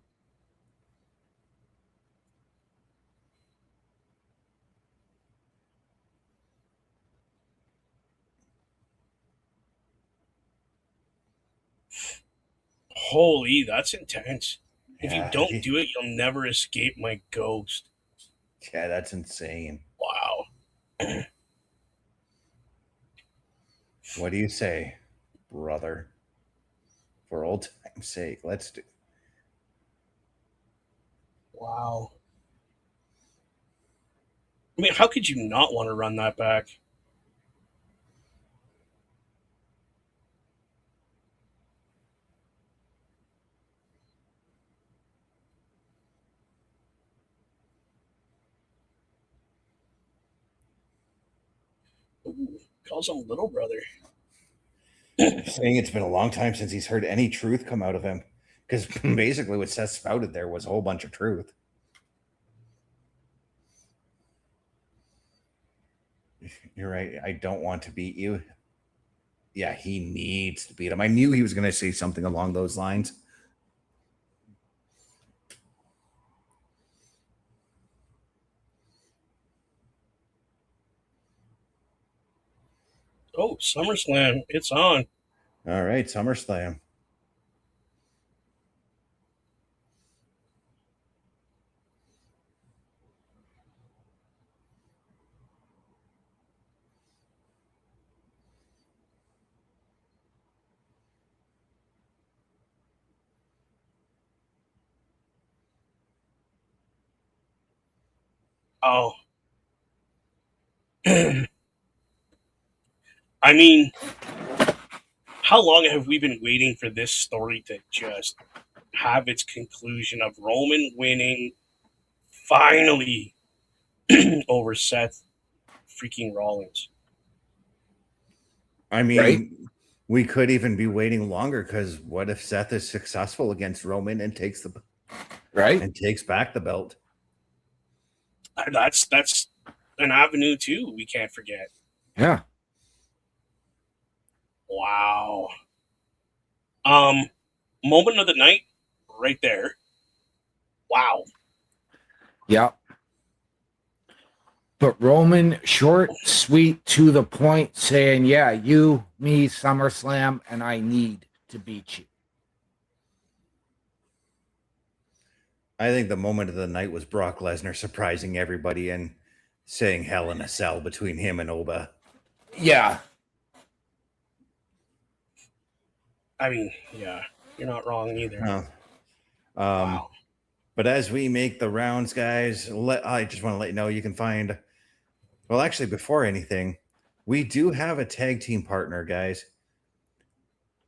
Holy, that's intense. If you Yeah. don't do it, you'll never escape my ghost. Yeah, that's insane. Wow. What do you say, brother? For old time's sake, let's do. Wow. I mean, how could you not want to run that back? Ooh, calls him little brother. Saying it's been a long time since he's heard any truth come out of him. Because basically what Seth spouted there was a whole bunch of truth. You're right. I don't want to beat you. Yeah, he needs to beat him. I knew he was going to say something along those lines. Oh, SummerSlam. It's on. All right, SummerSlam. Oh. I mean, how long have we been waiting for this story to just have its conclusion of Roman winning finally over Seth freaking Rollins? I mean, Right. we could even be waiting longer because what if Seth is successful against Roman and takes back the belt? That's an avenue too. We can't forget. Yeah. Wow. Moment of the night, right there. Wow. Yeah. But Roman, short, sweet, to the point, saying, yeah, you, me, SummerSlam, and I need to beat you. I think the moment of the night was Brock Lesnar surprising everybody and saying Hell in a Cell between him and Oba. Yeah. I mean, yeah, you're not wrong either. Wow. But as we make the rounds, guys, I just want to let you know you can find. Well, actually, before anything, we do have a tag team partner, guys.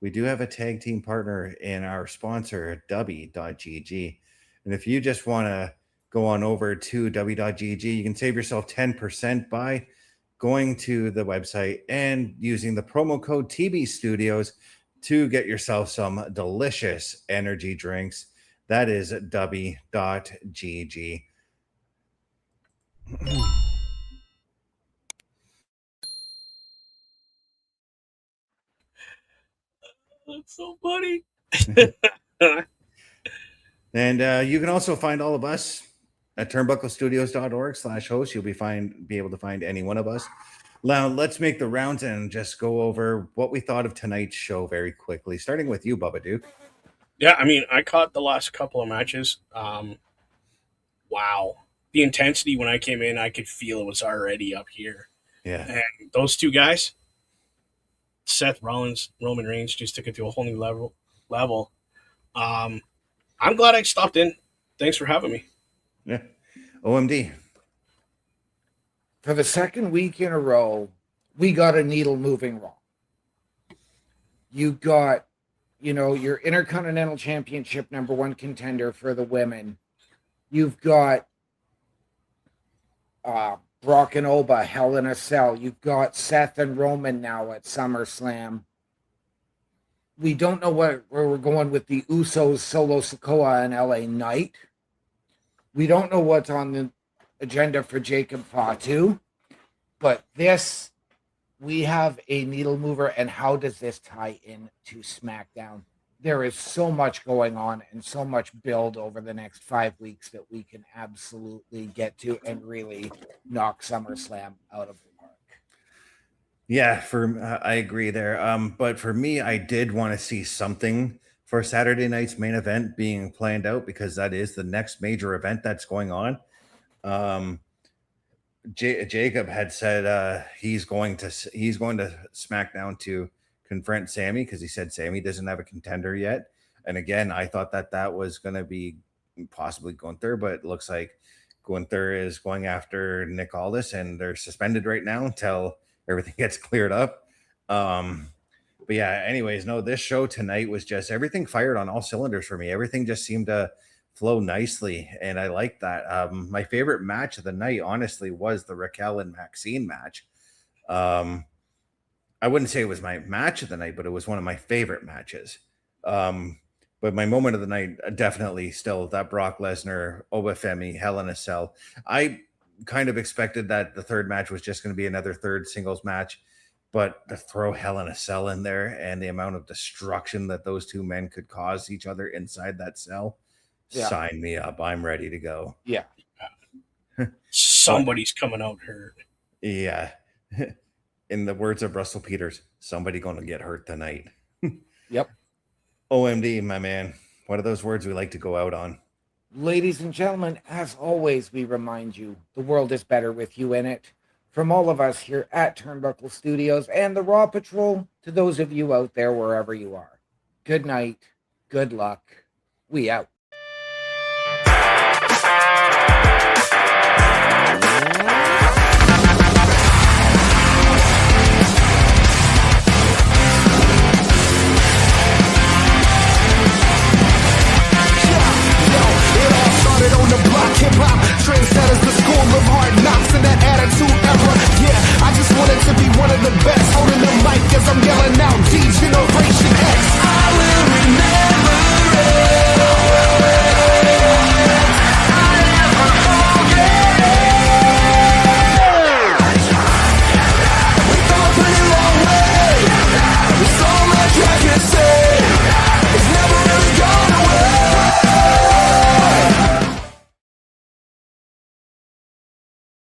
We do have a tag team partner in our sponsor, W.GG. And if you just want to go on over to W.GG, you can save yourself 10% by going to the website and using the promo code TB Studios to get yourself some delicious energy drinks. That is W.GG. That's so funny. And you can also find all of us at turnbucklestudios.org/host. You'll be able to find any one of us. Now, let's make the rounds and just go over what we thought of tonight's show very quickly, starting with you, Bubba Duke. Yeah, I mean, I caught the last couple of matches. Wow. The intensity when I came in, I could feel it was already up here. Yeah. And those two guys, Seth Rollins, Roman Reigns, just took it to a whole new level. I'm glad I stopped in. Thanks for having me. Yeah. OMD. For the second week in a row, we got a needle moving Raw. You got, your Intercontinental Championship #1 contender for the women. You've got Brock and Oba, Hell in a Cell. You've got Seth and Roman now at SummerSlam. We don't know where we're going with the Usos, Solo Sikoa, and LA Knight. We don't know what's on the agenda for Jacob Fatu. But this, we have a needle mover. And how does this tie into SmackDown? There is so much going on and so much build over the next 5 weeks that we can absolutely get to and really knock SummerSlam out of the park. Yeah, I agree there. But for me, I did want to see something for Saturday night's main event being planned out, because that is the next major event that's going on. Jacob had said he's going to SmackDown to confront Sammy, because he said Sammy doesn't have a contender yet. And again, I thought that was going to be possibly Gunther, but it looks like Gunther is going after Nick Aldis, and they're suspended right now until everything gets cleared up. But yeah, anyways, no, this show tonight was just everything fired on all cylinders for me. Everything just seemed to flow nicely, and I like that. My favorite match of the night, honestly, was the Raquel and Maxine match. I wouldn't say it was my match of the night, but it was one of my favorite matches. But my moment of the night, definitely still that Brock Lesnar, Obafemi, Hell in a Cell. I kind of expected that the third match was just going to be another third singles match, but to throw Hell in a Cell in there and the amount of destruction that those two men could cause each other inside that cell, sign me up. I'm ready to go. Yeah. Somebody's coming out hurt. Yeah. In the words of Russell Peters, somebody going to get hurt tonight. Yep. OMD, my man. What are those words we like to go out on? Ladies and gentlemen, as always, we remind you, the world is better with you in it. From all of us here at Turnbuckle Studios and the Raw Patrol, to those of you out there wherever you are, good night, good luck, we out.